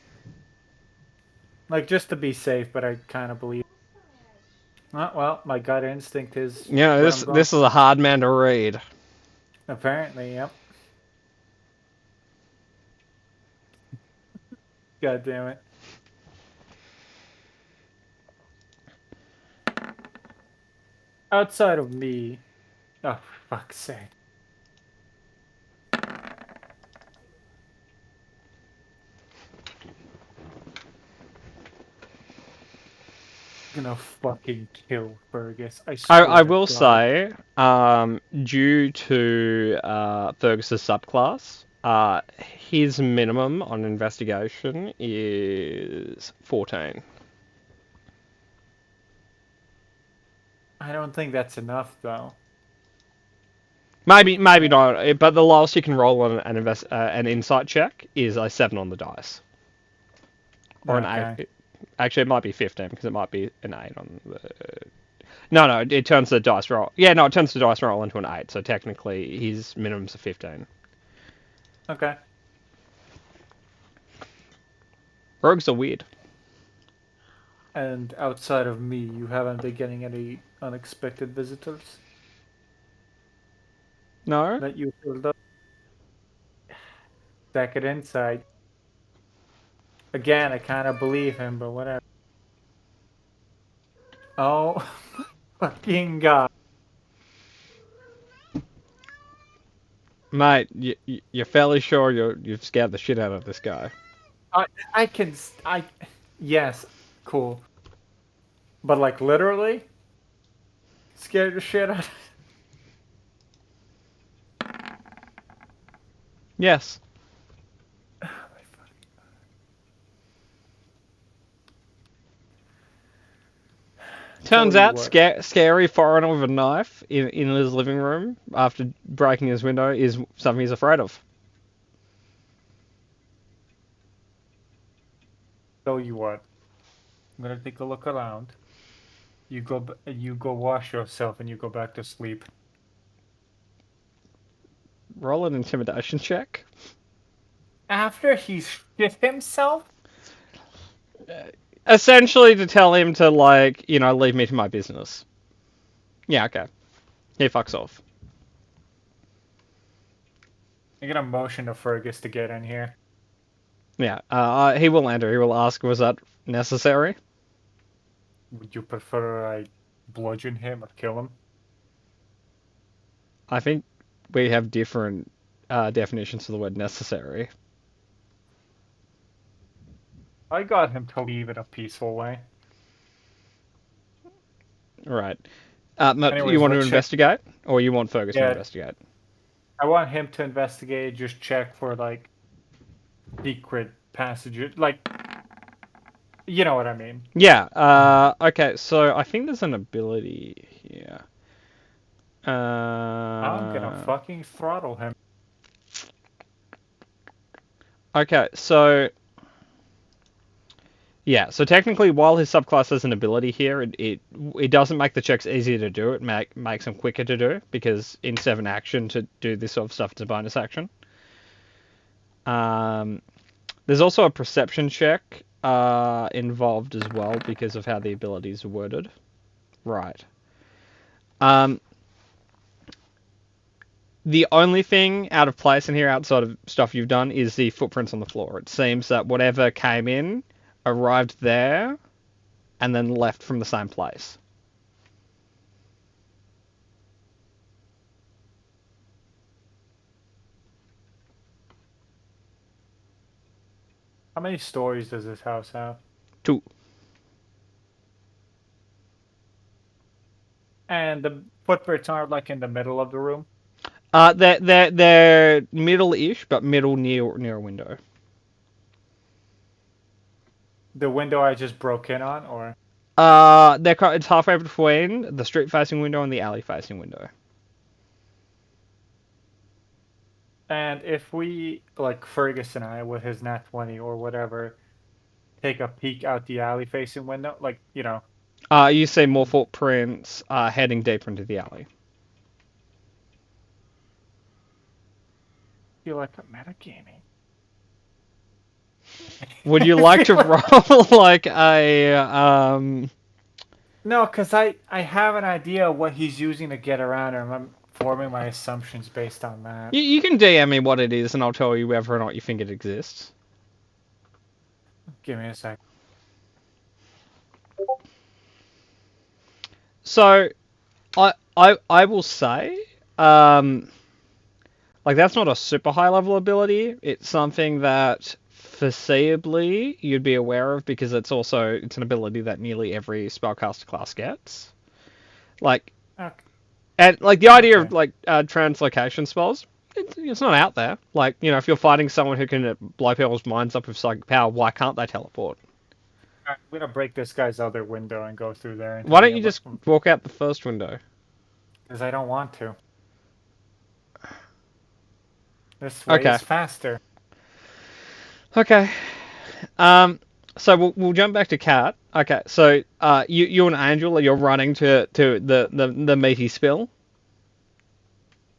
Like just to be safe, but I kind of believe. Well, my gut instinct is. Yeah, what this I'm going- this is a hard man to read. Apparently, yep. God damn it. Outside of me. Oh, for fuck's sake. gonna fucking kill Fergus. I I swear to will God. say, due to Fergus's subclass, his minimum on investigation is 14. I don't think that's enough though. Maybe not, but the lowest you can roll on an insight check is a 7 on the dice. Or an Okay. 8. Actually, it might be 15 because it might be an 8 on the. No, it turns the dice roll. Yeah, no, it turns the dice roll into an 8. So technically, his minimum's a 15. Okay. Rogues are weird. And outside of me, you haven't been getting any unexpected visitors No? that you filled up. Second insight. Again, I kind of believe him, but whatever. Oh, fucking God. Mate, you're fairly sure you've scared the shit out of this guy. I can. Yes, cool. But like literally, scared the shit out. Yes. Turns Tell you out, what. scary foreigner with a knife in his living room after breaking his window is something he's afraid of. Tell you what. I'm gonna take a look around. You go wash yourself, and you go back to sleep. Roll an intimidation check. After he shit himself. Essentially to tell him to, like, leave me to my business. Yeah, okay. He fucks off. I'm gonna motion to Fergus to get in here. Yeah, he will enter. He will ask, was that necessary? Would you prefer I bludgeon him or kill him? I think we have different definitions for the word necessary. I got him to leave in a peaceful way. Right. You Anyways, want to let's check. investigate? Or you want Fergus to Yeah. investigate? I want him to investigate, just check for like secret passages, like you know what I mean. Yeah, okay, so I think there's an ability here. I'm gonna fucking throttle him. Okay, so... Yeah, so technically, while his subclass has an ability here, it doesn't make the checks easier to do. It makes them quicker to do, because instead of an action to do this sort of stuff, it's a bonus action. There's also a perception check involved as well, because of how the abilities are worded. Right. The only thing out of place in here, outside of stuff you've done, is the footprints on the floor. It seems that whatever came in arrived there and then left from the same place. How many stories does this house have? 2. And the footprints aren't like in the middle of the room. They're middle-ish, but middle near a window. The window I just broke in on, or It's halfway between the street-facing window and the alley-facing window. and if we like Fergus and I with his nat 20 or whatever, take a peek out the alley facing window, like you know, You see more footprints heading deeper into the alley. feel like I'm metagaming. Would you like to roll like a No, because I have an idea of what he's using to get around him. I'm forming my assumptions based on that. You can DM me what it is, and I'll tell you whether or not you think it exists. Give me a sec. So, I will say, like, that's not a super high level ability. It's something that foreseeably you'd be aware of because it's an ability that nearly every spellcaster class gets. Like, Okay. and like the idea of Okay. like translocation spells, it's not out there. Like, if you're fighting someone who can blow people's minds up with psychic power, why can't they teleport? I'm gonna break this guy's other window and go through there. Why don't you just walk out the first window? Because I don't want to. This way Okay. is faster. Okay. So we'll jump back to Cat. Okay. So you and Angel, you're running to the meaty spill.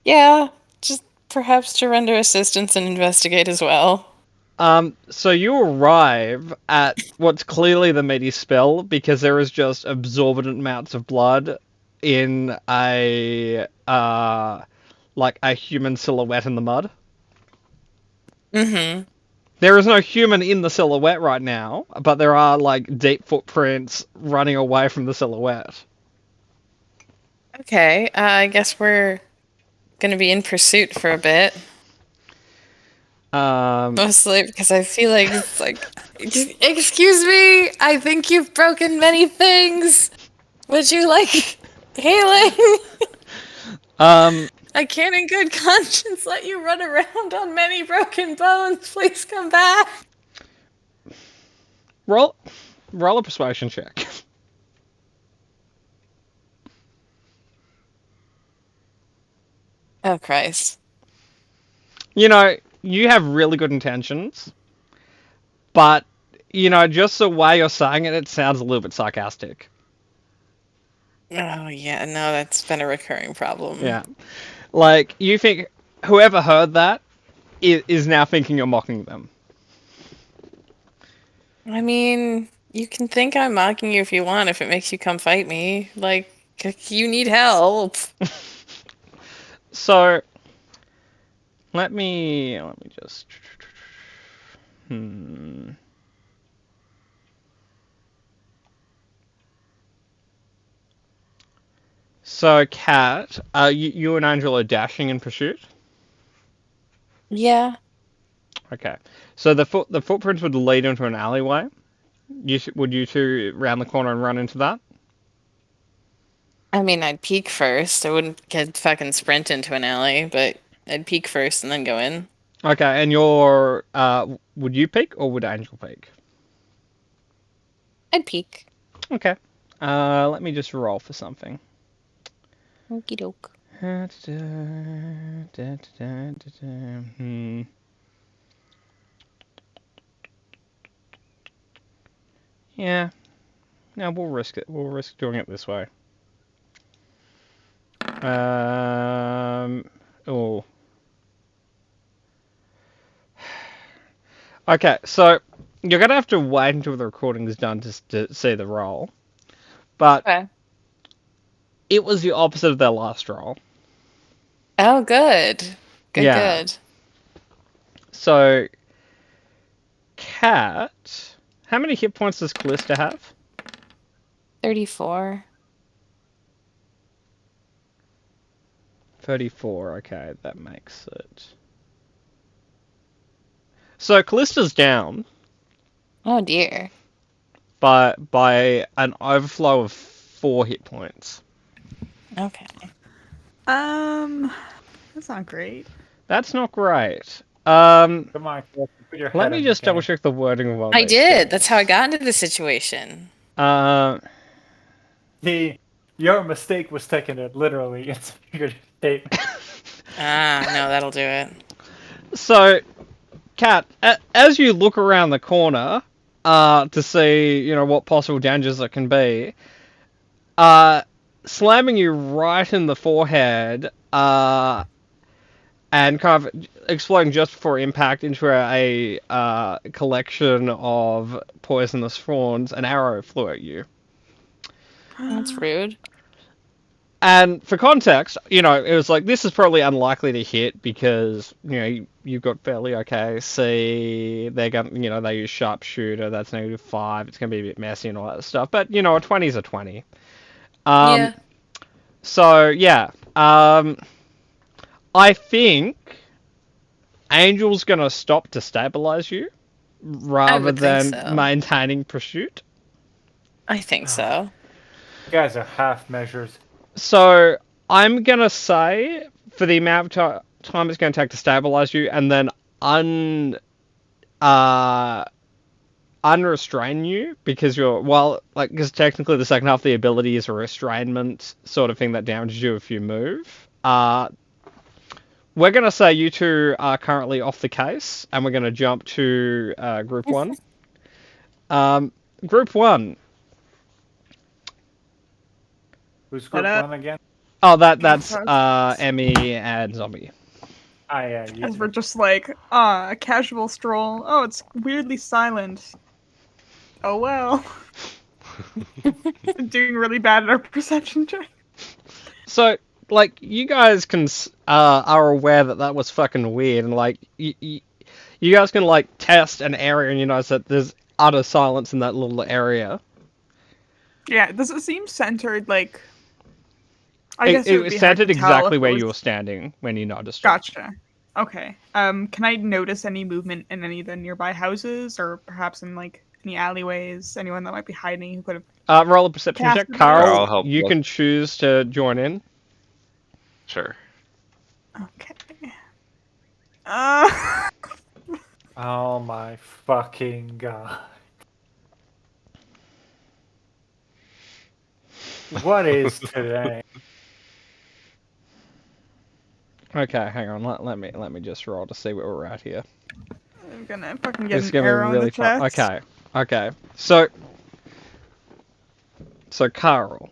Yeah, just perhaps to render assistance and investigate as well. So you arrive at what's clearly the meaty spill because there is just absorbent amounts of blood in a like a human silhouette in the mud. Mm-hmm. There is no human in the silhouette right now, but there are like deep footprints running away from the silhouette. Okay, I guess we're gonna be in pursuit for a bit. Mostly because I feel like it's like, excuse me, I think you've broken many things. Would you like healing? I can't in good conscience let you run around on many broken bones. Please come back. roll a persuasion check. Oh, Christ. You have really good intentions, but just the way you're saying it sounds a little bit sarcastic. Oh, yeah, no, that's been a recurring problem. Yeah. Like, you think whoever heard that is now thinking you're mocking them. I mean, you can think I'm mocking you if you want, if it makes you come fight me. Like, you need help. So, let me just... So, Kat, you and Angel are dashing in pursuit? Yeah. Okay. So the footprints would lead into an alleyway. Would you two round the corner and run into that? I mean, I'd peek first. I wouldn't get fucking sprint into an alley, but I'd peek first and then go in. Okay, and would you peek or would Angel peek? I'd peek. Okay. Let me just roll for something. Okie doke. Yeah. No, we'll risk it. We'll risk doing it this way. Oh. Okay, so you're gonna have to wait until the recording is done to see the roll. But Okay. it was the opposite of their last roll. Oh, good. Good. So, Cat, how many hit points does Callista have? 34. 34, okay, that makes it. So Callista's down Oh, dear. by an overflow of 4 hit points. Okay. That's not great. That's not great. Come on, Chris, put your head Let in me the just game. double check the wording of all I these did. things. That's how I got into this situation. Your mistake was taking it literally. It's a figurative statement. Ah, no, that'll do it. So, Kat, as you look around the corner to see, what possible dangers there can be, slamming you right in the forehead and kind of exploding just before impact into a collection of poisonous thorns, an arrow flew at you. That's rude. And for context, it was like, this is probably unlikely to hit because, you've got fairly okay C, they're going, they use sharpshooter, that's -5, it's going to be a bit messy and all that stuff, but, a 20 is a 20. Yeah. So, yeah, I think Angel's going to stop to stabilize you rather would think than so. maintaining pursuit. I think so. You guys are half measures. So I'm gonna say for the amount of time it's going to take to stabilize you, and then unrestrain you, because because technically the second half of the ability is a restrainment sort of thing that damages you if you move. We're gonna say you two are currently off the case, and we're gonna jump to group one. Group one. Who's group But, one again? Oh, that's sorry. Emmy and Zombie. Ah, yeah, you As two. we're just like, a casual stroll. Oh, it's weirdly silent. Oh well. Doing really bad at our perception check. So, like, you guys are aware that that was fucking weird, and like, you guys can like test an area, and you notice that there's utter silence in that little area. Yeah, does it seem centered? Like, I guess It would was be hard centered to tell exactly if where it you were was- standing when you noticed it. Gotcha. Okay. Can I notice any movement in any of the nearby houses, or perhaps in like any alleyways? Anyone that might be hiding who could have? Roll a perception Cast check. it Carl, I'll help you look. can choose to join in. Sure. Okay. Oh my fucking god. What is today? Okay, hang on. Let me just roll to see where we're at here. I'm gonna fucking get It's an gonna arrow be in really the fun. chest. Okay. So Carl,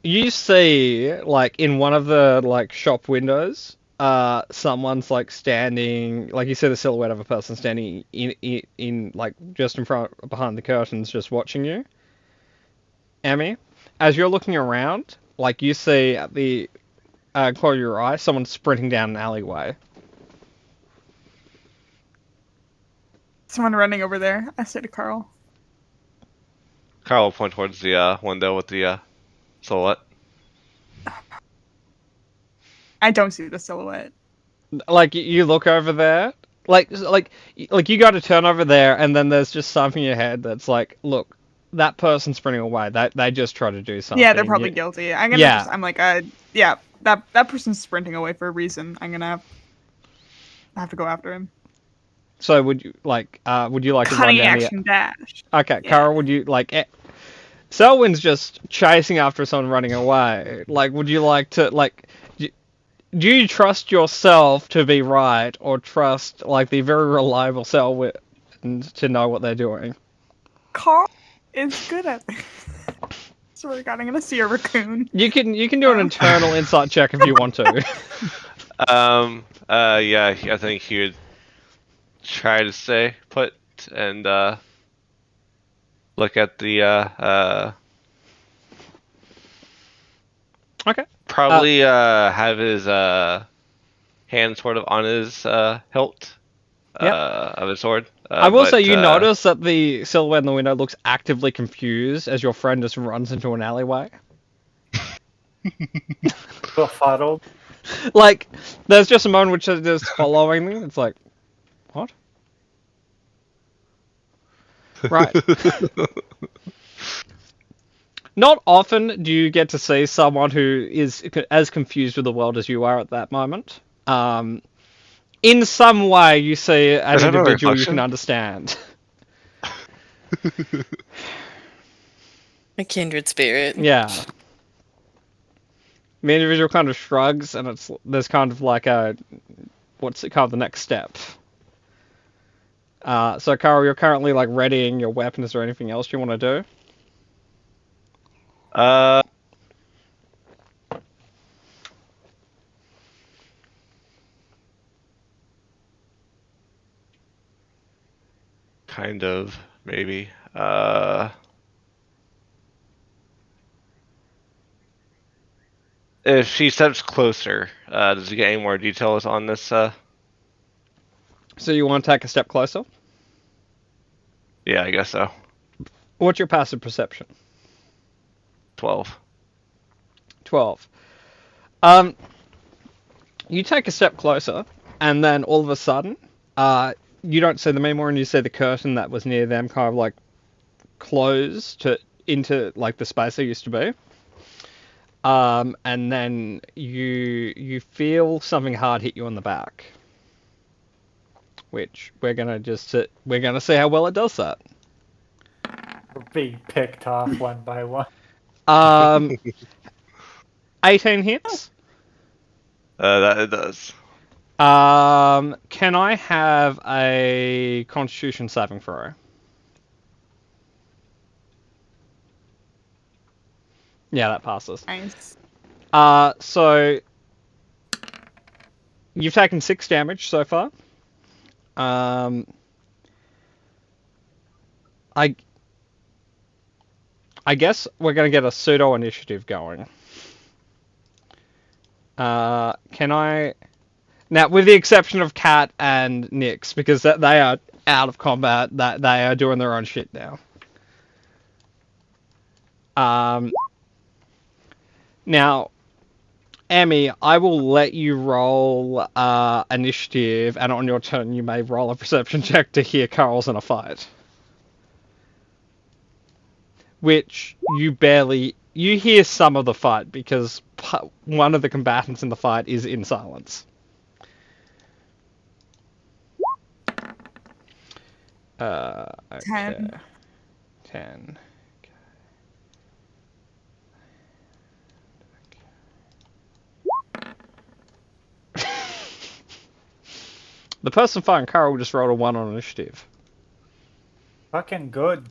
you see like in one of the like shop windows, someone's like standing. Like you see the silhouette of a person standing in like just in front behind the curtains, just watching you. Emmy, as you're looking around, like you see at the corner of your eye, someone sprinting down an alleyway. Someone running over there. I say to Carl. Carl will point towards the window with the silhouette. I don't see the silhouette. Like you look over there, like you got to turn over there, and then there's just something in your head that's like, look, that person's sprinting away. They just try to do something. Yeah, they're probably guilty. I'm gonna. Yeah. I'm like, yeah, that person's sprinting away for a reason. I'm gonna have to go after him. So would you like to run Cunning down action dash. Okay, Yeah. Carl, would you like? Selwyn's just chasing after someone running away. Like, would you like to like? Do you trust yourself to be right, or trust like the very reliable Selwyn to know what they're doing? Carl is good at this. Swear to God, I'm gonna see a raccoon. You can do an internal insight check if you want to. Yeah, I think he would try to stay put and look at the Okay. probably have his hand sort of on his hilt Yep. of his sword. I will say you but, notice that the silhouette in the window looks actively confused as your friend just runs into an alleyway. Befuddled. Like, there's just a moment which is just following me. It's like, what? Right. Not often do you get to see someone who is as confused with the world as you are at that moment. In some way, you see an Is that a individual you reflection? can understand. A kindred spirit. Yeah. The individual kind of shrugs, and there's kind of like what's it called, the next step. So Carl, you're currently like readying your weapon. Is there anything else you want to do? Kind of, maybe. If he steps closer, does he get any more details on this? So you want to take a step closer? Yeah, I guess so. What's your passive perception? 12. 12. You take a step closer, and then all of a sudden, You don't see them anymore, and you see the curtain that was near them kind of like close into like the space they used to be. And then you feel something hard hit you on the back, which we're gonna see how well it does that. We're being picked off one by one. 18 hits. That it does. Can I have a Constitution saving throw? Yeah, that passes. Nice. So you've taken 6 damage so far. I guess we're gonna get a pseudo initiative going. Can I? Now, with the exception of Kat and Nyx, because they are out of combat, that they are doing their own shit now. Now, Emmy, I will let you roll initiative, and on your turn, you may roll a perception check to hear Carl's in a fight. Which you hear some of the fight because one of the combatants in the fight is in silence. Okay. 10. 10. The person fighting Carl just rolled a 1 on initiative. Fucking good.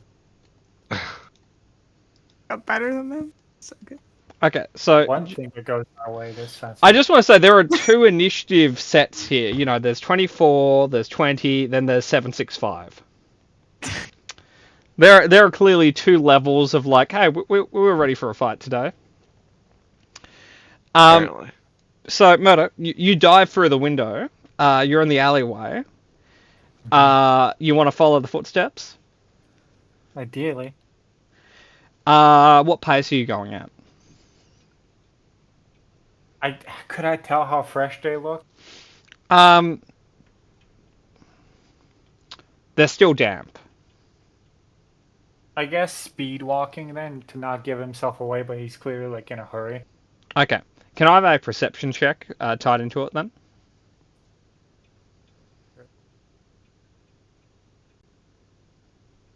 Better than them? So good. Okay, so One thing that goes our way this time. I just want to say there are 2 initiative sets here. You know, there's 24, there's 20, then there's 765. There are clearly 2 levels of like, hey, we were ready for a fight today. Apparently. So, Murder, you dive through the window. You're in the alleyway. You want to follow the footsteps? Ideally. What pace are you going at? Could I tell how fresh they look? They're still damp. I guess speed walking then to not give himself away, but he's clearly like in a hurry. Okay. Can I have a perception check tied into it then?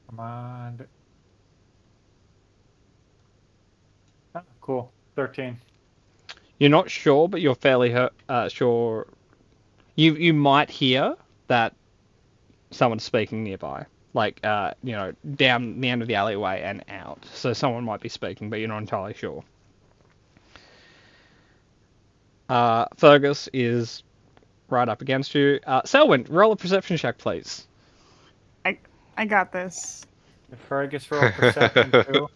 Come on. Oh, cool. 13. You're not sure, but you're fairly sure. You might hear that someone's speaking nearby, like down the end of the alleyway and out. So someone might be speaking, but you're not entirely sure. Fergus is right up against you. Selwyn, roll a perception check, please. I got this. If Fergus roll perception too.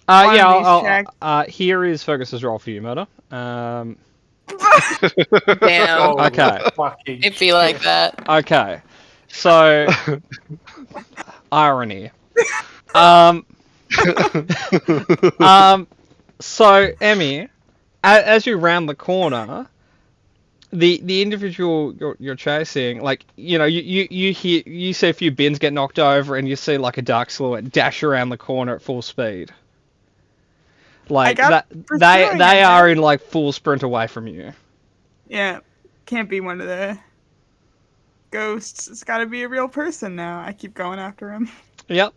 One Yeah, of these here is Fergus's roll for you, Murder. Damn. Oh, Okay. fucking It'd be like that. Okay, so irony. So Emmy, as you round the corner, the individual you're chasing, like you see a few bins get knocked over, and you see like a dark silhouette dash around the corner at full speed. Like I got they pursuing are it. in like full sprint away from you. Yeah, can't be one of the ghosts. It's got to be a real person now. I keep going after him. Yep.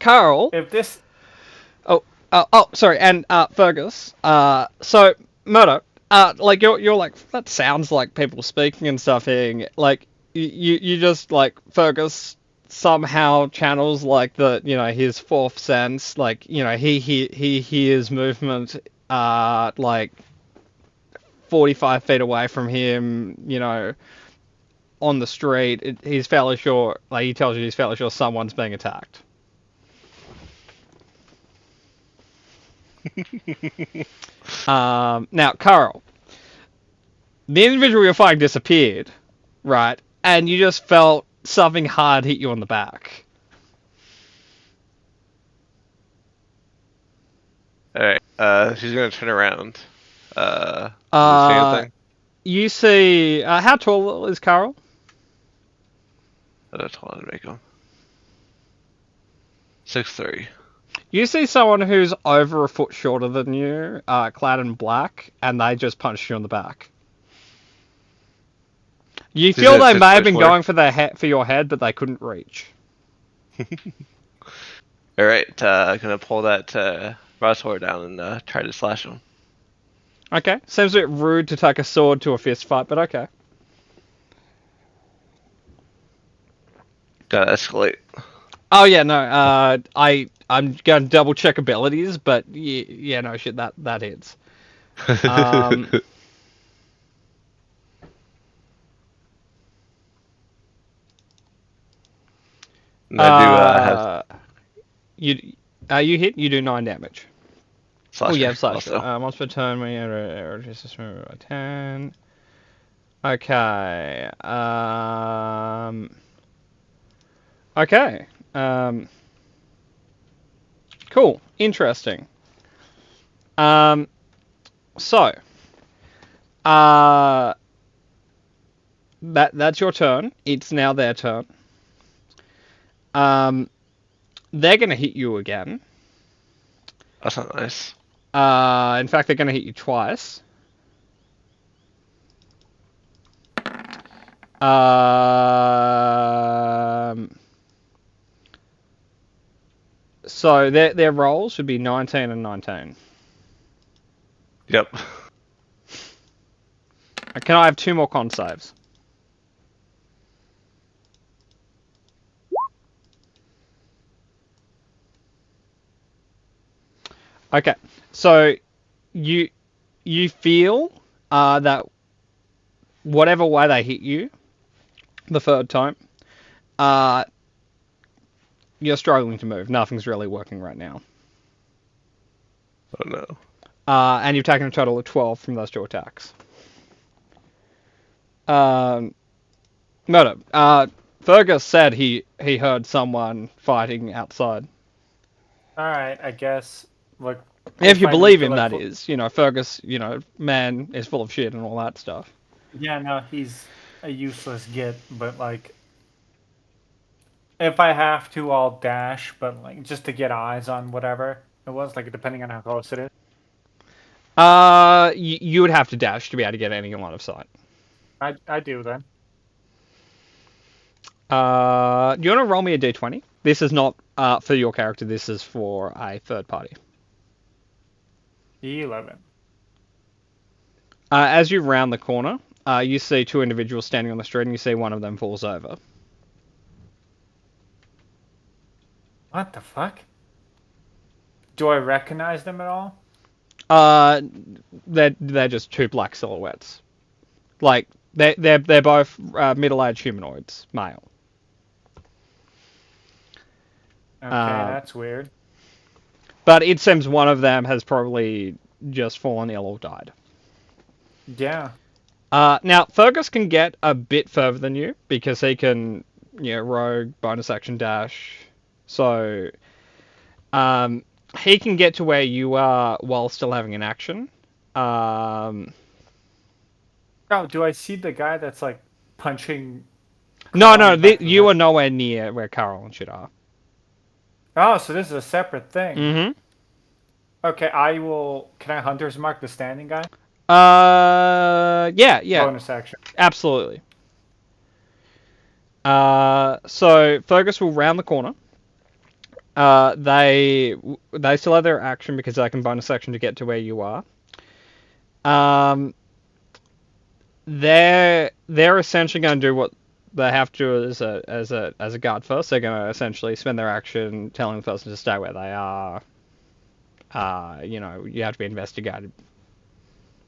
Carl. If this Sorry, and Fergus. So Murder. Like you're like, that sounds like people speaking and stuff. Like you just like Fergus somehow channels like his 4th sense. Like he hears movement like 45 feet away from him. On the street. He's fairly sure. Like he tells you, he's fairly sure someone's being attacked. Now, Carl, the individual you're fighting disappeared, right? And you just felt something hard hit you on the back. Alright, she's gonna turn around. Does it say anything? You see, how tall is Carol? That's all I make him. 6'3". You see someone who's over a foot shorter than you, clad in black, and they just punched you in the back. You Is feel that they may have been situation where- going for for your head, but they couldn't reach. All right, gonna pull that broadsword down and try to slash him. Okay, seems a bit rude to take a sword to a fist fight, but okay. Gotta escalate. Oh yeah, no. I'm going to double check abilities, but yeah, no shit. That hits. Um, And I do have you hit. You do 9 damage. slasher Oh, you have slash. also. Once per turn, when you just move by 10. Okay. Okay. Cool. Interesting. So. That's your turn. It's now their turn. They're gonna hit you again. That's not nice. In fact, they're gonna hit you twice. So their rolls would be 19 and 19. Yep. Can I have 2 more con saves? Okay, so you feel that whatever way they hit you the third time, you're struggling to move. Nothing's really working right now. Oh no. And you've taken a total of 12 from those 2 attacks. Murder. Fergus said he heard someone fighting outside. All right, I guess. Look, If you I believe need to, him, like, that is. You know, Fergus, man is full of shit and all that stuff. Yeah, no, he's a useless git, but like, if I have to, I'll dash, but like, just to get eyes on whatever it was, like, depending on how close it is. You would have to dash to be able to get any line of sight. I do then. Do you want to roll me a d20? This is not for your character. This is for a third party. 11. As you round the corner, you see 2 individuals standing on the street, and you see one of them falls over. What the fuck? Do I recognize them at all? They're just 2 black silhouettes. Like they're both middle-aged humanoids, male. Okay, that's weird. But it seems one of them has probably just fallen ill or died. Yeah. Now Fergus can get a bit further than you because he can, rogue, bonus action dash. So, he can get to where you are while still having an action. Oh, do I see the guy that's like punching? No, Carl in the back of the you head? are nowhere near where Carol and shit are. Oh, so this is a separate thing. Mm-hmm. Okay, I will. Can I hunter's mark the standing guy? Yeah, Bonus action. absolutely. So Fergus will round the corner. They still have their action because they can bonus action to get to where you are. They're essentially going to do what they have to as a guard first. They're going to essentially spend their action telling the person to stay where they are. You have to be investigated.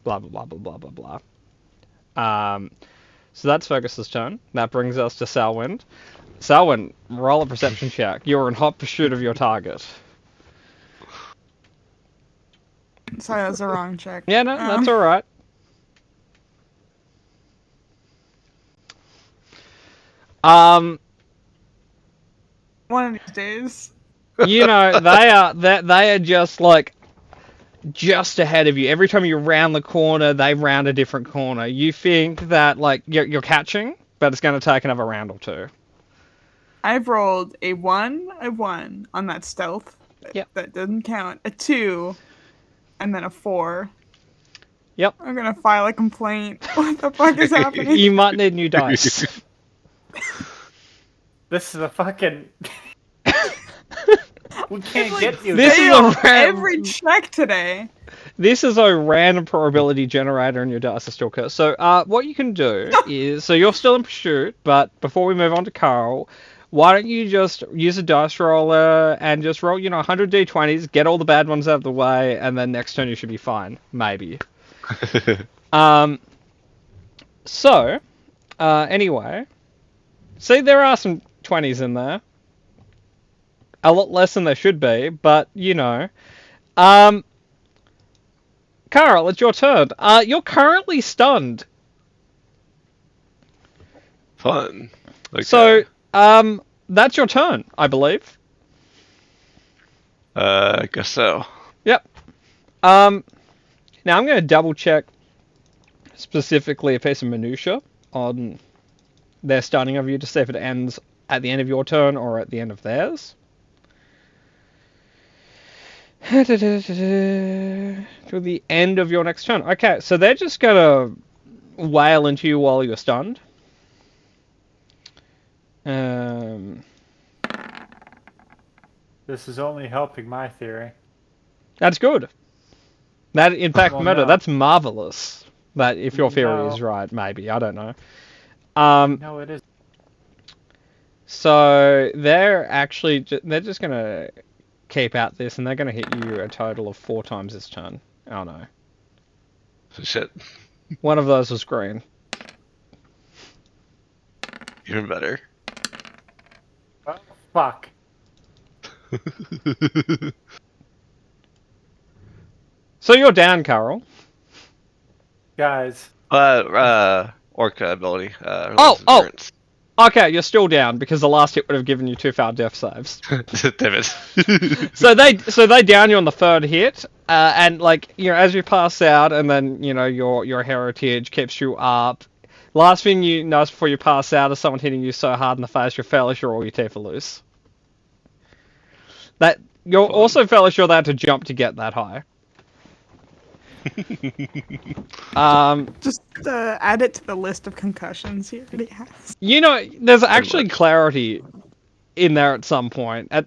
Blah blah blah blah blah blah blah. So that's Fergus's turn. That brings us to Selwyn. Selwyn, roll a perception check. You're in hot pursuit of your target. Sorry, that was the wrong check. Yeah, no, that's all right. One of these days. They are just like just ahead of you. Every time you round the corner, they round a different corner. You think that like you're catching, but it's going to take another round or two. I've rolled a 1 on that stealth. Yep. That doesn't count. A 2, and then a 4. Yep. I'm gonna file a complaint. What the fuck is happening? You might need new dice. This is a fucking. We can't get you. This is a Failed ram- every check today. This is a random probability generator and your dice are still cursed. So what you can do is, so you're still in pursuit, but before we move on to Carl, why don't you just use a dice roller and just roll, 100 d20s, get all the bad ones out of the way, and then next turn you should be fine. Maybe. Anyway. See, there are some 20s in there. A lot less than there should be, but, Carl, it's your turn. You're currently stunned. Fun. Okay. So, that's your turn, I believe. I guess so. Yep. Now I'm going to double check specifically a piece of minutia on their stunning of you to see if it ends at the end of your turn or at the end of theirs. To the end of your next turn. Okay, so they're just going to wail into you while you're stunned. This is only helping my theory. That's good. That, in fact, Well, Murder, no. that's marvelous. That if your theory No. is right, maybe, I don't know. No, it is. So they're just gonna keep out this, and they're gonna hit you a total of 4 times this turn. Oh no, So shit. one of those was green. Even better. Oh, fuck. So you're down, Carol. Guys, Orca ability. Oh. Endurance. Okay, you're still down because the last hit would have given you 2 failed death saves. Damn it. So they down you on the third hit, and as you pass out, and then your heritage keeps you up. Last thing you notice before you pass out is someone hitting you so hard in the face you're fairly sure all your teeth are loose. That you're also fairly sure they had to jump to get that high. Just add it to the list of concussions he already has. There's actually clarity in there at some point. At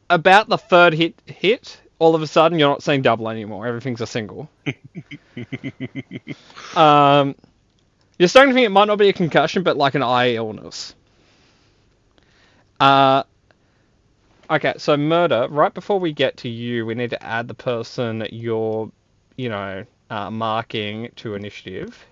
about the third hit, all of a sudden you're not seeing double anymore. Everything's a single. You're starting to think it might not be a concussion, but like an eye illness. Okay, so Murder, right before we get to you, we need to add the person you're, marking to initiative.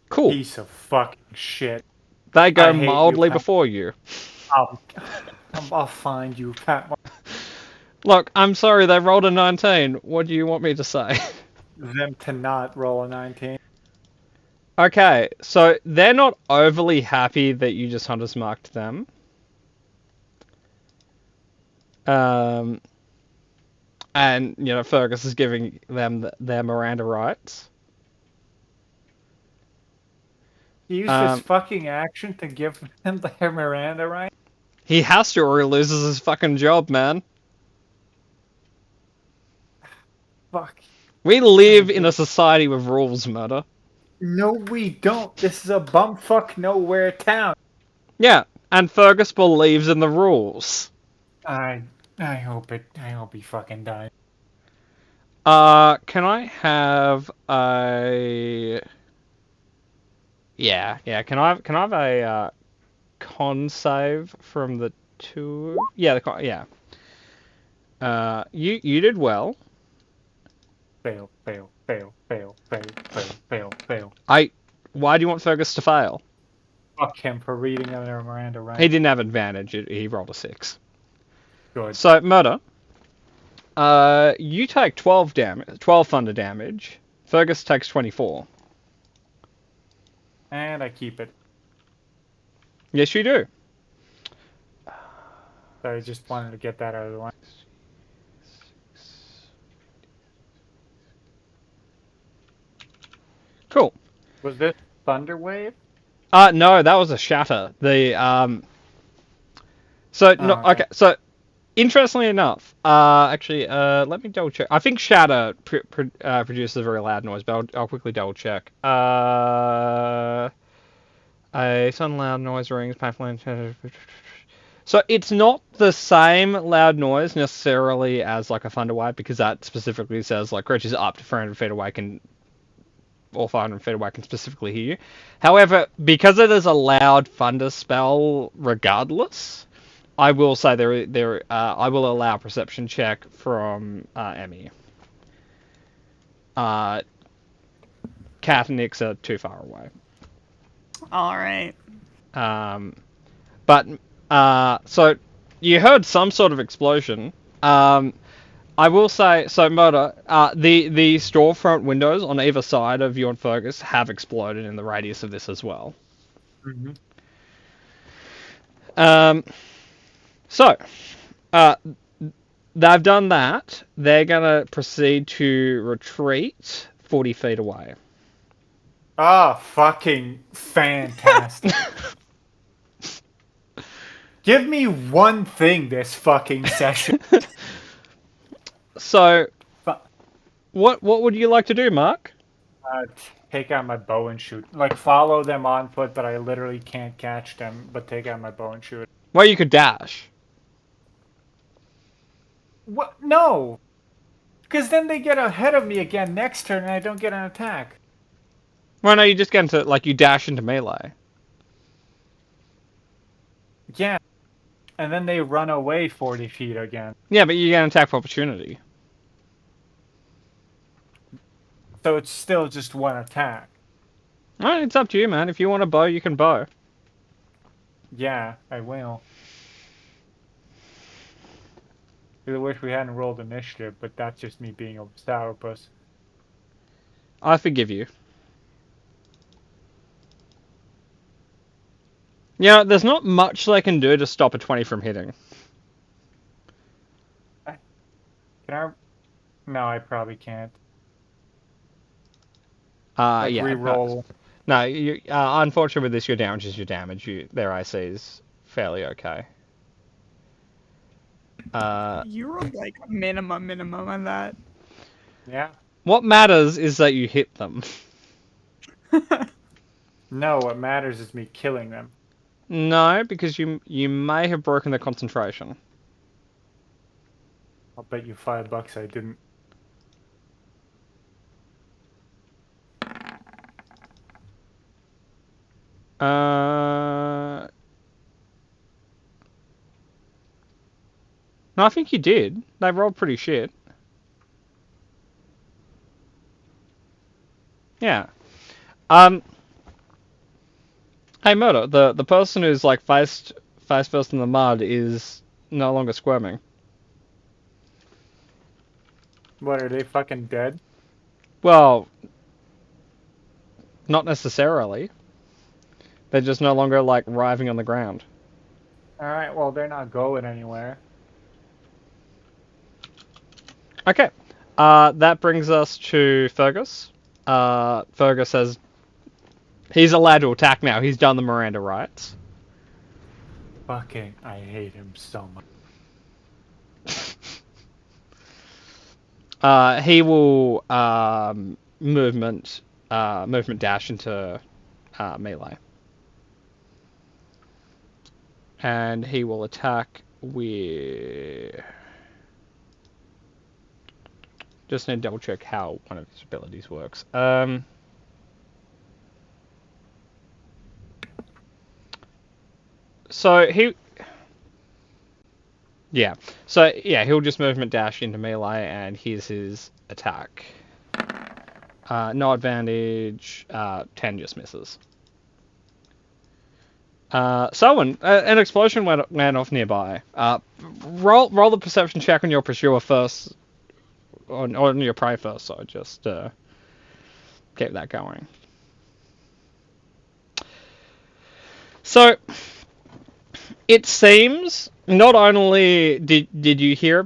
Cool. piece of fucking shit. They go I hate you, mildly Pat. before you. I'll find you, Pat. Look, I'm sorry, they rolled a 19. What do you want me to say? Them to not roll a 19. Okay, so they're not overly happy that you just Hunter's marked them. And, Fergus is giving them their Miranda rights. Use this fucking action to give them their Miranda right? He has to or he loses his fucking job, man. Fuck. We live in a society with rules, Murder. No, we don't. This is a bumfuck nowhere town. Yeah, and Fergus believes in the rules. I hope he fucking dies. Can I have a... Yeah, can I have a con save from the two? Yeah, yeah. You did well. Fail. Why do you want Fergus to fail? Fuck him for reading their Miranda right. He didn't have advantage. He rolled a 6. Good. So, Murder. You take 12 thunder damage. Fergus takes 24. And I keep it. Yes, you do. So I just wanted to get that out of the way. Cool. Was this Thunderwave? No, that was a shatter. So no, Oh, okay. So interestingly enough, actually, let me double check. I think shatter produces a very loud noise, but I'll quickly double check. A sudden loud noise rings, painful. So it's not the same loud noise necessarily as like a thunderwave, because that specifically says like creatures up to 300 feet away can, or 500 feet away can specifically hear you. However, because it is a loud thunder spell regardless, I will say I will allow a perception check from Emmy. Cat and Nix are too far away. All right. But so you heard some sort of explosion. I will say, so Murder, the storefront windows on either side of you and Fergus have exploded in the radius of this as well. Mm-hmm. So, they've done that. They're gonna proceed to retreat 40 feet away. Oh, fucking fantastic. Give me one thing this fucking session. So, Fu- what would you like to do, Mark? Take out my bow and shoot. Like, follow them on foot, but I literally can't catch them, but take out my bow and shoot. Well, you could dash. What? No! Because then they get ahead of me again next turn and I don't get an attack. Well, no, you just get into, like, you dash into melee. Yeah. And then they run away 40 feet again. Yeah, but you get an attack of opportunity. So it's still just one attack. Well, it's up to you, man. If you want to bow, you can bow. Yeah, I will. I wish we hadn't rolled initiative, but that's just me being a sourpuss. I forgive you. Yeah, there's not much they can do to stop a 20 from hitting. Can I? No, I probably can't. Like, Yeah. re-roll. No, you, unfortunately with this, your damage is your damage. Their AC is fairly okay. You rolled like minimum on that. Yeah. What matters is that you hit them. No, what matters is me killing them. No, because you may have broken their concentration. I'll bet you $5 I didn't. No, I think you did. They rolled pretty shit. Yeah. Hey, Murder, the person who's like face first in the mud is no longer squirming. What, are they fucking dead? Well, not necessarily. They're just no longer like writhing on the ground. Alright, well, they're not going anywhere. Okay. That brings us to Fergus. Fergus says he's allowed to attack now. He's done the Miranda rights. Fucking, I hate him so much. He will movement dash into melee, and he will attack with. Just need to double check how one of his abilities works. So he. Yeah. So yeah, he'll just movement dash into melee, and here's his attack. No advantage. 10 just misses. Someone, an explosion went off nearby. Roll the perception check on your pursuer first, on your prey first. So just keep that going. So it seems not only did you hear it,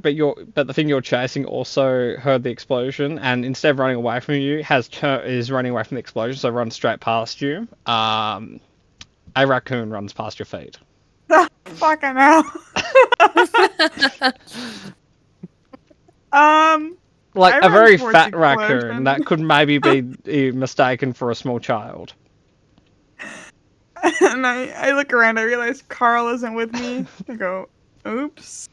but the thing you're chasing also heard the explosion, and instead of running away from you, is running away from the explosion, so runs straight past you. A raccoon runs past your feet. Fucking hell. Like I a run very towards fat the raccoon explosion. that could maybe be mistaken for a small child. And I look around, I realize Carl isn't with me. I go, oops.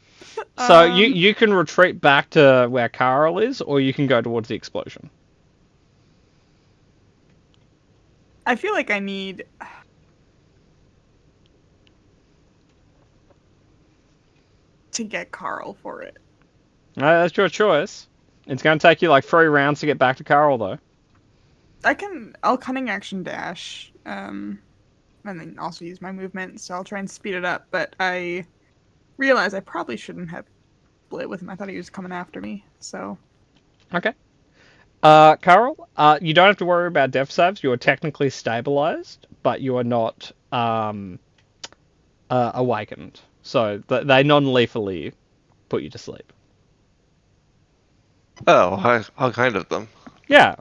So you can retreat back to where Carl is, or you can go towards the explosion. I feel like I need. To get Carl for it. That's your choice. It's going to take you like 3 rounds to get back to Carl, though. I'll cunning action dash, and then also use my movement, so I'll try and speed it up, but I realize I probably shouldn't have split with him. I thought he was coming after me, so. Okay. Carl, you don't have to worry about death saves. You are technically stabilized, but you are not awakened. So they non-lethally put you to sleep. Oh, how kind of them. Yeah.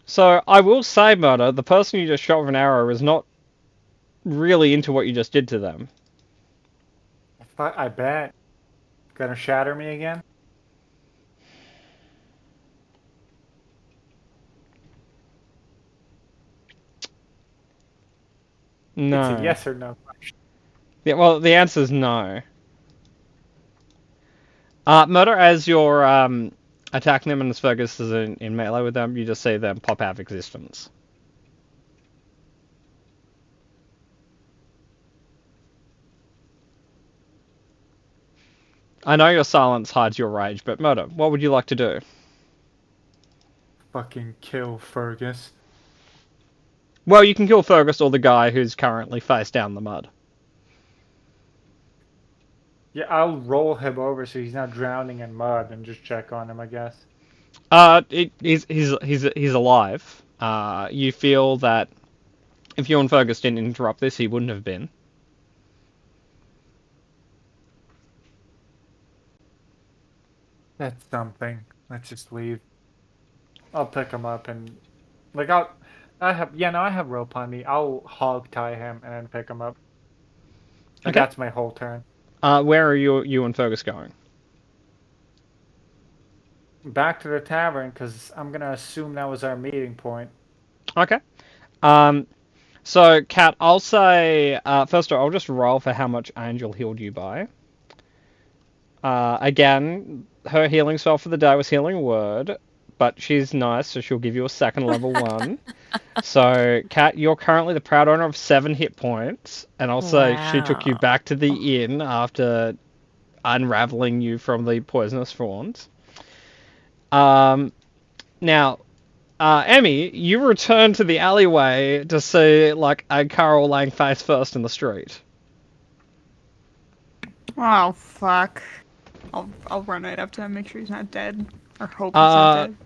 So I will say, Murder, the person you just shot with an arrow is not really into what you just did to them. I bet. Gonna shatter me again? No. It's a yes or no question. Yeah, well, the answer is no. Murder, as you're attacking them and as Fergus is in melee with them, you just see them pop out of existence. I know your silence hides your rage, but Murder, what would you like to do? Fucking kill Fergus. Well, you can kill Fergus or the guy who's currently face down in the mud. Yeah, I'll roll him over so he's not drowning in mud and just check on him, I guess. He's alive. You feel that if you and Fergus didn't interrupt this, he wouldn't have been. That's something. Let's just leave. I'll pick him up and I have rope on me. I'll hog tie him and then pick him up. And Okay. that's my whole turn. Where are you and Fergus going? Back to the tavern because I'm gonna assume that was our meeting point. Okay. So, Kat, I'll say, first of all, I'll just roll for how much Angel healed you by. Again, her healing spell for the day was Healing Word, but she's nice, so she'll give you a second level 1. So, Kat, you're currently the proud owner of 7 hit points, and I'll say she took you Wow. back to the inn after unraveling you from the poisonous fawns. Now, Emmy, you return to the alleyway to see, like, a Carl laying face first in the street. Oh, fuck. I'll run right up to him, make sure he's not dead. Or hope he's not dead.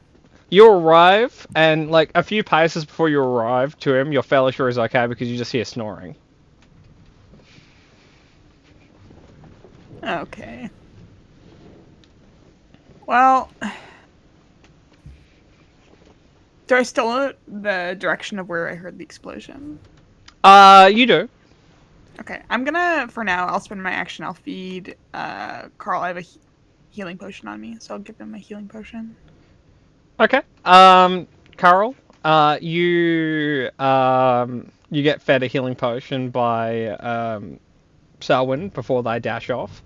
You arrive, and, like, a few paces before you arrive to him, you're fairly sure he's okay because you just hear snoring. Okay. Well... Do I still know the direction of where I heard the explosion? You do. Okay, I'm gonna, for now, I'll spend my action, I'll feed Carl. I have a healing potion on me, so I'll give him a healing potion. Okay. Carl, you get fed a healing potion by Selwyn before they dash off.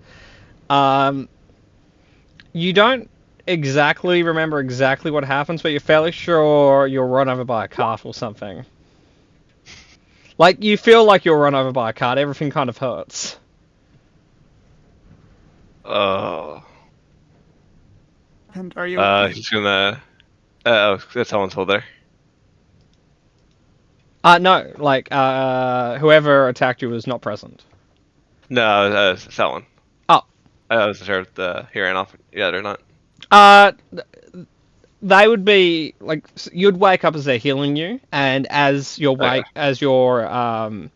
You don't exactly remember exactly what happens, but you're fairly sure you're run over by a cart or something. Like, you feel like you're run over by a cart. Everything kind of hurts. Oh. And are you? He's gonna. Oh, that's someone's hold there. No, like, whoever attacked you was not present. No, it's that one. Oh. I wasn't sure if he ran off yet or not. they would be like you'd wake up as they're healing you, and as you're Okay. as you're kind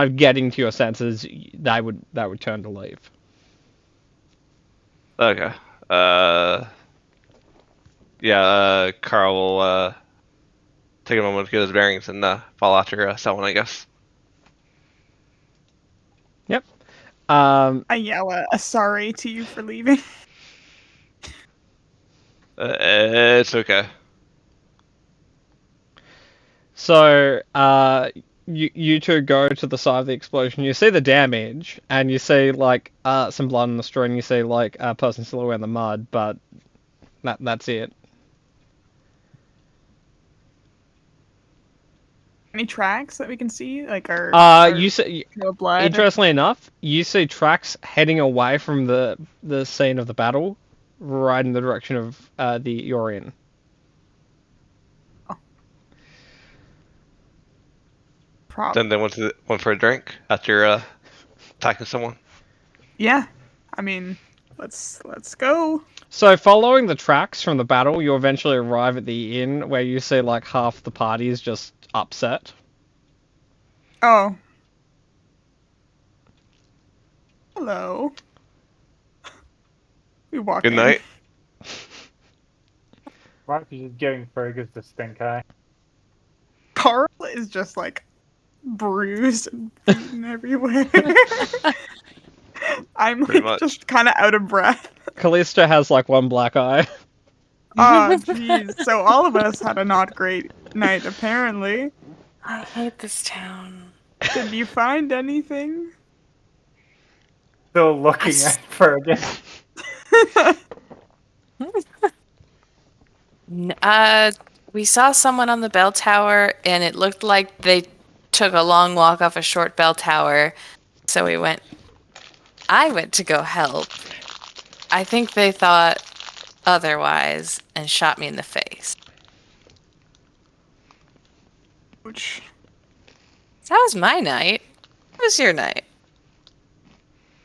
of getting to your senses, they would turn to leave. Okay. Yeah. Carl will take a moment to get his bearings and fall after someone, I guess. Yep. I yell a sorry to you for leaving. It's okay. So, you two go to the side of the explosion. You see the damage, and you see like some blood on the street, and you see like a person silhouette in the mud, but that's it. Any tracks that we can see, like our You see, trail of blood? interestingly enough, you see tracks heading away from the scene of the battle, right in the direction of the you're in. Then they went for a drink after attacking someone. Yeah, I mean, let's go. So, following the tracks from the battle, you eventually arrive at the inn where you see like half the party is just upset. Oh. Hello. We walk Good in. night. Marcus is giving Fergus the stink eye. Carl is just like bruised and beaten everywhere. I'm Pretty like much. just kind of out of breath. Callisto has like one black eye. Oh, jeez. So all of us had a not great night, apparently. I hate this town. Did you find anything? Still looking at Fergus. We saw someone on the bell tower, and it looked like they took a long walk off a short bell tower. So I went to go help. I think they thought otherwise and shot me in the face. Ouch. So that was my night. What was your night?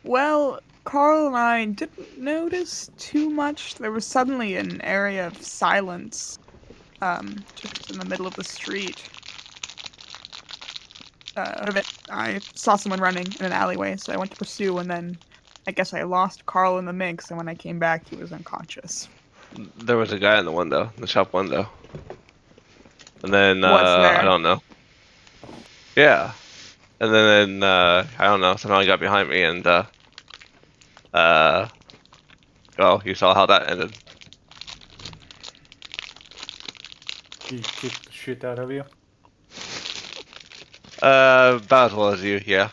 Well, Carl and I didn't notice too much. There was suddenly an area of silence, just in the middle of the street. I saw someone running in an alleyway, so I went to pursue, and then I guess I lost Carl in the mix, and when I came back, he was unconscious. There was a guy in the window, the shop window. And then Was there? I don't know. Yeah. And then I don't know. Somehow he got behind me and well, you saw how that ended. He kicked the shit out of you. About as well as you, yeah.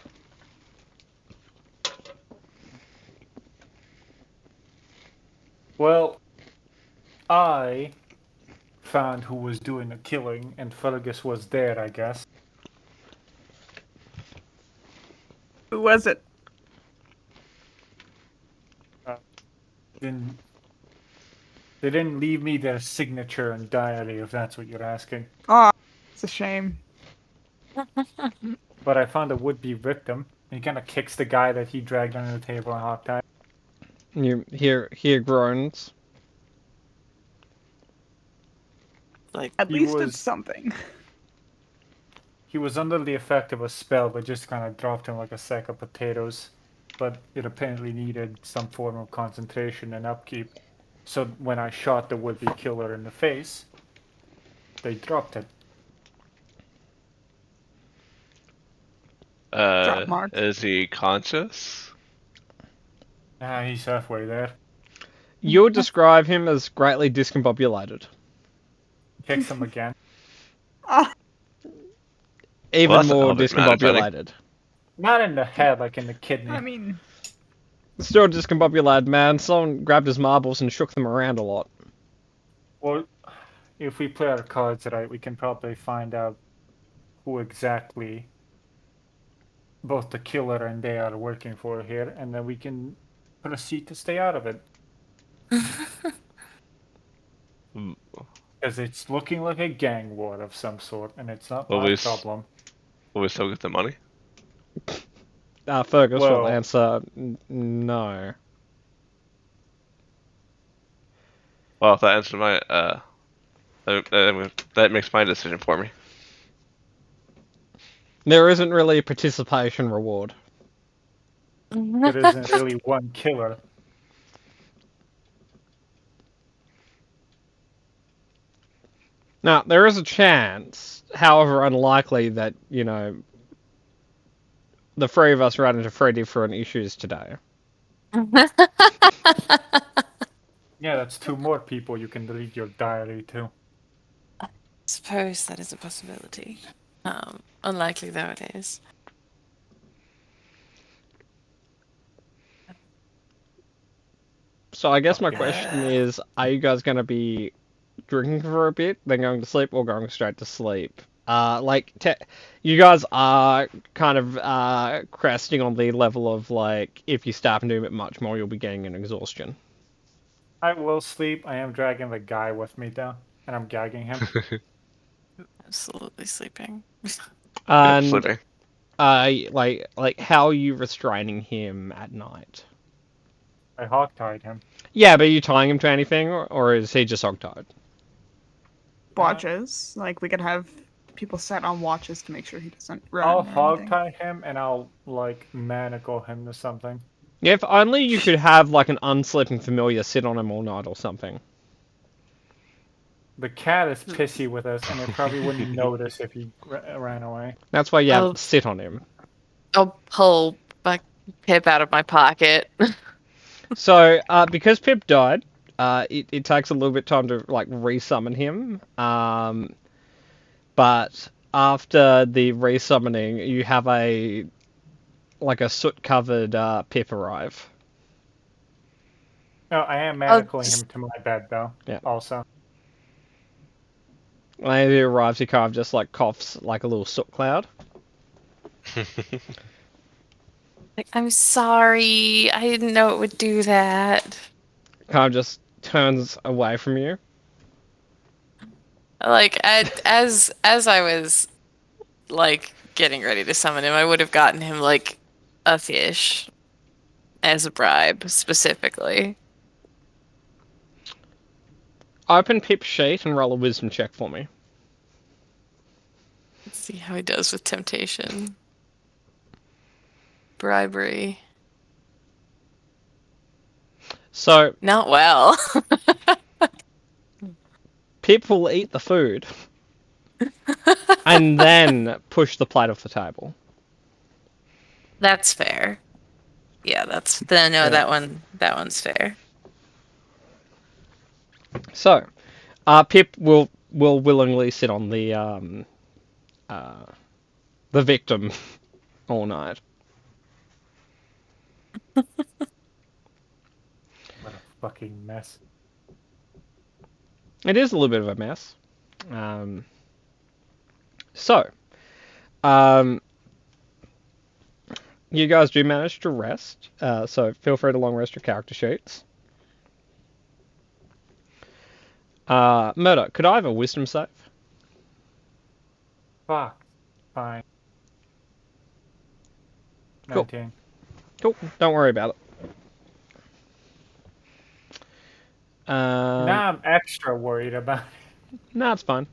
Well, I found who was doing the killing, and Fergus was there, I guess. Who was it? They didn't leave me their signature and diary, if that's what you're asking. Oh, it's a shame. But I found a would-be victim. He kind of kicks the guy that he dragged under the table and hogtied. You hear groans. At He least was- it's something. He was under the effect of a spell that just kind of dropped him like a sack of potatoes. But it apparently needed some form of concentration and upkeep. So when I shot the would-be killer in the face, they dropped it. Drop mark. Is he conscious? Ah, he's halfway there. You would describe him as greatly discombobulated. Kicks him again. Ah, Even Well, that's more not dramatic. discombobulated. Not in the head, like in the kidney. I mean, Still discombobulated, man. Someone grabbed his marbles and shook them around a lot. Well, if we play our cards right, we can probably find out who exactly both the killer and they are working for here, and then we can proceed to stay out of it. Hmm. Because it's looking like a gang war of some sort, and it's not Well, my we s- problem. Will we still get the money? Fergus will Well- answer no. Well, if that answers my That makes my decision for me. There isn't really a participation reward. There isn't really one killer. Now, there is a chance, however unlikely, that, you know, the three of us ran into three different issues today. Yeah, that's 2 more people you can read your diary to. Suppose that is a possibility. Unlikely though it is. So I guess my question is, are you guys going to be drinking for a bit, then going to sleep, or going straight to sleep? You guys are kind of cresting on the level of, like, if you stop and do a bit much more, you'll be getting an exhaustion. I will sleep. I am dragging the guy with me though, and I'm gagging him. Absolutely sleeping. And Sleeping. how are you restraining him at night? I hogtied him. Yeah, but are you tying him to anything, or is he just hogtied? Watches. Like, we could have people set on watches to make sure he doesn't run. I'll or anything. hogtie him and I'll like manacle him to something. Yeah, if only you could have, like, an unsleeping familiar sit on him all night or something. The cat is pissy with us, and it probably wouldn't notice if he ran away. That's why you have Oh. to sit on him. I'll pull my Pip out of my pocket. So, because Pip died, it takes a little bit of time to, like, resummon him. But after the resummoning, you have a soot-covered Pip arrive. No, I am I'll manacling just- him to my bed though. Yeah. Also. When he arrives, he kind of just, like, coughs like a little soot cloud. Like, I'm sorry. I didn't know it would do that. Kind of just turns away from you. Like, as I was, like, getting ready to summon him, I would have gotten him, like, a fish as a bribe, specifically. Open Pip's sheet and roll a wisdom check for me. Let's see how he does with temptation. Bribery. So, Not well. Pip will eat the food and then push the plate off the table. That's fair. Yeah, that one's fair. So, Pip will willingly sit on the victim all night. What a fucking mess. It is a little bit of a mess. You guys do manage to rest, so feel free to long rest your character sheets. Murder, could I have a wisdom save? Fuck. Fine. Cool. 19. Cool, don't worry about it. Now I'm extra worried about it. No, it's fine.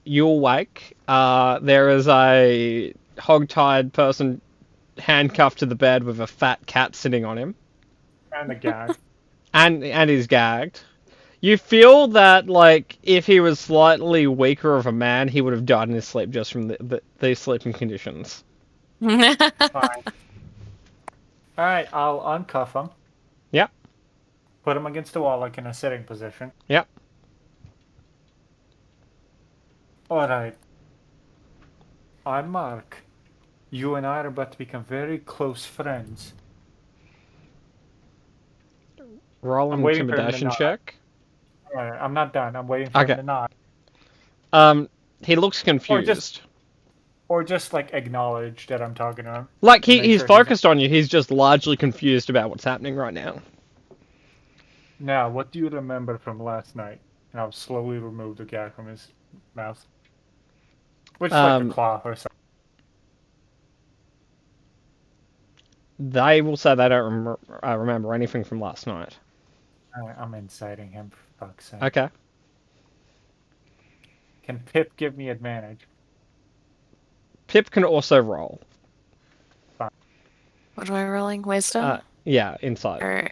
You awake. There is a hog-tied person handcuffed to the bed with a fat cat sitting on him. And the gag. And he's gagged. You feel that, like, if he was slightly weaker of a man, he would have died in his sleep just from the sleeping conditions. Fine. Alright, I'll uncuff him. Yep. Put him against the wall like in a sitting position. Yep. Alright. I'm Mark. You and I are about to become very close friends. Roll I'm an waiting for him to intimidation nod. check. Alright, I'm not done. I'm waiting for Okay. him to nod. He looks confused. Or just like acknowledge that I'm talking to him. Like, make he's sure he's- focused on you, he's just largely confused about what's happening right now. Now, what do you remember from last night? And I'll slowly remove the gag from his mouth. Which is like a cloth or something. They will say they don't remember anything from last night. I'm inciting him, for fuck's sake. Okay. Can Pip give me advantage? Pip can also roll. What am I rolling? Wisdom? Yeah, insight. Or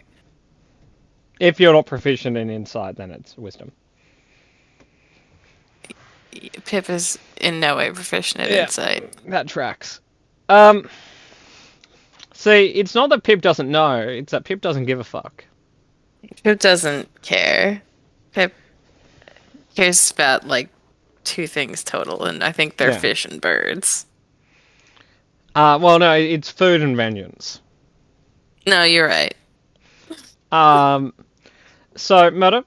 If you're not proficient in insight, then it's wisdom. Pip is in no way proficient at Yeah. insight. That tracks. See, it's not that Pip doesn't know, it's that Pip doesn't give a fuck. Pip doesn't care. Pip cares about like 2 things total, and I think they're Yeah. fish and birds. Well, no, it's food and vengeance. No, you're right. So, Murder,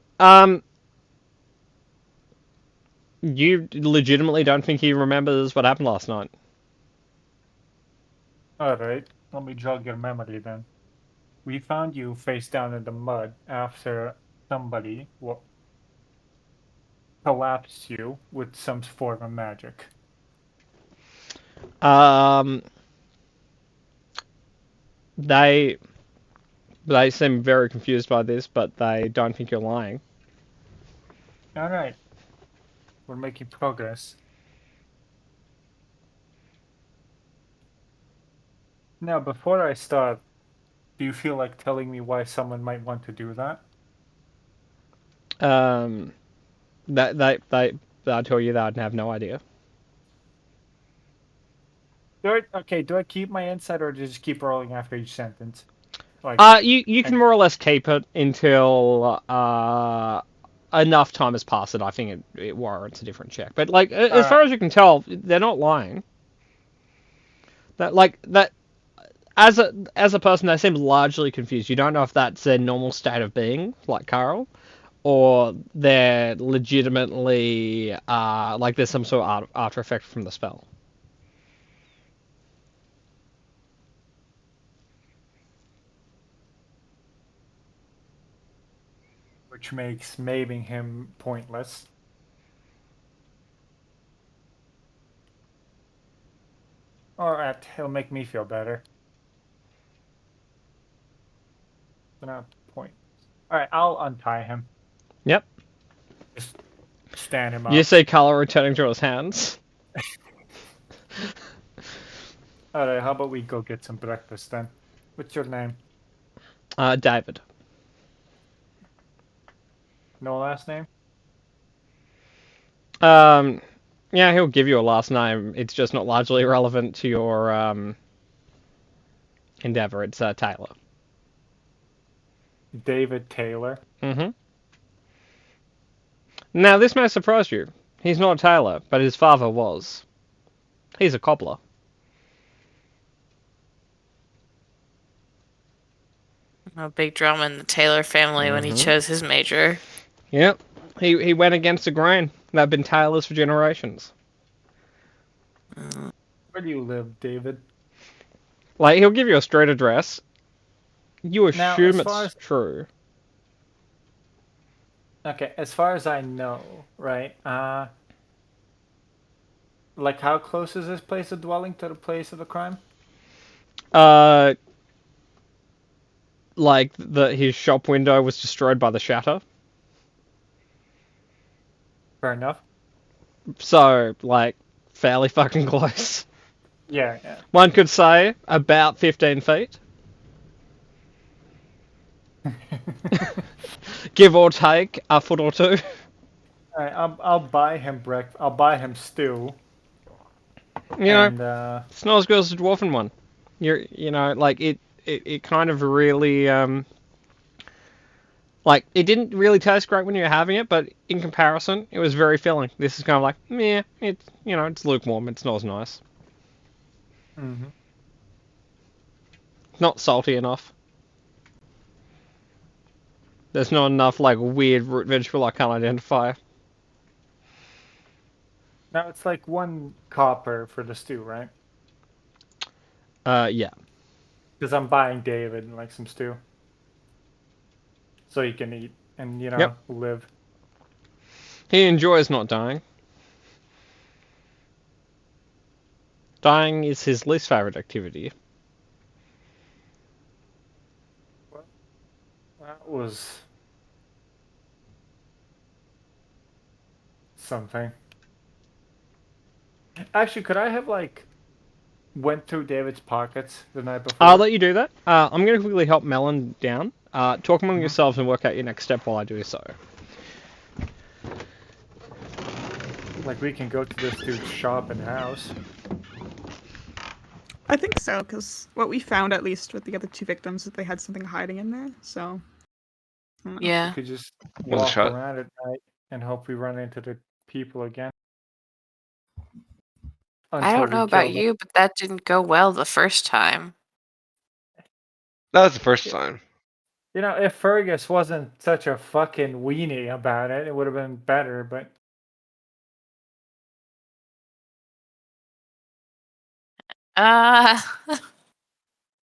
you legitimately don't think he remembers what happened last night? Alright, let me jog your memory then. We found you face down in the mud after somebody collapsed you with some form of magic. They seem very confused by this, but they don't think you're lying. Alright, we're making progress. Now, before I start, do you feel like telling me why someone might want to do that? They'll tell you they'd have no idea. Do I keep my insight or just keep rolling after each sentence? Like, You can more or less keep it until enough time has passed that I think it warrants a different check. But like as far as you can tell, they're not lying. That as a person, they seem largely confused. You don't know if that's their normal state of being, like Carl, or they're legitimately like there's some sort of after effect from the spell. which makes maiming him pointless. Alright, it'll make me feel better. So now point. Alright, I'll untie him. Yep. Just stand him up. You see Carl returning to his hands. Alright, how about we go get some breakfast then? What's your name? David. No last name? Yeah, he'll give you a last name. It's just not largely relevant to your endeavor. It's Taylor. David Taylor. Mm-hmm. Now, this may surprise you. He's not a tailor, but his father was. He's a cobbler. A big drama in the Taylor family when he chose his major. Yep. He went against the grain. They've been tailors for generations. Where do you live, David? Like, he'll give you a street address. You Now, assume as far it's as- true. Okay, as far as I know, right? Like how close is this place of dwelling to the place of the crime? Like his shop window was destroyed by the shatter. Fair enough. So, like, fairly fucking close. Yeah. One could say about 15 feet. Give or take a foot or two. Alright, I'll buy him breakfast. I'll buy him stew. You know, And it's not as good as the dwarven one. You know, like it kind of really like it didn't really taste great when you were having it, but in comparison, it was very filling. This is kind of like, meh, it's it's lukewarm. It's not as nice. mhm. Not salty enough. There's not enough like weird root vegetable I can't identify. Now it's like 1 copper for the stew, right? Yeah. Because I'm buying David like some stew, so he can eat and Yep. live. He enjoys not dying. Dying is his least favorite activity. That was something. Actually, could I have like went through David's pockets the night before? I'll let you do that. I'm going to quickly help Melon down. Talk among yourselves and work out your next step while I do so. Like we can go to this dude's shop and house. I think so, because what we found, at least with the other two victims, is they had something hiding in there. So. I don't know. We Yeah. could just One walk shot. around at night and hope we run into the people again. I Until don't we know about kill them. you, but that didn't go well the first time. That was the first time. You know, if Fergus wasn't such a fucking weenie about it, it would have been better, but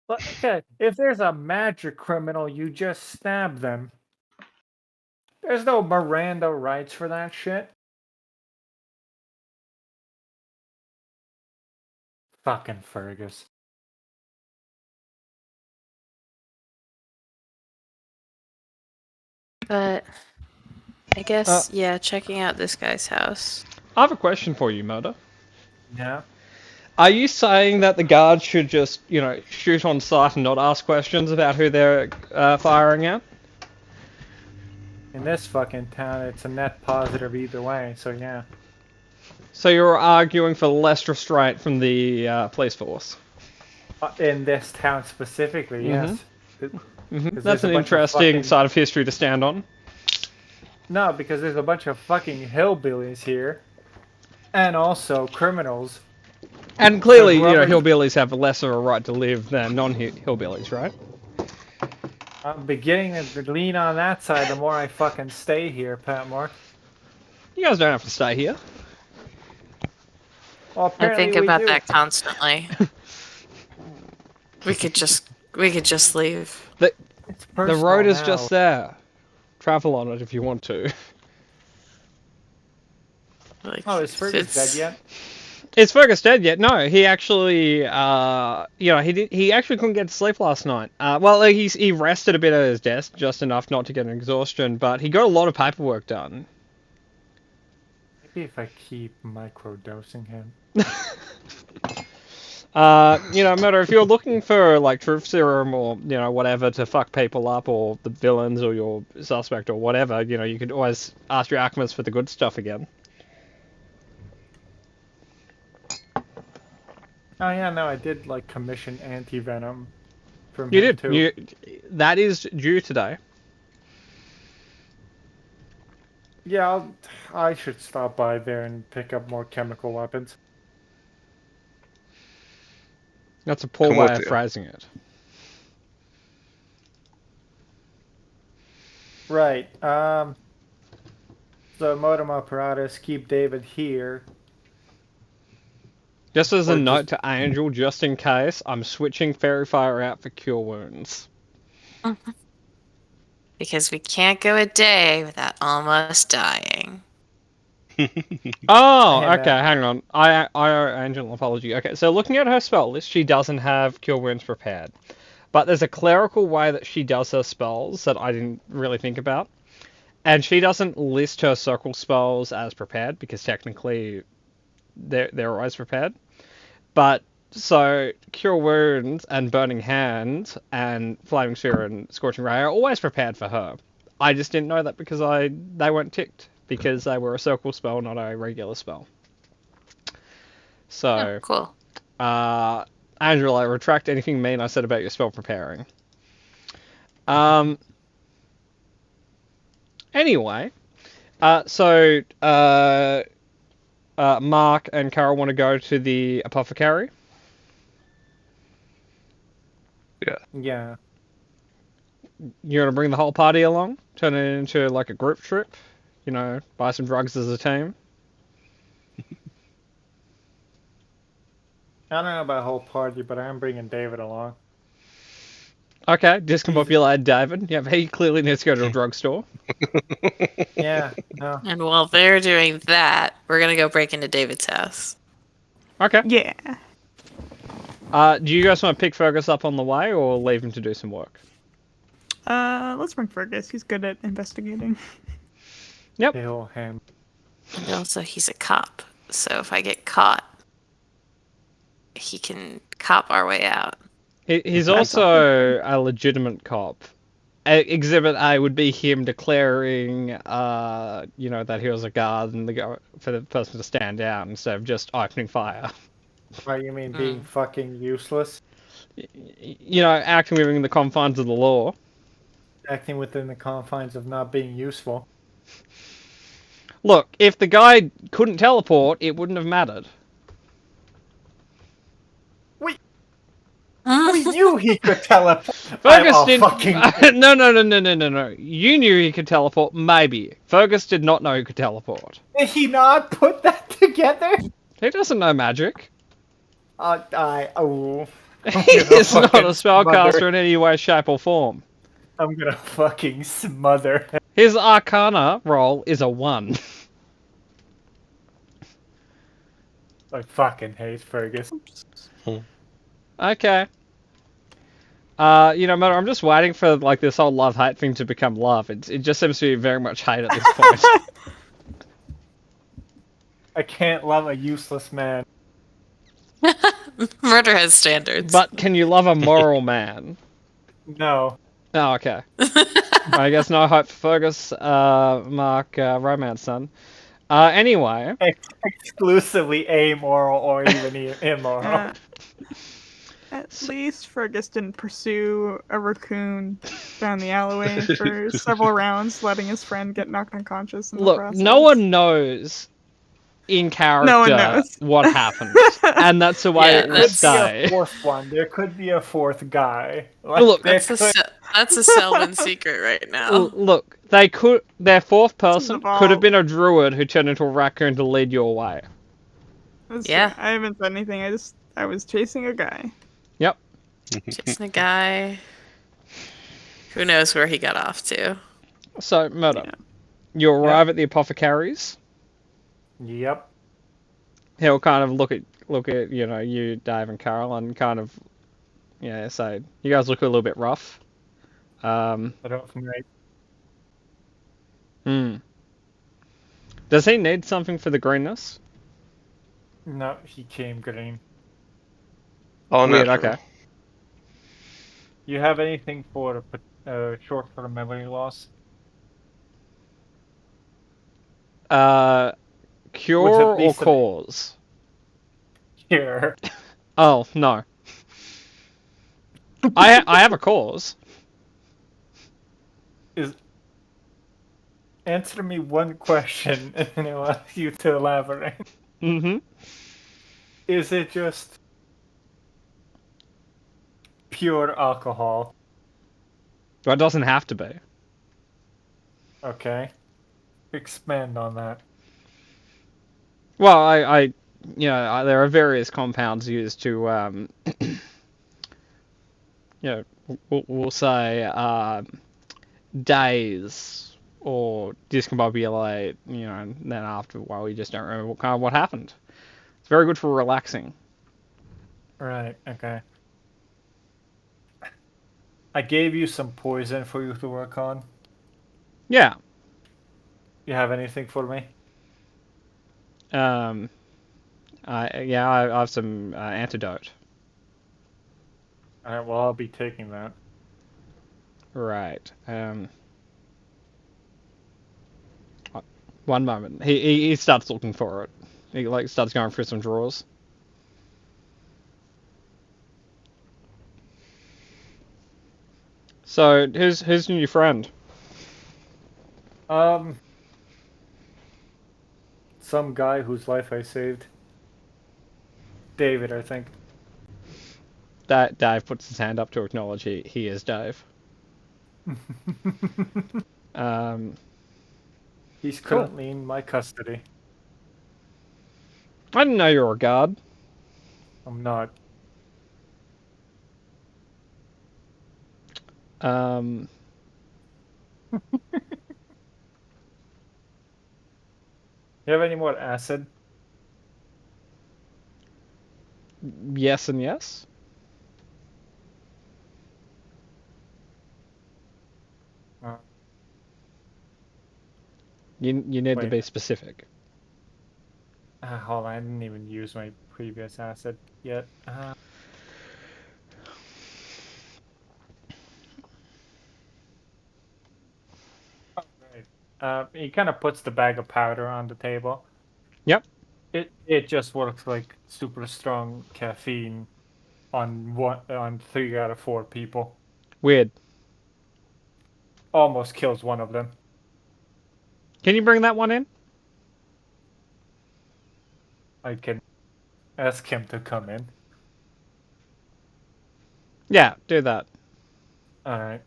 But, okay, if there's a magic criminal, you just stab them. There's no Miranda rights for that shit. Fucking Fergus. but I guess, yeah, checking out this guy's house. I have a question for you, Murder. Yeah. Are you saying that the guards should just, shoot on sight and not ask questions about who they're firing at? In this fucking town, it's a net positive either way, so yeah. So you're arguing for less restraint from the police force? In this town specifically, yes. That's there's a an bunch of interesting fucking- side of history to stand on. No, because there's a bunch of fucking hillbillies here. And also criminals. And clearly, whoever- hillbillies have less of a right to live than non-hillbillies, right? I'm beginning to lean on that side the more I fucking stay here, Patmore. You guys don't have to stay here. Well, I apparently think we about do. that constantly. we could just leave. The It's the personal road is now. just there. Travel on it if you want to. Like, Oh, is Fergus dead yet? Is Fergus dead yet? No, he actually, he actually couldn't get to sleep last night. He rested a bit at his desk, just enough not to get an exhaustion, but he got a lot of paperwork done. Maybe if I keep microdosing him. Murder, if you're looking for, like, truth serum or, whatever to fuck people up, or the villains, or your suspect, or whatever, you could always ask your alchemist for the good stuff again. Oh yeah, no, I did like commission anti-venom from You him did. too. That is due today. Yeah, I should stop by there and pick up more chemical weapons. That's a poor Come way with of you. phrasing it. Right. So modem apparatus, keep David here. Just as a Or note to Angel, just in case, I'm switching Fairy Fire out for Cure Wounds. because we can't go a day without almost dying. Oh, Hey, okay, man. hang on. I owe Angel an apology. Okay, so looking at her spell list, she doesn't have Cure Wounds prepared. But there's a clerical way that she does her spells that I didn't really think about. And she doesn't list her circle spells as prepared, because technically they're always prepared. But, so, Cure Wounds and Burning Hand and Flaming Sphere and Scorching Ray are always prepared for her. I just didn't know that because they weren't ticked, because they were a circle spell, not a regular spell. So, Oh, cool. Angela, I retract anything mean I said about your spell preparing. Anyway, Mark and Carol want to go to the apothecary. Yeah. You want to bring the whole party along? Turn it into like a group trip? Buy some drugs as a team? I don't know about whole party, but I am bringing David along. Okay, discombobulated David. Yeah, he clearly needs to go to a drugstore. Yeah, no. And while they're doing that, we're gonna go break into David's house. Okay. Yeah. Do you guys want to pick Fergus up on the way or leave him to do some work? Let's bring Fergus. He's good at investigating. Kill him. And also, he's a cop. So if I get caught, he can cop our way out. He's also a legitimate cop. Exhibit A would be him declaring, that he was a guard and for the person to stand down instead of just opening fire. What you mean being fucking useless? Acting within the confines of the law. Acting within the confines of not being useful. Look, if the guy couldn't teleport, it wouldn't have mattered. We knew he could teleport. Fergus I'll didn't. fucking- No. You knew he could teleport, maybe. Fergus did not know he could teleport. Did he not put that together? He doesn't know magic. Oh. He is not a fucking spellcaster smother. in any way, shape, or form. I'm gonna fucking smother him. His Arcana roll is a 1. I fucking hate Fergus. Okay. Matter. I'm just waiting for this whole love-hate thing to become love. It just seems to be very much hate at this point. I can't love a useless man. Murder has standards. But can you love a moral man? No. Oh, okay. I guess no hope for Fergus, Mark, romance son. Anyway. Exclusively amoral or even immoral. At least Fergus didn't pursue a raccoon down the alleyway for several rounds, letting his friend get knocked unconscious in the Look, process. no one knows in character No one knows. what happened. And that's the way Yeah, it will that's- There could be stay. a fourth one. There could be a fourth guy. Like, Look, there That's a could- that's a Selwyn secret right now. Look, their fourth person the could have vault. been a druid who turned into a raccoon to lead you away. That's Yeah. true. I haven't said anything. I was chasing a guy. Yep. Chasing a guy. Who knows where he got off to? So, Murder. Yeah. You arrive at the apothecaries. Yep. He'll kind of look at you, Dave and Carol, and kind of say you guys look a little bit rough. I don't think I Does he need something for the greenness? No, he came green. Oh, Weird, no. okay. You have anything for short-term memory loss? Cure Would it or be some- cause? Here. Oh, no. I have a cause. Answer me one question, and then I'll ask you to elaborate. Mm-hmm. Is it just pure alcohol? Well, it doesn't have to be. Okay. Expand on that. Well, there are various compounds used to, we'll say, daze or discombobulate, and then after a while you just don't remember what happened. It's very good for relaxing. Right, okay. I gave you some poison for you to work on. Yeah. You have anything for me? I have some antidote. Alright, well, I'll be taking that. Right. One moment. He starts looking for it. He starts going through some drawers. So who's your new friend? Some guy whose life I saved. David, I think. Dave puts his hand up to acknowledge he is Dave. He's Cool. currently in my custody. I didn't know you were a guard. I'm not. You have any more acid? Yes and yes. Uh, You need to Wait. be specific. Hold on, I didn't even use my previous acid yet. He kind of puts the bag of powder on the table. Yep. It just works like super strong caffeine on 3 out of 4 people. Weird. Almost kills one of them. Can you bring that one in? I can ask him to come in. Yeah, do that. All right.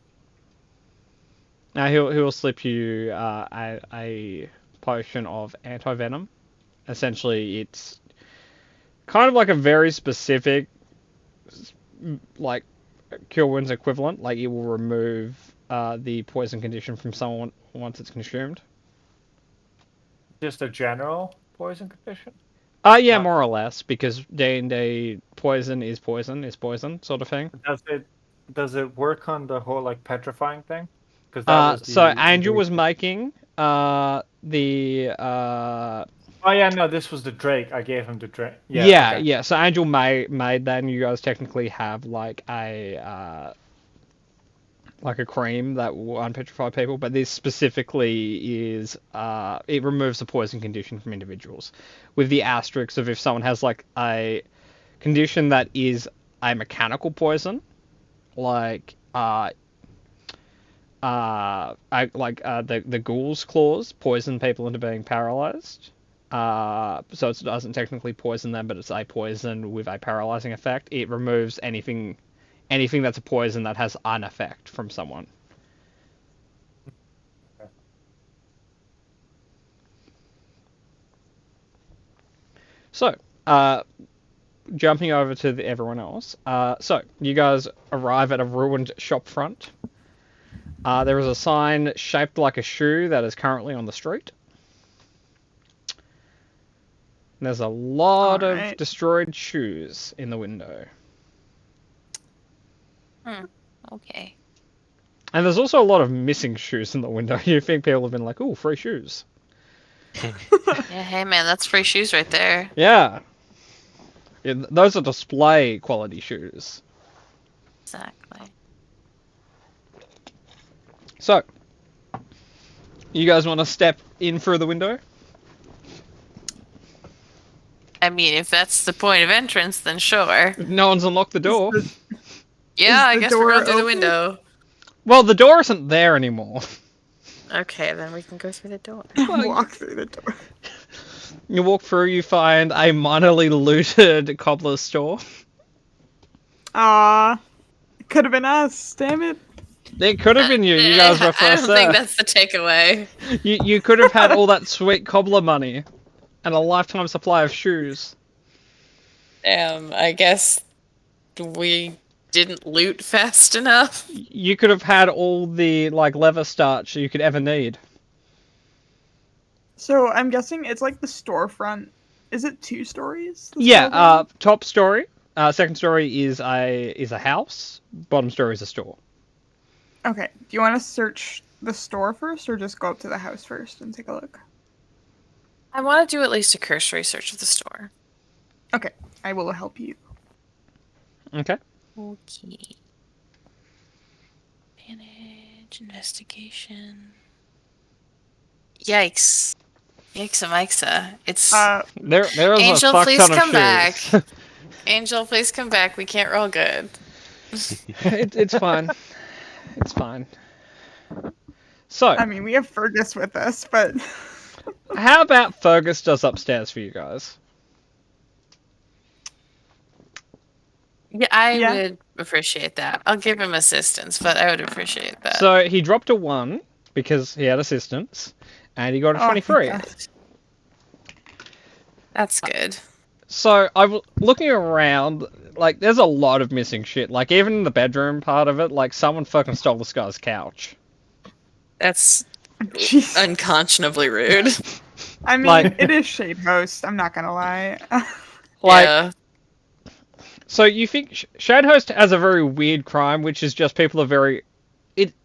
Now he'll slip you a potion of anti-venom. Essentially, it's kind of like a very specific, like, cure wounds equivalent. Like, it will remove the poison condition from someone once it's consumed. Just a general poison condition? Yeah, more or less, because D&D poison is poison sort of thing. Does it work on the whole like petrifying thing? Because so Angel was making Oh yeah, no, this was the Drake. I gave him the Drake. Yeah, okay. yeah. So Angel made that, and you guys technically have like a cream that will unpetrify people, but this specifically is it removes the poison condition from individuals, with the asterisk of if someone has like a condition that is a mechanical poison, like the ghoul's claws poison people into being paralyzed. So it doesn't technically poison them, but it's a poison with a paralyzing effect. It removes anything that's a poison that has an effect from someone. Okay. So, jumping over to everyone else. So, you guys arrive at a ruined shop front. There is a sign shaped like a shoe that is currently on the street. There's a lot of destroyed shoes in the window. Okay. And there's also a lot of missing shoes in the window. You think people have been like, ooh, free shoes. Yeah, hey man, that's free shoes right there. Yeah. Those are display quality shoes. Exactly. So, you guys want to step in through the window? I mean, if that's the point of entrance, then sure. No one's unlocked the door. Yeah, I the guess we're going door through the open? window. Well, the door isn't there anymore. Okay, then we can go through the door. Walk through the door. You walk through, you find a minorly looted cobbler's store. Aw. Could have been us, damn it. It could have been you. You guys were I first don't think there. that's the takeaway. You could have had all that sweet cobbler money and a lifetime supply of shoes. I guess we didn't loot fast enough. You could have had all the like leather starch you could ever need. So I'm guessing it's like the storefront. Is it 2 stories? the Yeah. store Top story. Second story is a house. Bottom story is a store. building? Okay. Do you want to search the store first, or just go up to the house first and take a look? I want to do at least a cursory search of the store. Okay. I will help you. Okay. Okay. Manage investigation. Yikes. Yikes-a-mikesa. It's... There is a Angel, fuck please ton of come shoes. back. Angel, please come back. We can't roll good. It's fine. It's fine. So, I mean, we have Fergus with us, but how about Fergus does upstairs for you guys? Yeah, I Yeah. would appreciate that. I'll give him assistance, but I would appreciate that. So he dropped a 1 because he had assistance, and he got a Oh, 23. yeah. That's good. So I was looking around, like, there's a lot of missing shit. Like, even in the bedroom part of it, like, someone fucking stole this guy's couch. That's Jeez. unconscionably rude. I mean, Like- it is Shade Host. I'm not gonna lie. Like, yeah. so you think Shadhost has a very weird crime, which is just people are very...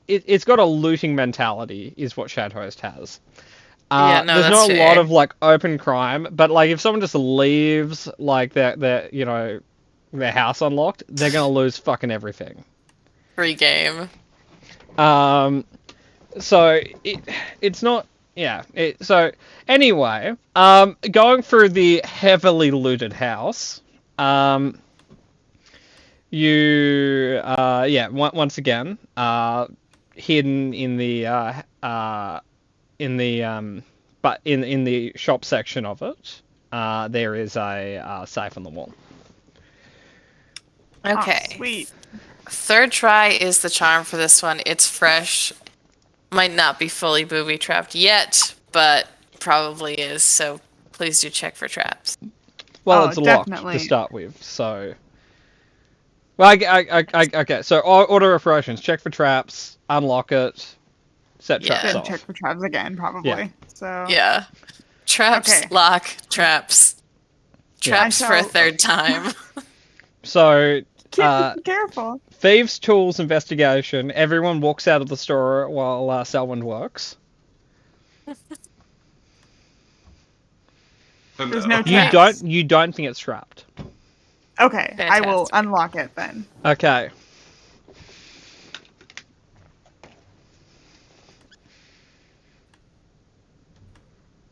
It's got a looting mentality, is what Shadhost has. Yeah, no, there's that's not a lot fair. of like open crime, but like if someone just leaves like their you know their house unlocked, they're gonna lose fucking everything. Free game. So it's not so anyway, going through the heavily looted house, you once again hidden in the but in the shop section of it, there is a safe on the wall. Okay. Oh, sweet. Third try is the charm for this one. It's fresh. Might not be fully booby trapped yet, but probably is. So please do check for traps. Well, Oh, it's locked definitely. to start with, so. Well, okay. So order of operations: check for traps, unlock it, set Yeah. traps Then off. check for traps again, probably. Yeah. So Yeah. Traps, Okay. lock, traps. Yeah. Traps for a shall- third time. So keep Uh, careful. thieves' tools investigation. Everyone walks out of the store while Selwyn works. There's no You traps. don't think it's trapped. Okay, I will Fantastic. unlock it then. Okay.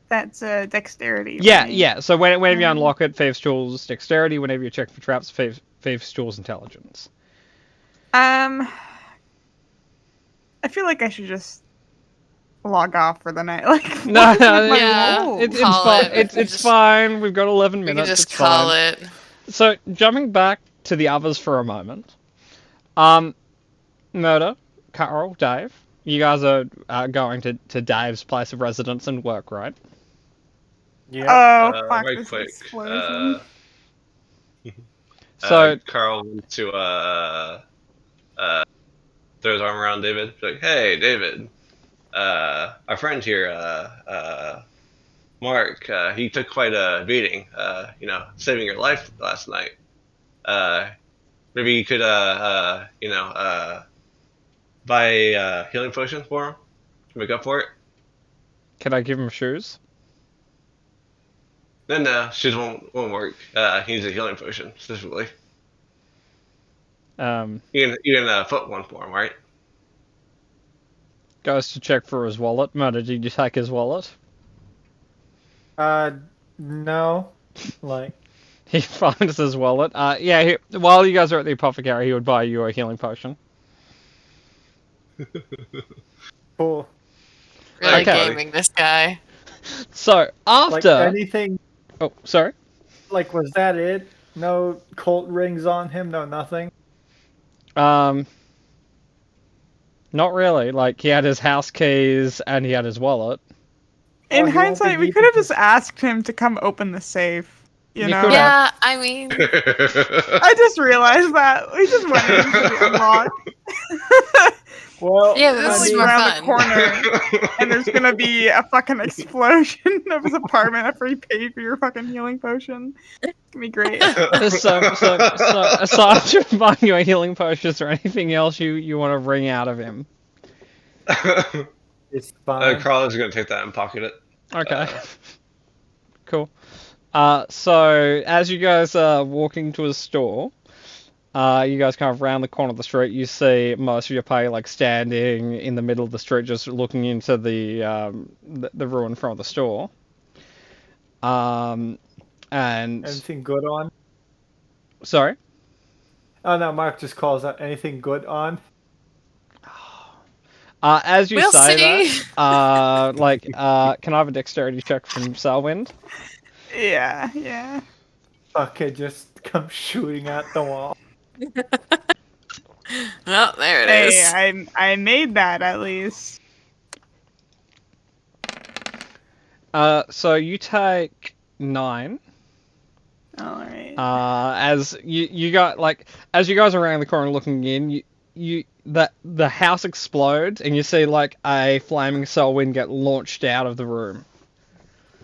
That's dexterity. Yeah, right? yeah. So whenever you unlock it, thieves' tools dexterity. Whenever you check for traps, thieves' tools intelligence. I feel like I should just log off for the night. Like No, what is no, with my yeah, roll? It's Call fine. it. It's We it's just- fine. We've got 11 We minutes. can just it's call fine. it. So jumping back to the others for a moment. Murder, Carol, Dave. You guys are going to Dave's place of residence and work, right? Yeah. Oh fuck! Very This quick. explosion. So Carl went to throw his arm around David. Be like, hey, David, our friend here, Mark, he took quite a beating. Saving your life last night. Maybe you could, buy a healing potion for him to make up for it. can I give him shoes? No, shoes won't work. He needs a healing potion specifically. You can put one for him, right? Goes to check for his wallet. Murder, did you take his wallet? No. Like, He finds his wallet. While you guys are at the apothecary, he would buy you a healing potion. cool. Really Okay. gaming this guy. So Like, after, anything, oh, sorry. like, was that it? No cult rings on him? No, nothing? Not really. Like he had his house keys and he had his wallet. In he won't hindsight, be we could have needing just asked him to come open the safe. You You know. could Yeah, I mean, I just realized that we just went into the unlock. Well, Yeah, Just, this is like, more around fun. the corner, and there's gonna be a fucking explosion of his apartment after he paid for your fucking healing potion. It's gonna be great. So aside from buying you a healing potion, is there anything else you want to wring out of him? it's fine. Carl is going to take that and pocket it. Okay. Cool. So as you guys are walking to a store, you guys kind of round the corner of the street. You see most of your party like standing in the middle of the street, just looking into the ruin front of the store. And Anything good on? sorry. Oh no, Mark just calls out anything good on. As you We'll say see. that, can I have a dexterity check from Selwind? Yeah. Fuck it, just come shooting at the wall. well, there it Hey, is. I made that at least. So you take 9. All right. As you got as you guys are around the corner looking in, the house explodes and you see like a flaming Selwyn get launched out of the room.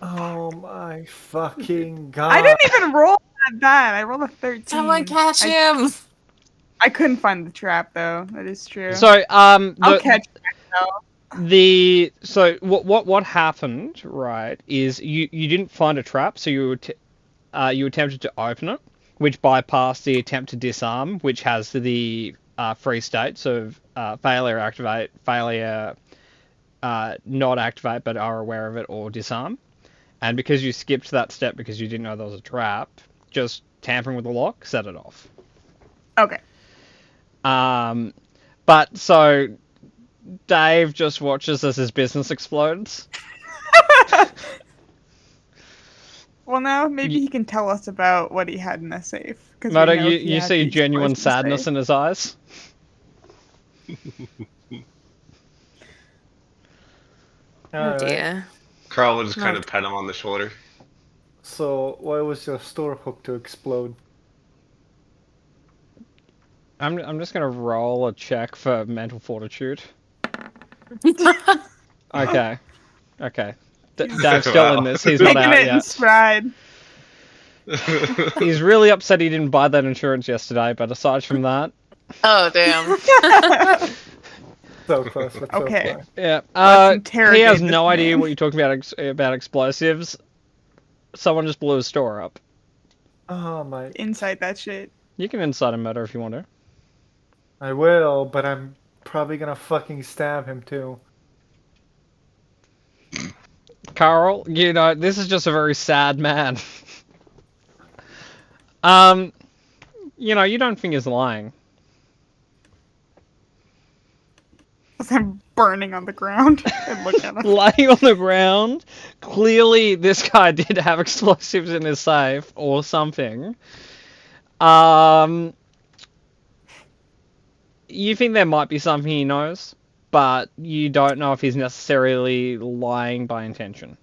Oh my fucking god. I didn't even roll that bad. I rolled a 13. Someone catch him. I couldn't find the trap though. That is true. So I'll catch it though. So what happened, right, is you didn't find a trap, so you attempted to open it, which bypassed the attempt to disarm, which has the free states of failure activate, failure not activate but are aware of it, or disarm. And because you skipped that step because you didn't know there was a trap, just tampering with the lock set it off. Okay. But so Dave just watches as his business explodes. Well, now maybe he can tell us about what he had in the safe. 'Cause we Moto, know he you had see the genuine explosive sadness safe. in his eyes. Oh Alright. dear. Carl will just kind of pat him on the shoulder. So why was your store hooked to explode? I'm just gonna roll a check for mental fortitude. Okay. Okay. Dave's still in this. He's not Taking out it in yet. stride. He's really upset he didn't buy that insurance yesterday, but aside from that, Oh damn. So close, but so Okay. far. yeah. Let's He interrogate has this no idea man. what you're talking about explosives. Someone just blew his store up. Oh my! Insight that shit. You can inside him, Moto, if you want to. I will, but I'm probably gonna fucking stab him too. Carl, you know, this is just a very sad man. You know, you don't think he's lying. As I'm burning on the ground and look at him. Lying on the ground. Clearly, this guy did have explosives in his safe or something. You think there might be something he knows, but you don't know if he's necessarily lying by intention.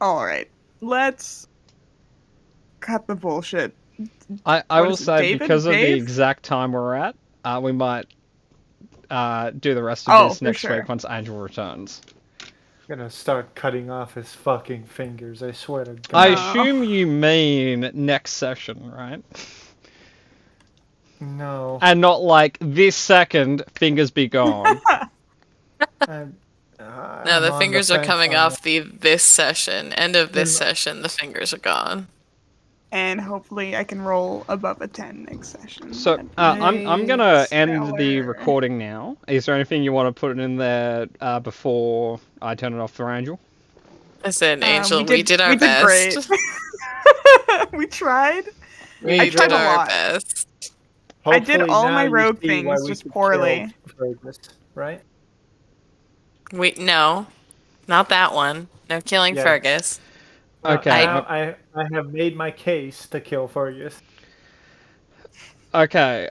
Alright. Let's cut the bullshit. I What will is it, say, David? because of the Dave? exact time we're at, we might do the rest of Oh, this for next sure. week once Angel returns. I'm gonna start cutting off his fucking fingers. I swear to God. I No. assume you mean next session, right? No. And not like this second, fingers be gone. No, the fingers are coming off this session. End of this session, the fingers are gone. And hopefully I can roll above a 10 next session. So That'd I'm be gonna end the stellar. recording now. Is there anything you want to put in there before I turn it off for Angel? Listen, Angel, we did our we best. Did great. We tried. We I tried did a our lot. best. I did Hopefully all now my you rogue see why things we just could poorly. kill Fergus, right? No, not that one. No killing Yes. Fergus. Okay. Now I have made my case to kill Fergus. Okay.